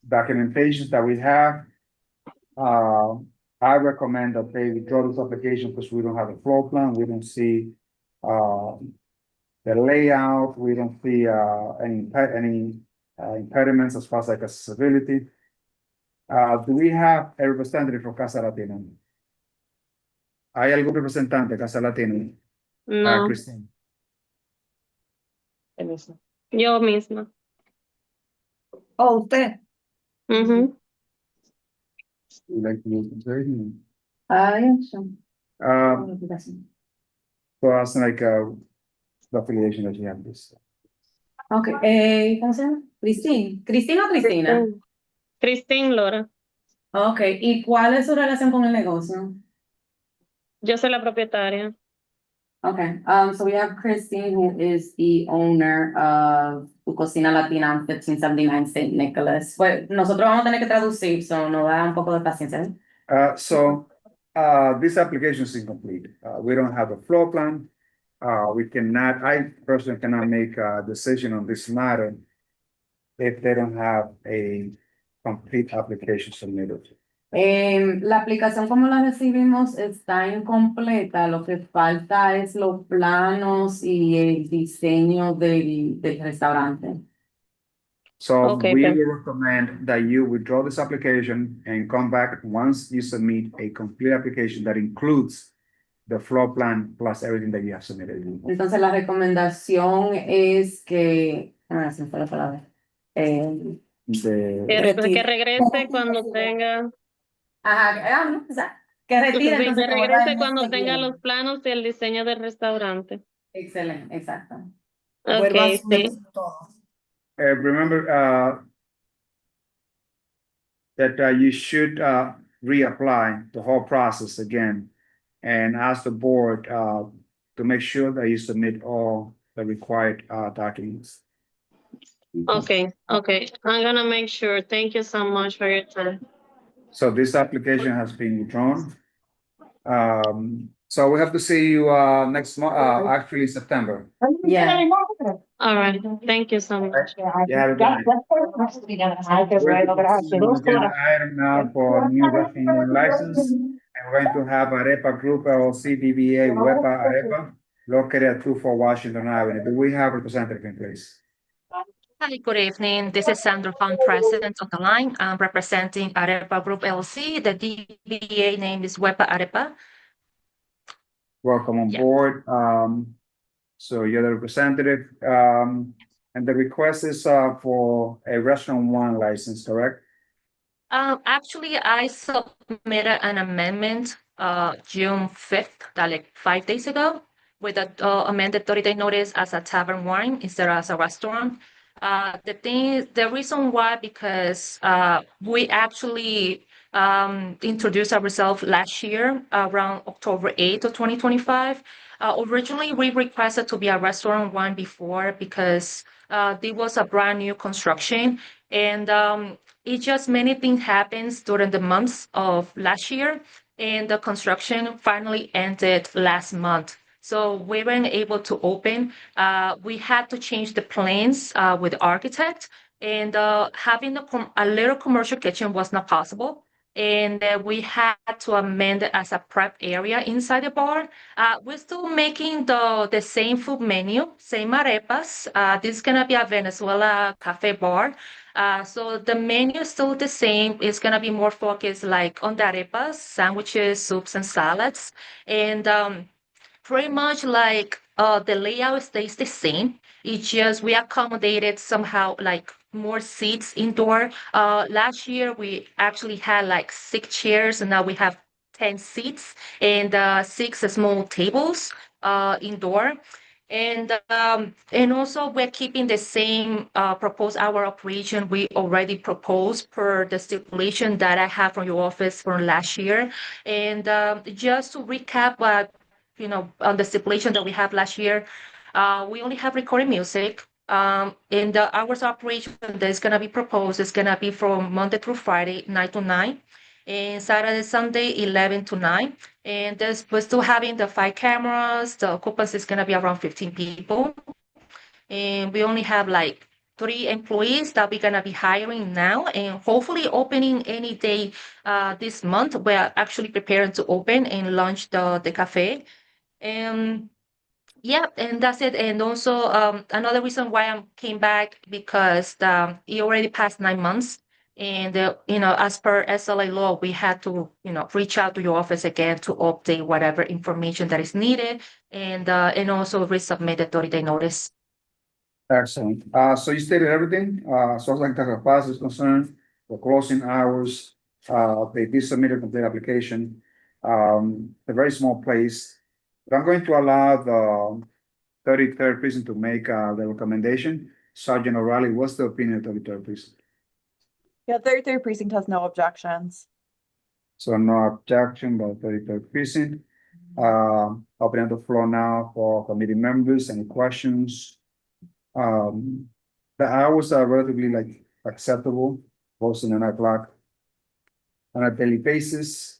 documentations that we have, I recommend that they withdraw this application because we don't have a floor plan. We don't see the layout. We don't see any impediments as far as like accessibility. Do we have a representative from Casa Latina? ¿Hay algún representante de Casa Latina? No, Christine. yo misma. Oh, usted. Ujú. Would like to use the hearing? So that's like the affiliation that you have this. Okay, ¿cómo se llama? Cristín. ¿Cristina o Cristina? Cristín Lora. Okay, ¿y cuál es su relación con el negocio? Yo soy la propietaria. Okay, so we have Christine, who is the owner of Tu Cocina Latina on 1579 St. Nicholas. Pues nosotros vamos a tener que traducir, so nos da un poco de paciencia. So this application is incomplete. We don't have a floor plan. I personally cannot make a decision on this matter if they don't have a complete application submitted. La aplicación como la recibimos está incompleta, lo que falta es los planos y el diseño del restaurante. So Okay, we then. will recommend that you withdraw this application and come back once you submit a complete application that includes the floor plan plus everything that you have submitted. Entonces la recomendación es que, se me fue la palabra. Que regrese cuando tenga, Ajá, no, o sea, que retire que entonces que vuelva regrese el mes cuando que tenga viene. los planos y el diseño del restaurante. Excelente, exacto. Okay, sí. Remember, that you should reapply the whole process again and ask the board to make sure that you submit all the required documents. Okay, okay. I'm gonna make sure. Thank you so much for your time. So this application has been withdrawn. So we have to see you next month, actually September. Yeah. All right. Thank you so much. Yeah, have a good night. Agenda item now for new restaurant license. And we're going to have Arepa Group LLC DBA Wepa Arepa located at 24 Washington Avenue. Do we have a representative in place? Hi, good evening. This is Sandra Fong, President on the line. I'm representing Arepa Group LLC. The DBA name is Wepa Arepa. Welcome on board. So you're the representative, and the request is for a restaurant one license, correct? Actually, I submitted an amendment June 5th, like 5 days ago, with an amended 30-day notice as a tavern wine instead of as a restaurant. The reason why, because we actually introduced ourselves last year around October 8th of 2025. Originally, we requested to be a restaurant one before because there was a brand new construction, and it just many things happens during the months of last year, and the construction finally ended last month. So we weren't able to open. We had to change the plans with the architect, and having a little commercial kitchen was not possible. And we had to amend it as a prep area inside the bar. We're still making the same food menu, same arepas. This is gonna be a Venezuela cafe bar. So the menu is still the same. It's gonna be more focused like on the arepas, sandwiches, soups, and salads. And pretty much like the layout stays the same. It's just we accommodated somehow like more seats indoor. Last year we actually had like 6 chairs, and now we have 10 seats and 6 small tables indoor. And also we're keeping the same proposed hour operation we already proposed per the stipulation that I have from your office from last year. And just to recap what on the stipulation that we have last year, we only have recorded music. In the hours of operation that is going to be proposed is going to be from Monday through Friday, 9 to 9, and Saturday, Sunday, 11 to 9. And we're still having the 5 cameras. The occupancy is going to be around 15 people. And we only have like 3 employees that we're going to be hiring now, and hopefully opening any day this month. We're actually preparing to open and launch the cafe. And yeah, and that's it. And also another reason why I came back, because it already passed 9 months, and as per SLA law, we had to reach out to your office again to update whatever information that is needed, and also resubmit the 30-day notice. Excellent. So you stated everything. As far as like the class is concerned, the closing hours, they did submit a complete application. A very small place. But I'm going to allow the 33rd precinct to make the recommendation. Sergeant O'Reilly, what's the opinion of the 33rd precinct? Yeah, 33rd precinct has no objections. So no objection by 33rd precinct. Opening the floor now for committee members. Any questions? The hours are relatively like acceptable, posting at 9 o'clock on a daily basis.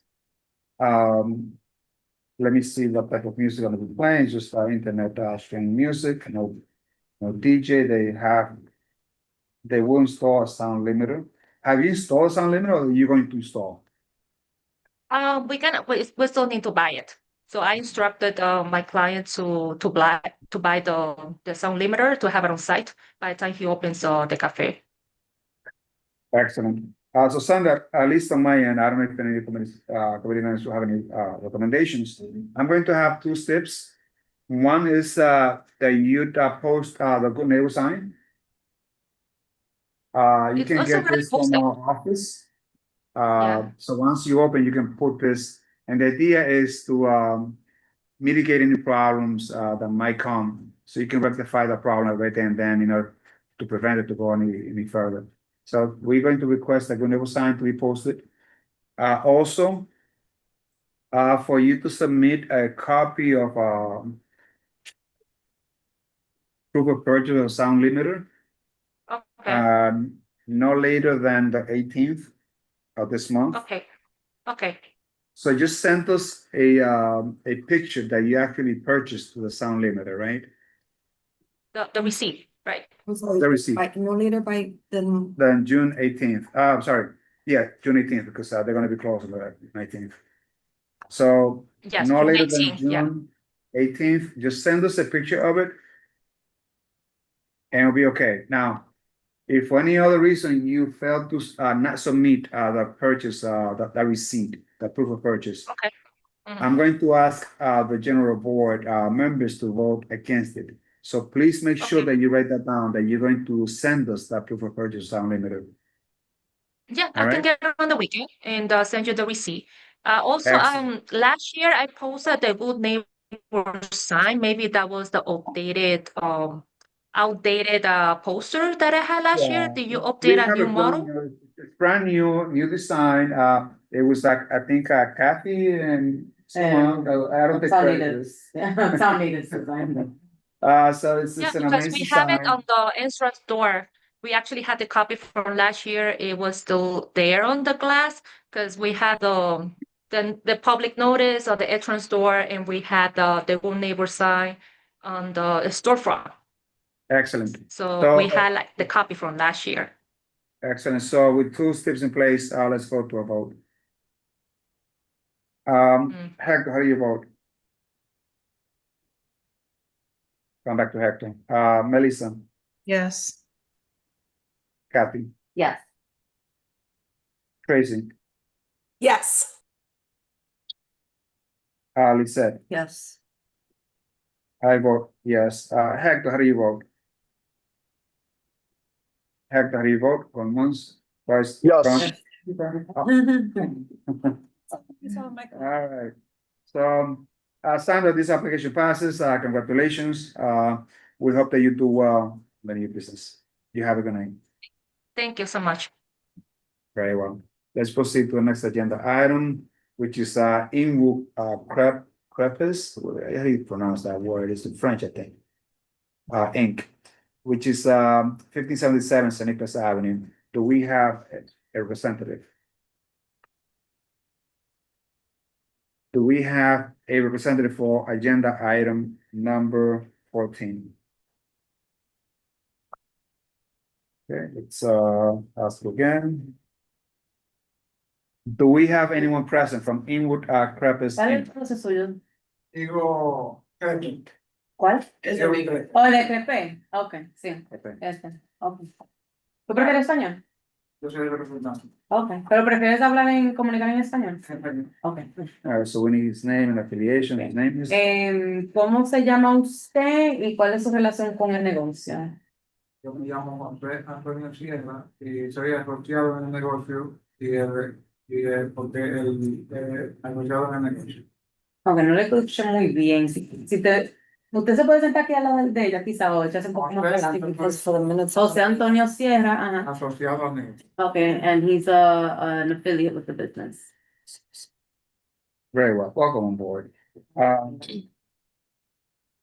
Let me see what type of music I'm gonna be playing. Just internet streaming music. No DJ. They will install a sound limiter. Have you installed a sound limiter, or are you going to install? We still need to buy it. So I instructed my client to buy the sound limiter to have it on site by the time he opens the cafe. Excellent. So Sandra, at least on my end, I don't know if any committee members will have any recommendations. I'm going to have two steps. One is that you post the good neighbor sign. You It's can also get very this from posted. our office. Yeah. So once you open, you can put this, and the idea is to mitigate any problems that might come. So you can rectify the problem right there and then, to prevent it to go any further. So we're going to request a good neighbor sign to be posted. Also, for you to submit a copy of proof of purchase of sound limiter, Okay. no later than the 18th of this month. Okay. Okay. So just send us a picture that you actually purchased the sound limiter, right? The receipt, right? I'm sorry, The receipt. no later by the. Then June 18th. I'm sorry. Yeah, June 18th, because they're gonna be closed on the 19th. So Yes, no June later than 18th, yeah. June 18th, just send us a picture of it. And it'll be okay. Now, if for any other reason you fail to not submit the purchase, the receipt, the proof of purchase. Okay. I'm going to ask the general board members to vote against it. So please make sure that you write that down, that you're going to send us that proof of purchase unlimited. Yeah, All I can right. get it on the weekend and send you the receipt. Also, Excellent. last year I posted the good neighbor sign. Maybe that was the outdated poster that I had last year. Yeah. Did you We update a have new a model? brand new design. It was like, I think, Kathy and someone, I don't think. Sound natives design. So it's Yeah, an because amazing we have it sign. on the entrance door. We actually had the copy from last year. It was still there on the glass because we had the public notice on the entrance door, and we had the good neighbor sign on the storefront. Excellent. So we had like the copy from last year. Excellent. So with two steps in place, let's go to a vote. Hector, how do you vote? Come back to Hector. Melissa, Yes. Kathy, Yes. Tracy, Yes. Lisette. Yes. I vote yes. Hector, how do you vote? Hector, how do you vote? Going once, twice? Yes. All right. So, Sandra, this application passes. Congratulations. We hope that you do well in your business. You have a good night. Thank you so much. Very well. Let's proceed to the next agenda item, which is Inwood Crepes. How do you pronounce that word? It's in French, I think. Inc., which is 1577 St. Nicholas Avenue. Do we have a representative? Do we have a representative for agenda item number 14? Okay, let's ask again. Do we have anyone present from Inwood Crepes? ¿Cuál es el Inc.? proceso yo? Digo, ¿Cuál? Es el mío. Oh, el de Crepe. Ok, sí. Okay. Ok. ¿Tú prefieres español? Yo soy el representante. Ok. ¿Pero prefieres comunicar en español? Ok. All right, so we need his name and affiliation. His name is. ¿Cómo se llama usted y cuál es su relación con el negocio? Yo me llamo Antonio Sierra y soy asociado en el negocio y porque el asociado en el negocio. Aunque no le escuché muy bien. Usted se puede sentar aquí al lado de ella, quizá, o echarse un poco más adelante. José Antonio Sierra, ajá. Asociado al negocio. Okay, and he's an affiliate with the business. Very well. Welcome on board.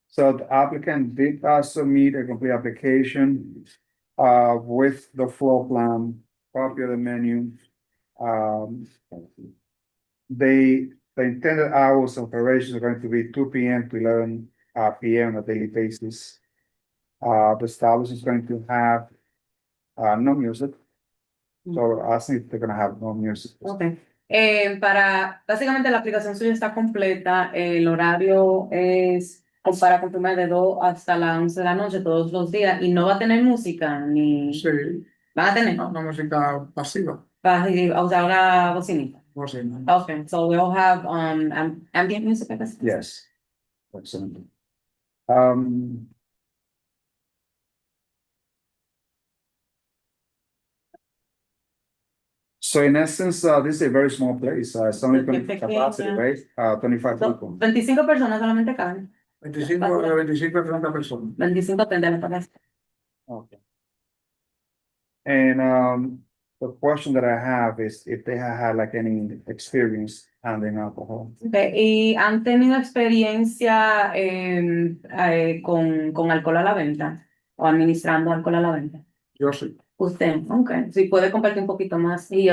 So the applicant did submit a complete application with the floor plan, copy of the menu. The intended hours of operation are going to be 2 p.m. to 11 p.m. on a daily basis. The establishment is going to have no music. So I think they're going to have no music. Okay. Básicamente la aplicación suya está completa, el horario es para confirmar de 2 hasta las 11 de la noche todos los días y no va a tener música ni. Sí. ¿Van a tener? No, música pasiva. ¿Vas a usar la bocinita? Bocina. Okay, so we'll have, ambient music, I guess? Yes. Excellent. So in essence, this is a very small place, it's only Qué 20 capacity, pequeña. right? 25 people. 25 personas solamente caben. 25 a 30 personas. 25 a 30 me parece. Okay. And, the question that I have is if they have had like any experience handling alcohol. Okay, ¿y han tenido experiencia con alcohol a la venta? ¿O administrando alcohol a la venta? Yo sí. Usted, okay. Si puede compartir un poquito más. Y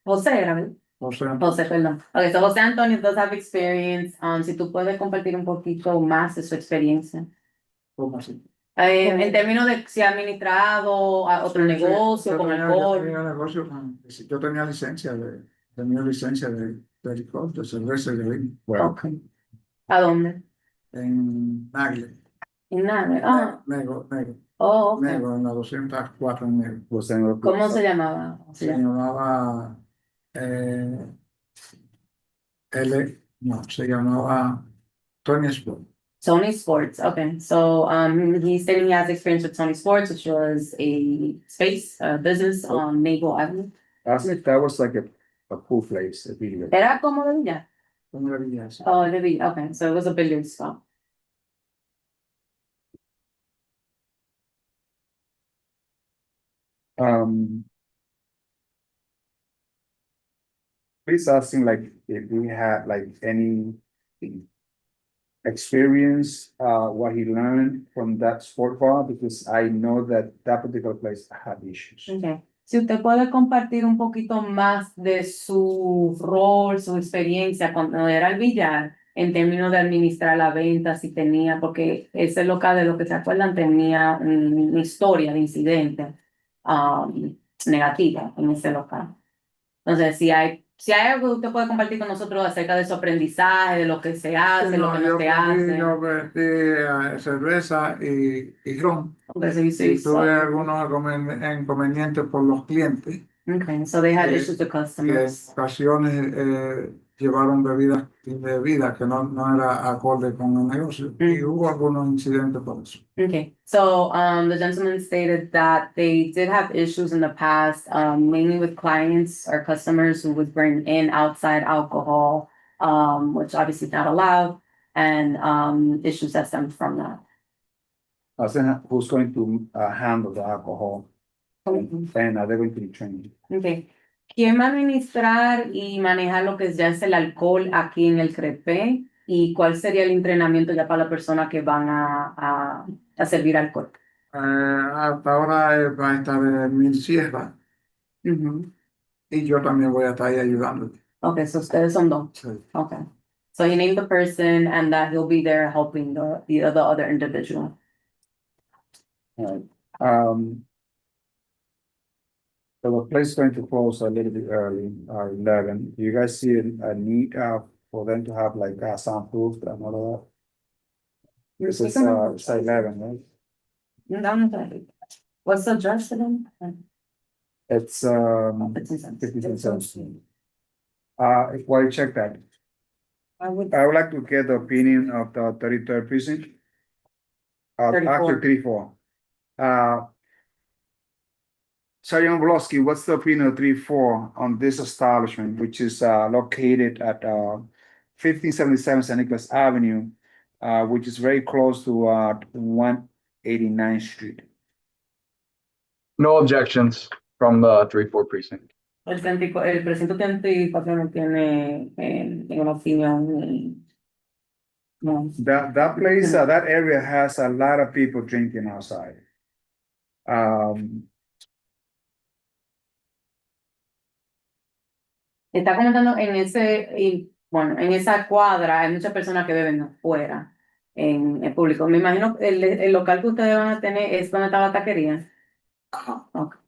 José, era, ¿verdad? José, perdón. Okay, so José Antonio does have experience. Si tú puedes compartir un poquito más de su experiencia. ¿Cómo así? En términos de si ha administrado a otro negocio con alcohol. Yo tenía licencia de licor, de cerveza y de vino. Okay. ¿A dónde? En Nagle. En Nagle. Nego. Oh, okay. Nego, en la 204 en Nego. ¿Cómo se llamaba? Se llamaba se llamaba Tony Sport. Sony Sports, okay. So he's saying he has experience with Sony Sports, which was a space business on Naval Avenue. That was like a pool place, a video. Era como de billar. Como de billar. Oh, de billar, okay. So it was a billiard spot. Please asking like if we had like any experience, what he learned from that sport bar, because I know that that particular place had issues. Okay. Si usted puede compartir un poquito más de su rol, su experiencia cuando era el billar, en términos de administrar la venta, si tenía, porque ese local de lo que se acuerdan tenía una historia de incidente negativa en ese local. Entonces, si hay algo que usted puede compartir con nosotros acerca de su aprendizaje, de lo que se hace, lo que no se hace. Yo aprendí cerveza y ron. Okay, y tuve algunos inconvenientes por los clientes. Okay, so they had issues with Que en customers. ocasiones llevaron bebidas indebidas que no era acorde con el negocio. Y hubo algunos incidentes por eso. Okay, so the gentleman stated that they did have issues in the past, mainly with clients or customers who would bring in outside alcohol, which obviously is not allowed, and issues that stemmed from that. Who's going to handle the alcohol? And they're going to be trained. Okay. ¿Quién va a administrar y manejar lo que ya es el alcohol aquí en el CREPE? ¿Y cuál sería el entrenamiento ya para la persona que van a servir alcohol? Hasta ahora va a estar Mil Sierra. Y yo también voy a estar ahí ayudando. Okay, so ustedes son dos. Sí. Okay. So he named the person and that he'll be there helping the other individual. All right. So the place is going to close a little bit early, 11. Do you guys see a need for them to have like soundproof and all that? This is 11, right? What's the address again? It's 50 cents. While you check that, I would I would like to get the opinion of the 33rd precinct. 34. Actually 34. Sergeant Voloski, what's the opinion of 34 on this establishment, which is located at 1577 St. Nicholas Avenue, which is very close to 189th Street? No objections from the 3-4 precinct. El precinto 34 no tiene una opinión. No. That place, that area has a lot of people drinking outside. Está comentando en en esa cuadra hay muchas personas que beben afuera, en el público. Me imagino el local que ustedes van a tener es donde está la taquería. Okay.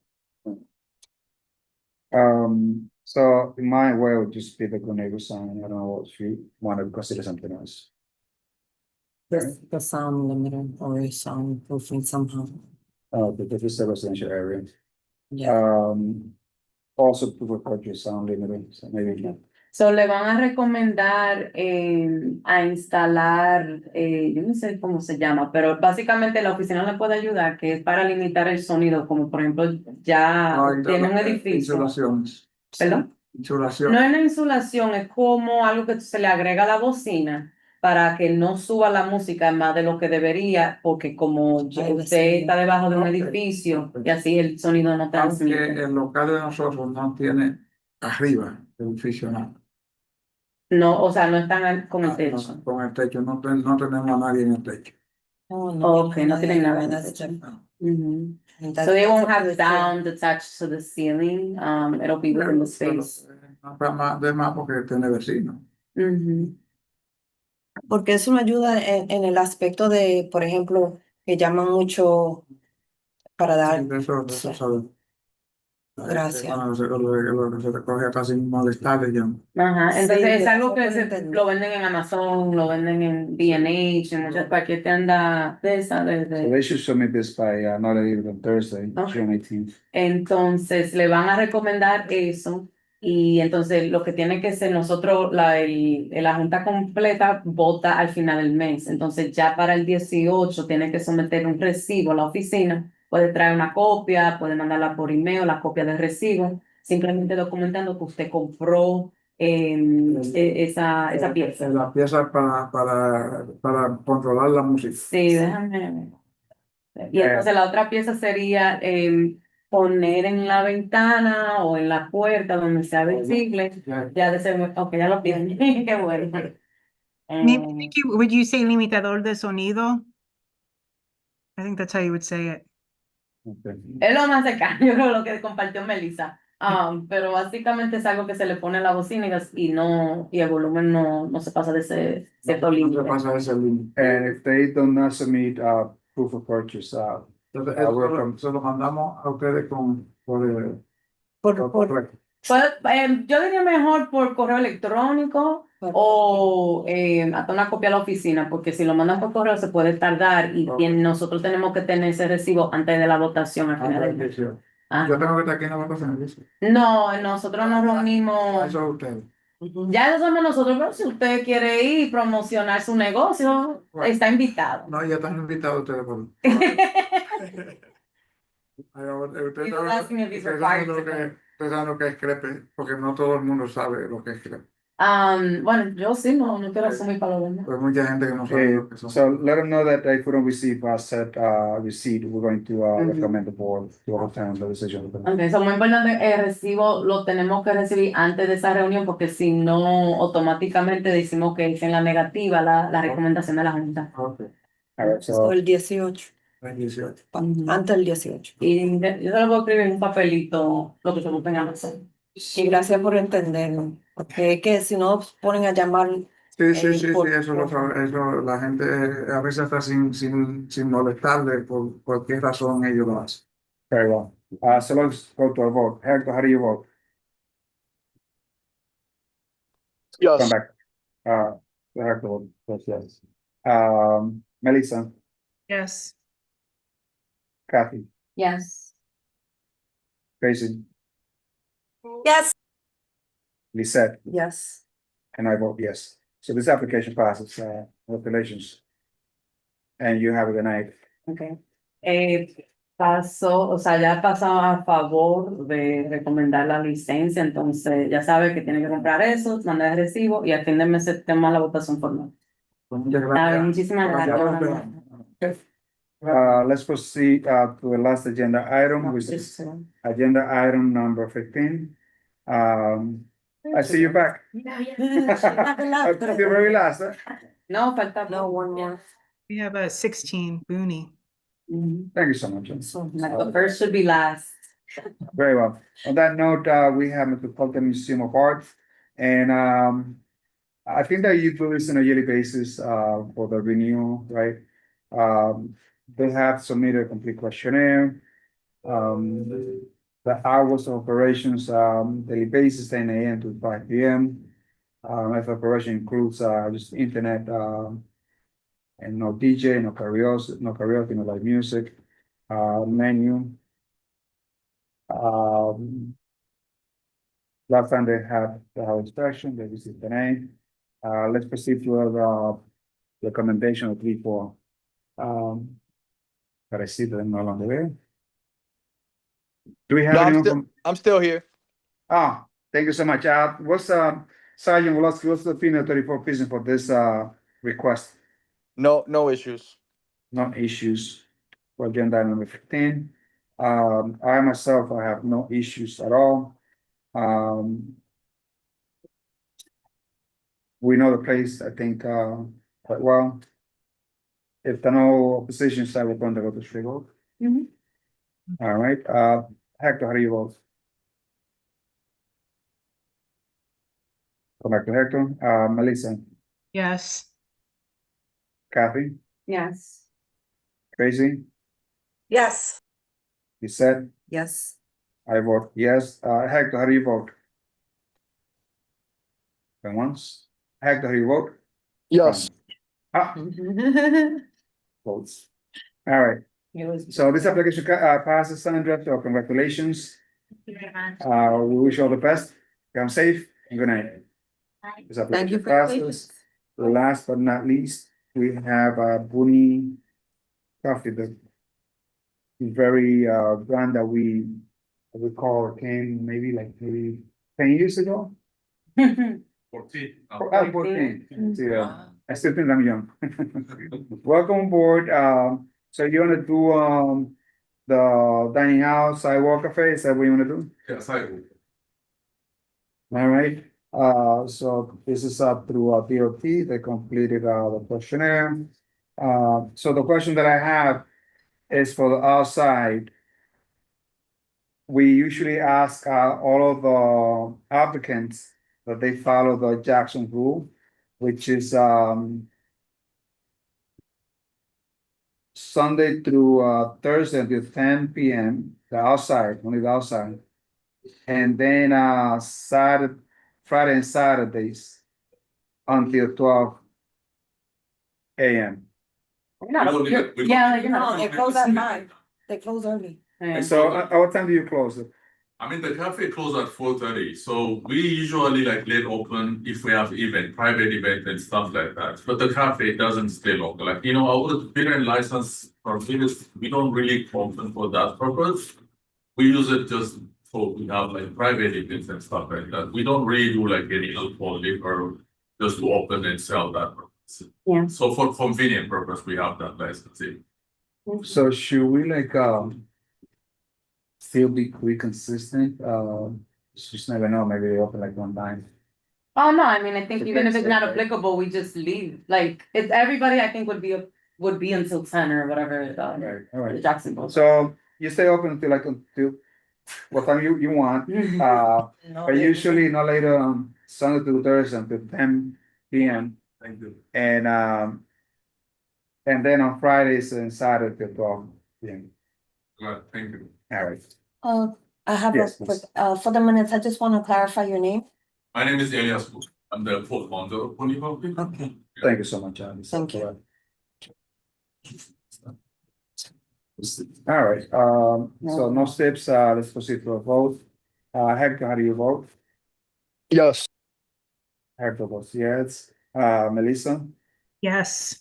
So in my way, it would just be the Grenada sign. I don't know if you want to consider something else. The sound limiter or soundproofing somehow. But this is a residential area. Also proof of purchase unlimited, so maybe. So le van a recomendar a instalar, yo no sé cómo se llama, pero básicamente la oficina le puede ayudar, que es para limitar el sonido, como por ejemplo ya tiene un edificio. Insulaciones. ¿Perdón? Insulación. No es una insulación, es como algo que se le agrega a la bocina para que no suba la música más de lo que debería, porque como usted está debajo de un edificio y así el sonido no Aunque transmite. el local de nosotros no tiene arriba el edificio nada. No, o sea, no están con el techo. No, con el techo, no tenemos a nadie en el techo. Okay, no tienen nada en el techo. Mhm. So they won't have sound attached to the ceiling. It'll be within the space. De más porque tiene vecinos. Mhm. Porque eso me ayuda en el aspecto de, por ejemplo, que llaman mucho para dar. Eso sabe. Gracias. Cuando se recoge hasta sin molestarle ya. Ajá, entonces Sí, es yo algo que puedo entender. lo venden en Amazon, lo venden en B&H, en muchas cualquier tienda de esa, So de. they should submit this by not later than Thursday, Okay. June 18th. Entonces le van a recomendar eso y entonces lo que tiene que ser nosotros, la junta completa vota al final del mes. Entonces ya para el 18 tiene que someter un recibo a la oficina. Puede traer una copia, puede mandarla por email, la copia del recibo, simplemente documentando que usted compró esa pieza. La pieza para controlar la música. Sí, déjame ver. Y entonces la otra pieza sería poner en la ventana o en la puerta donde sea visible. Ya de ese, ok, ya lo tienen. Qué bueno. Would you say limitador de sonido? I think that's how you would say it. Es lo más cercano, yo creo lo que compartió Melissa. Pero básicamente es algo que se le pone a la bocina y el volumen no se pasa de ese cierto límite. No se pasa ese límite. And if they do not submit proof of purchase, Entonces, we're eso se lo mandamos a ustedes por Pues, yo diría mejor por correo electrónico o hasta una copia a la oficina, porque si lo mandan por correo se puede tardar y nosotros tenemos que tener ese recibo antes de la votación al final del mes. Yo tengo que estar aquí en la votación. ¿Dice? No, nosotros nos reunimos. Eso es ustedes. Ya eso somos nosotros, pero si usted quiere ir y promocionar su negocio, está invitado. No, ya están invitados ustedes por. Ustedes saben lo que es crepe, porque no todo el mundo sabe lo que es crepe. Bueno, yo sí, no quiero asumir para lo demás. Hay mucha gente que no sabe lo que son. so let them know that if we don't receive a set receipt, we're going to recommend the board to overturn the decision. Okay, so muy importante, el recibo lo tenemos que recibir antes de esa reunión porque si no, automáticamente decimos que es en la negativa la recomendación de la Junta. Okay. All right, so El 18. El 18. Antes del 18. Y yo se lo voy a escribir en un papelito, lo que se lo tengan que hacer. Y gracias por entenderlo. Porque es que si no ponen a llamar. Sí, eso lo sabe. Eso la gente a veces está sin molestarle por cualquier razón ellos lo hacen. very well. So let's go to a vote. Hector, how do you vote? Yes. Come back. Hector votes yes. Melissa, Yes. Kathy, Yes. Tracy, Yes. Lisette, Yes. and I vote yes. So this application passes. Congratulations. And you have a good night. Okay. Pasó, o sea, ya pasó a favor de recomendar la licencia, entonces ya sabe que tiene que comprar eso, mandar el recibo y al fin de mes tenemos la votación formal. Pues muchas gracias. Muchísimas gracias. Let's proceed to the last agenda item, which is agenda item number 15. I see you back. I'll be very last. No, falta. No, one more. We have a 16, Booney. Thank you so much. The first should be last. Very well. On that note, we have Metropolitan Museum of Art. And I think that you do this on a yearly basis for the renewal, right? They have submitted a complete questionnaire. The hours of operations, daily basis, 10 a.m. to 5 p.m. If operation includes just internet and no DJ, no karaoke, no live music. Menu. Last time they had the house inspection, they received the name. Let's proceed to the recommendation of 3-4. But I see that I'm no longer there. Do we have anyone from? I'm still here. Ah, thank you so much. What's Sergeant Wolosky, what's the FEMA 34 reason for this request? No issues. No issues for agenda item number 15. I myself, I have no issues at all. We know the place, I think, quite well. If there are no oppositions, I will go to go to straight vote. All right, Hector, how do you vote? Come back to Hector. Melissa, Yes. Kathy, Yes. Tracy, Yes. you said, Yes. I vote yes. Hector, how do you vote? Going once. Hector, how do you vote? Yes. Ah, votes. All right. So this application passes, Sandra, so congratulations. We wish you all the best. Come safe and good night. This Thank you application for your passes. Last but not least, we have Booney Coffee, the very brand that we recall came maybe 10 years ago. 14. 14. Yeah, I still think I'm young. Welcome aboard. So you wanna do the dining house sidewalk cafe? Is that what you wanna do? Yeah, sidewalk. All right. So this is up through DOT. They completed the questionnaire. So the question that I have is for the outside. We usually ask all of the applicants that they follow the Jackson rule, which is Sunday through Thursday until 10 p.m. The outside, only the outside, and then Friday and Saturdays until 12 a.m. Yeah, you're not. They close at 5. They close early. And so, at what time do you close it? I mean, the cafe closes at 4:30, so we usually like late open if we have private event and stuff like that. But the cafe doesn't stay local. Like, our beer and license for beers, we don't really open for that purpose. We use it just for we have like private events and stuff like that. We don't really do like any alcohol liquor just to open and sell that purpose. Yeah. So for convenient purpose, we have that licensing. So should we still be consistent? Just never know, maybe they open like one time. Oh, no, I mean, I think even if it's not applicable, we just leave. Like, it's everybody, I think, would be until 10 or whatever. Right, all right. The Jackson goes. So you stay open until what time you want. But usually not later on Sunday through Thursday until 10 p.m. Thank you. And then on Fridays and Saturday till 12 p.m. Right, thank you. All right. I have Yes, a quick, for the minutes, I just want to clarify your name. My name is Elias Wu. I'm the co-founder of Pony Coffee. Okay. Thank you so much, Alice. Thank you. All right, so no steps, let's proceed to a vote. Hector, how do you vote? Yes. Hector votes yes. Melissa, Yes.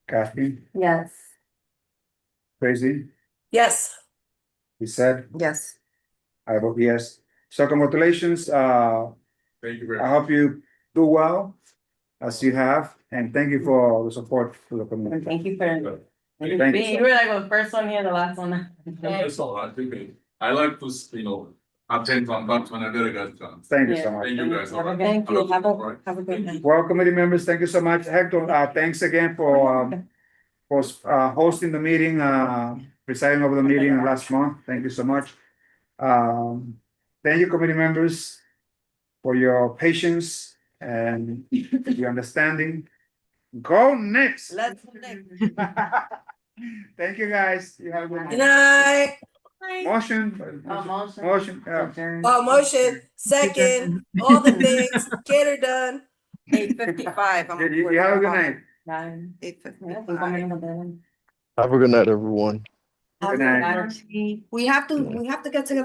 Kathy, Yes. Tracy, Yes. he said, Yes. I vote yes. So congratulations, Thank you very I much. hope you do well as you have, and thank you for the support to the community. Thank you for. Thank you. You were like the first one here, the last one. That's all right. I like to, attend contact whenever I get a chance. Thank you so much. Thank you guys. all right. Thank you. Have Alright. a good night. Well, committee members, thank you so much. Hector, thanks again for hosting the meeting, presiding over the meeting last month. Thank you so much. Thank you, committee members, for your patience and your understanding. Go next. Let's go next. Thank you, guys. You have a good Good night. night. Motion. Motion. Motion, second, all the things, get her done. 8:55. You have a good night. 8:55. Have a good night, everyone. Good night. We have to get together.